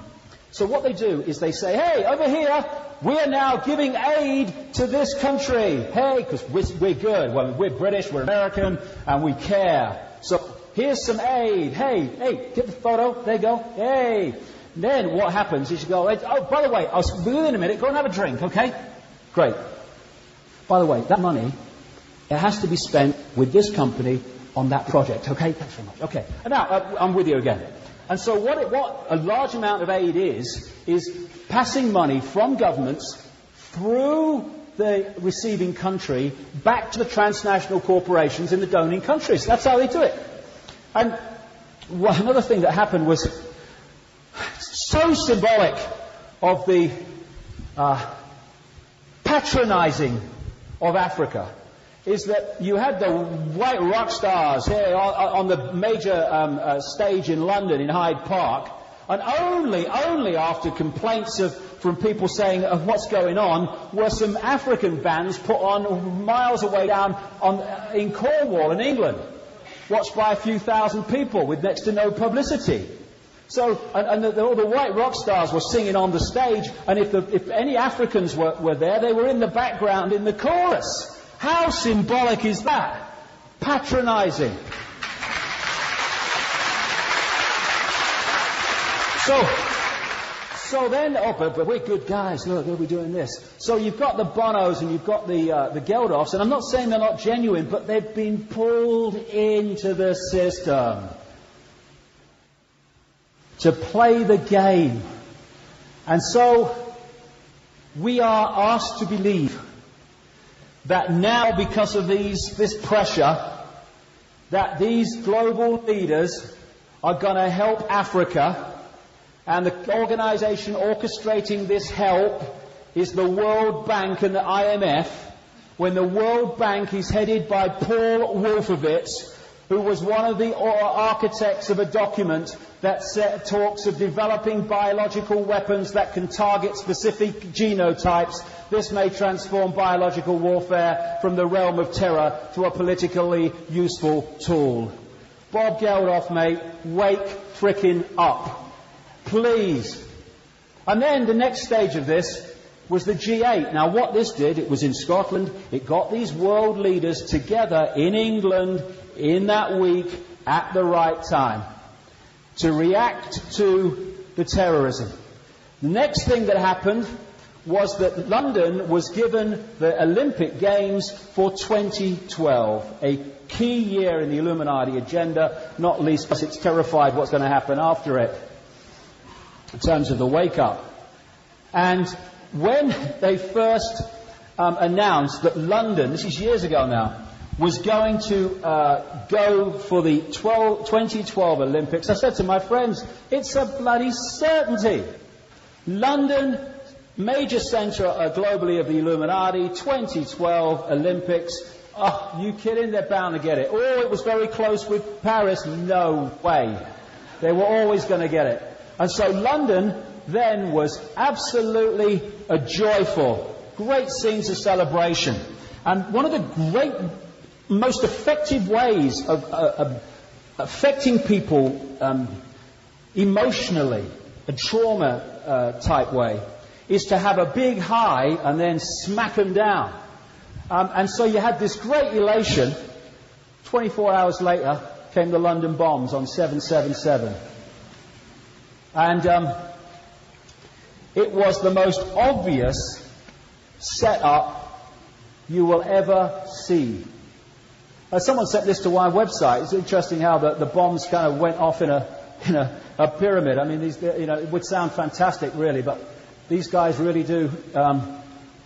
So what they do is they say, hey, over here, we're now giving aid to this country. Hey, because we're good. Well, we're British, we're American, and we care. So here's some aid. Hey, get the photo. There you go. Hey. And then what happens is you go, oh, by the way, I'll be in a minute. Go and have a drink, okay? Great. By the way, that money, it has to be spent with this company on that project, okay? Thanks very much. Okay. And now, I'm with you again. And so what a large amount of aid is passing money from governments through the receiving country back to the transnational corporations in the doning countries. That's how they do it. And another thing that happened was so symbolic of the patronizing of Africa, is that you had the white rock stars here on the major stage in London, in Hyde Park, and only after complaints from people saying what's going on, were some African bands put on miles away down in Cornwall in England, watched by a few thousand people with next to no publicity. So, all the white rock stars were singing on the stage, and if any Africans were there, they were in the background in the chorus. How symbolic is that? Patronizing. So then, but we're good guys, look, we're doing this. So you've got the Bonos and you've got the Geldofs, and I'm not saying they're not genuine, but they've been pulled into the system to play the game. And so we are asked to believe that now, because of this pressure, that these global leaders are going to help Africa. And the organisation orchestrating this help is the World Bank and the IMF, when the World Bank is headed by Paul Wolfowitz, who was one of the architects of a document that talks of developing biological weapons that can target specific genotypes. This may transform biological warfare from the realm of terror to a politically useful tool. Bob Geldof, mate, wake frickin' up. Please. And then the next stage of this was the G8. Now what this did, it was in Scotland, it got these world leaders together in England in that week at the right time to react to the terrorism. The next thing that happened was that London was given the Olympic Games for 2012, a key year in the Illuminati agenda, not least because it's terrified what's going to happen after it, in terms of the wake-up. And when they first announced that London, this is years ago now, was going to go for the 2012 Olympics, I said to my friends, it's a bloody certainty. London, major centre globally of the Illuminati, 2012 Olympics. Oh, you kidding? They're bound to get it. Oh, it was very close with Paris. No way. They were always going to get it. And so London then was absolutely a joyful, great scenes of celebration. And one of the great, most effective ways of affecting people emotionally, a trauma type way, is to have a big high and then smack them down. And so you had this great elation. 24 hours later came the London bombs on 7/7/7. And it was the most obvious setup you will ever see. Someone sent this to my website. It's interesting how the bombs kind of went off in a pyramid. I mean, it would sound fantastic, really, but these guys really do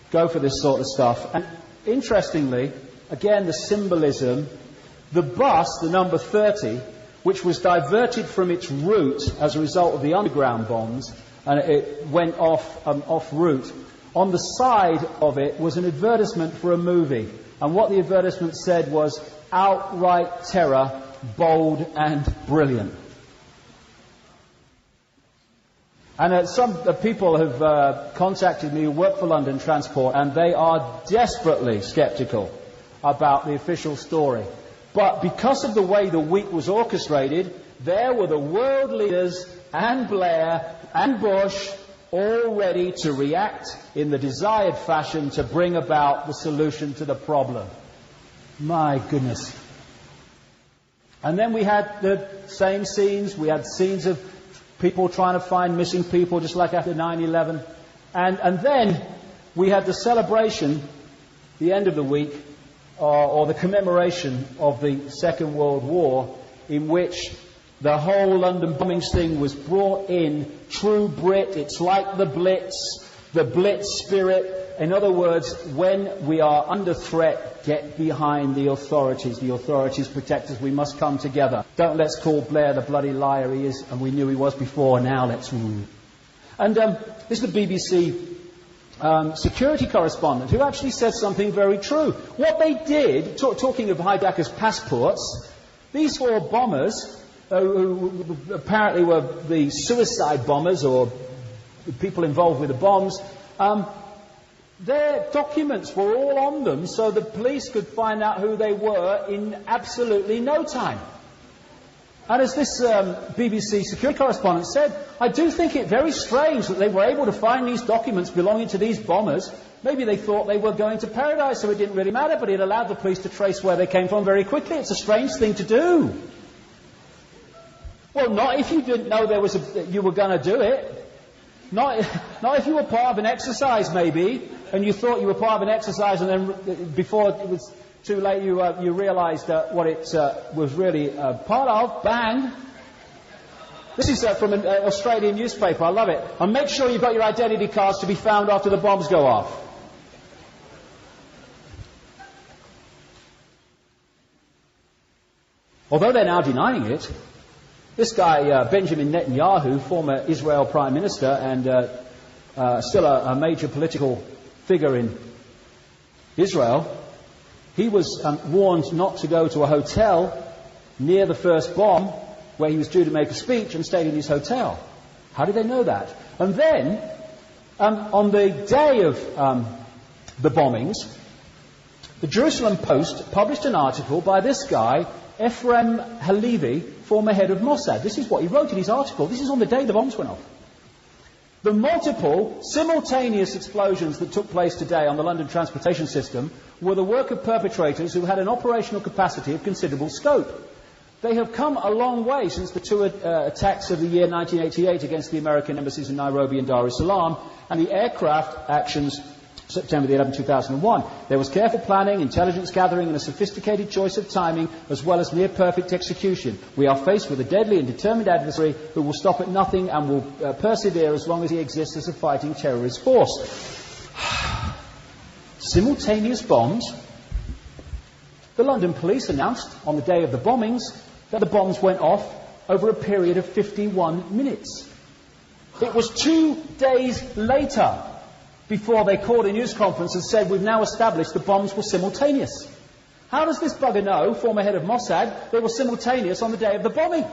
go for this sort of stuff. And interestingly, again, the symbolism, the bus, the number 30, which was diverted from its route as a result of the underground bombs, and it went off route. On the side of it was an advertisement for a movie. And what the advertisement said was, outright terror, bold and brilliant. And some people have contacted me who work for London Transport, and they are desperately sceptical about the official story. But because of the way the week was orchestrated, there were the world leaders and Blair and Bush all ready to react in the desired fashion to bring about the solution to the problem. My goodness. And then we had the same scenes. We had scenes of people trying to find missing people, just like after 9/11. And then we had the celebration, the end of the week, or the commemoration of the Second World War, in which the whole London bombings thing was brought in, true Brit. It's like the Blitz spirit. In other words, when we are under threat, get behind the authorities. The authorities protect us. We must come together. Don't let's call Blair the bloody liar he is, and we knew he was before. Now let's rule. And this is the BBC security correspondent who actually said something very true. What they did, talking of hijackers' passports, these four bombers, who apparently were the suicide bombers or the people involved with the bombs, their documents were all on them so the police could find out who they were in absolutely no time. And as this BBC security correspondent said, I do think it very strange that they were able to find these documents belonging to these bombers. Maybe they thought they were going to paradise, so it didn't really matter, but it allowed the police to trace where they came from very quickly. It's a strange thing to do. Well, not if you didn't know you were going to do it. Not if you were part of an exercise, maybe, and you thought you were part of an exercise, and then before it was too late, you realised what it was really part of. Bang! This is from an Australian newspaper. I love it. And make sure you've got your identity cards to be found after the bombs go off. Although they're now denying it, this guy, Benjamin Netanyahu, former Israel Prime Minister and still a major political figure in Israel, he was warned not to go to a hotel near the first bomb where he was due to make a speech, and stayed in his hotel. How did they know that? And then, on the day of the bombings, the Jerusalem Post published an article by this guy, Ephraim Halevi, former head of Mossad. This is what he wrote in his article. This is on the day the bombs went off. The multiple, simultaneous explosions that took place today on the London transportation system were the work of perpetrators who had an operational capacity of considerable scope. They have come a long way since the two attacks of the year 1988 against the American embassies in Nairobi and Dar es Salaam, and the aircraft actions September the 11th, 2001. There was careful planning, intelligence gathering, and a sophisticated choice of timing, as well as near-perfect execution. We are faced with a deadly and determined adversary who will stop at nothing and will persevere as long as he exists as a fighting terrorist force. Simultaneous bombs. The London police announced on the day of the bombings that the bombs went off over a period of 51 minutes. It was 2 days later before they called a news conference and said, we've now established the bombs were simultaneous. How does this bugger know, former head of Mossad, they were simultaneous on the day of the bombing?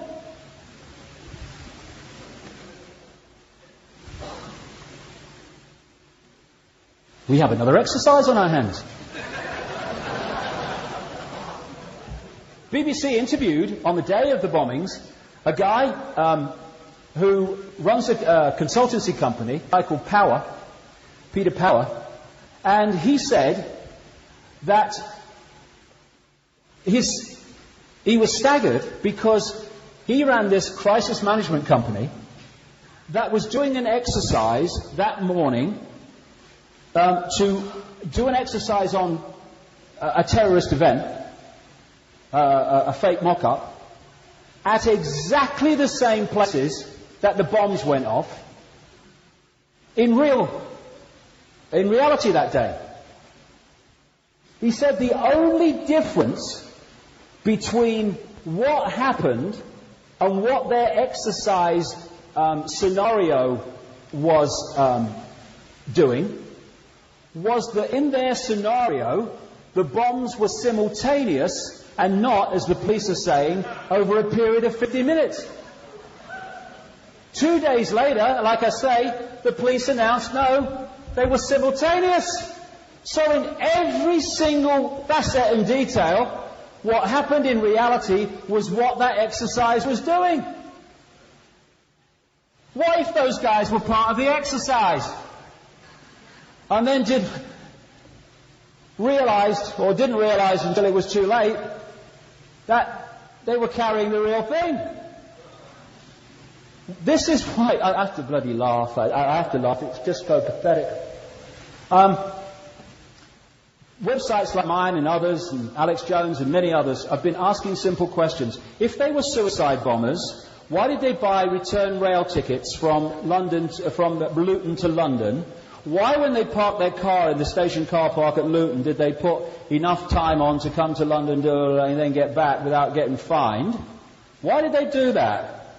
We have another exercise on our hands. BBC interviewed, on the day of the bombings, a guy who runs a consultancy company, a guy called Peter Power, and he said that he was staggered because he ran this crisis management company that was doing an exercise that morning to do an exercise on a terrorist event, a fake mock-up, at exactly the same places that the bombs went off, in reality that day. He said the only difference between what happened and what their exercise scenario was doing was that in their scenario the bombs were simultaneous and not, as the police are saying, over a period of 50 minutes. 2 days later, like I say, the police announced no, they were simultaneous. So in every single facet and detail, what happened in reality was what that exercise was doing. What if those guys were part of the exercise? And then didn't realise until it was too late that they were carrying the real thing. This is why I have to bloody laugh. I have to laugh. It's just so pathetic. Websites like mine and others, and Alex Jones and many others, have been asking simple questions. If they were suicide bombers, why did they buy return rail tickets from Luton to London? Why, when they parked their car in the station car park at Luton, did they put enough time on to come to London and then get back without getting fined? Why did they do that?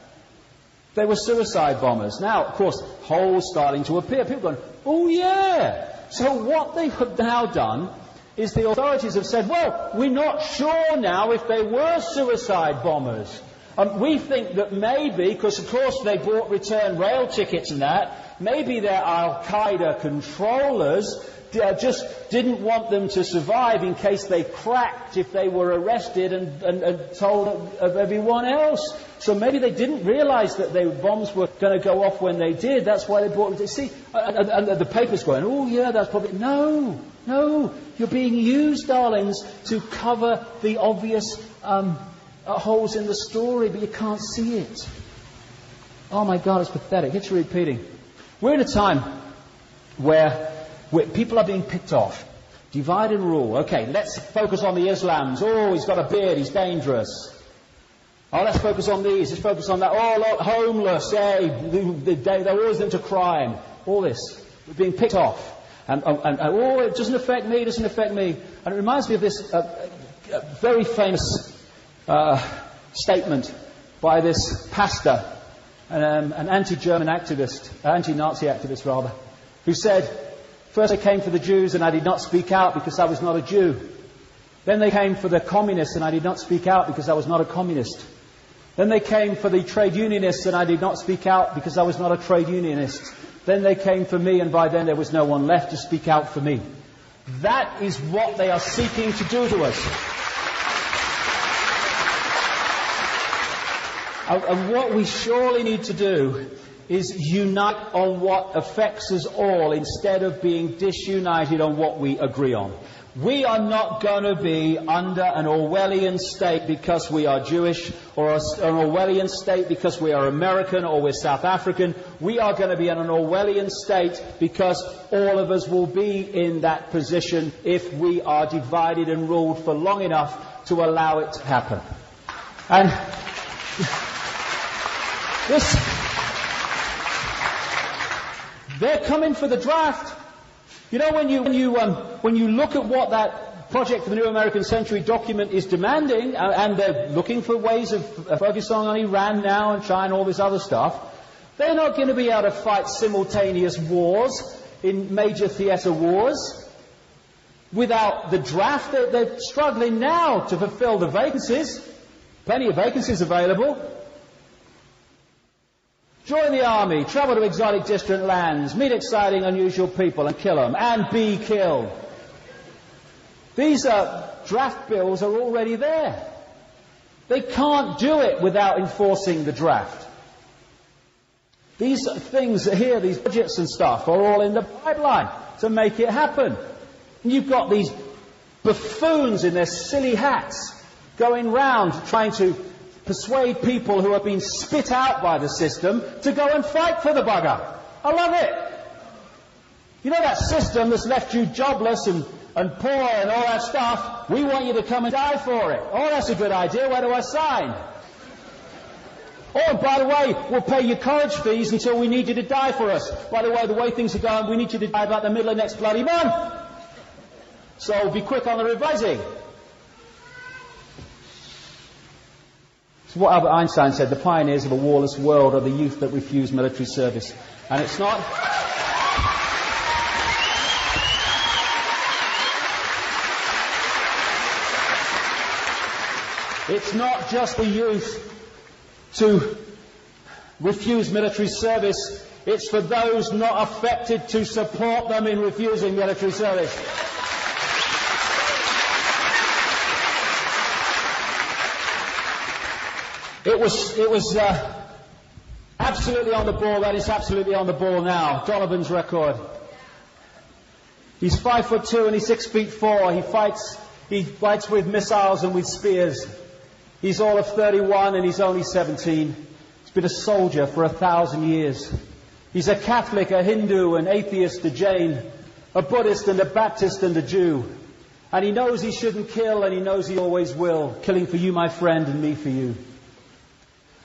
They were suicide bombers. Now, of course, holes starting to appear. People going, oh yeah. So what they have now done is the authorities have said, well, we're not sure now if they were suicide bombers. We think that maybe, because of course they bought return rail tickets and that, maybe their Al-Qaeda controllers just didn't want them to survive in case they cracked if they were arrested and told of everyone else. So maybe they didn't realise that the bombs were going to go off when they did. That's why they bought them. See, and the paper's going, oh yeah, that's probably... No, you're being used, darlings, to cover the obvious holes in the story, but you can't see it. Oh my God, it's pathetic. It's repeating. We're in a time where people are being picked off. Divide and rule. Okay, let's focus on the Islams. Oh, he's got a beard, he's dangerous. Oh, let's focus on these, let's focus on that. Oh, look, homeless, hey, they're always into crime. All this. We're being picked off. And oh, it doesn't affect me, it doesn't affect me. And it reminds me of this very famous statement by this pastor, an anti-German activist, anti-Nazi activist rather, who said, first I came for the Jews and I did not speak out because I was not a Jew. Then they came for the communists and I did not speak out because I was not a communist. Then they came for the trade unionists and I did not speak out because I was not a trade unionist. Then they came for me and by then there was no one left to speak out for me. That is what they are seeking to do to us. And what we surely need to do is unite on what affects us all instead of being disunited on what we agree on. We are not going to be under an Orwellian state because we are Jewish, or an Orwellian state because we are American or we're South African. We are going to be in an Orwellian state because all of us will be in that position if we are divided and ruled for long enough to allow it to happen. And they're coming for the draft. You know, when you look at what that Project for the New American Century document is demanding, and they're looking for ways of focusing on Iran now and China and all this other stuff, they're not going to be able to fight simultaneous wars in major theatre wars without the draft. They're struggling now to fulfill the vacancies. Plenty of vacancies available. Join the army, travel to exotic distant lands, meet exciting, unusual people and kill them, and be killed. These draft bills are already there. They can't do it without enforcing the draft. These things here, these budgets and stuff, are all in the pipeline to make it happen. And you've got these buffoons in their silly hats going round trying to persuade people who have been spit out by the system to go and fight for the bugger. I love it. You know that system that's left you jobless and poor and all that stuff? We want you to come and die for it. Oh, that's a good idea. Where do I sign? Oh, and by the way, we'll pay your college fees until we need you to die for us. By the way things are going, we need you to die about the middle of next bloody month. So be quick on the revising. It's what Albert Einstein said, the pioneers of a warless world are the youth that refuse military service. And it's not... It's not just the youth to refuse military service, it's for those not affected to support them in refusing military service. It was absolutely on the ball. That is absolutely on the ball now. Donovan's record. He's 5'2" and he's 6'4". He fights with missiles and with spears. He's all of 31 and he's only 17. He's been a soldier for 1,000 years. He's a Catholic, a Hindu, an atheist, a Jain, a Buddhist and a Baptist and a Jew. And he knows he shouldn't kill and he knows he always will. Killing for you, my friend, and me for you.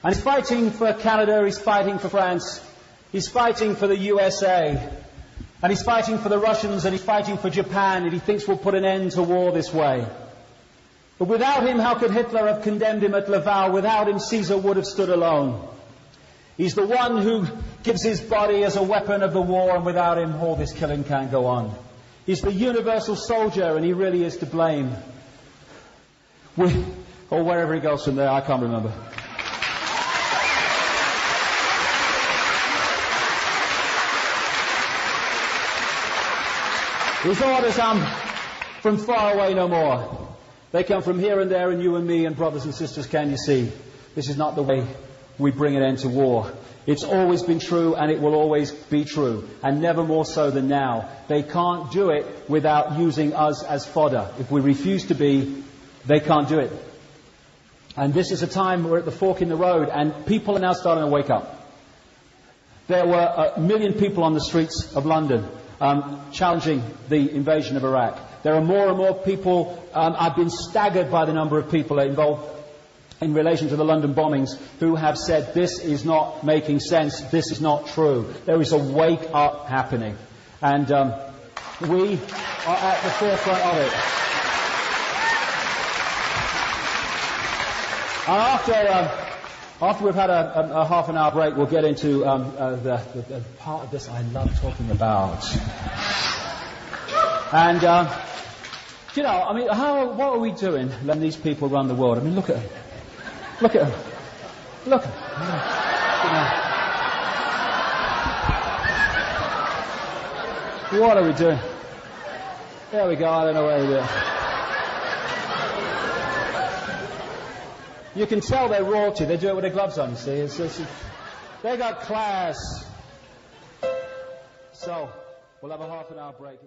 And he's fighting for Canada, he's fighting for France, he's fighting for the USA, and he's fighting for the Russians, and he's fighting for Japan, and he thinks we'll put an end to war this way. But without him, how could Hitler have condemned him at Laval? Without him, Caesar would have stood alone. He's the one who gives his body as a weapon of the war, and without him, all this killing can't go on. He's the universal soldier, and he really is to blame. Or wherever he goes from there, I can't remember. His orders come from far away no more. They come from here and there and you and me and brothers and sisters, can you see? This is not the way we bring an end to war. It's always been true and it will always be true. And never more so than now. They can't do it without using us as fodder. If we refuse to be, they can't do it. And this is a time we're at the fork in the road and people are now starting to wake up. there were 1 million people on the streets of London challenging the invasion of Iraq. There are more and more people. I've been staggered by the number of people involved in relation to the London bombings who have said this is not making sense, this is not true. There is a wake-up happening. And we are at the forefront of it. And after we've had a half an hour break, we'll get into the part of this I love talking about. And, you know, I mean, what are we doing letting these people run the world? I mean, look at them. Look at them. Look at them. You know. What are we doing? There we go. I don't know where we are. You can tell they're royalty. They do it with their gloves on, you see. They got class. So, we'll have a half an hour break.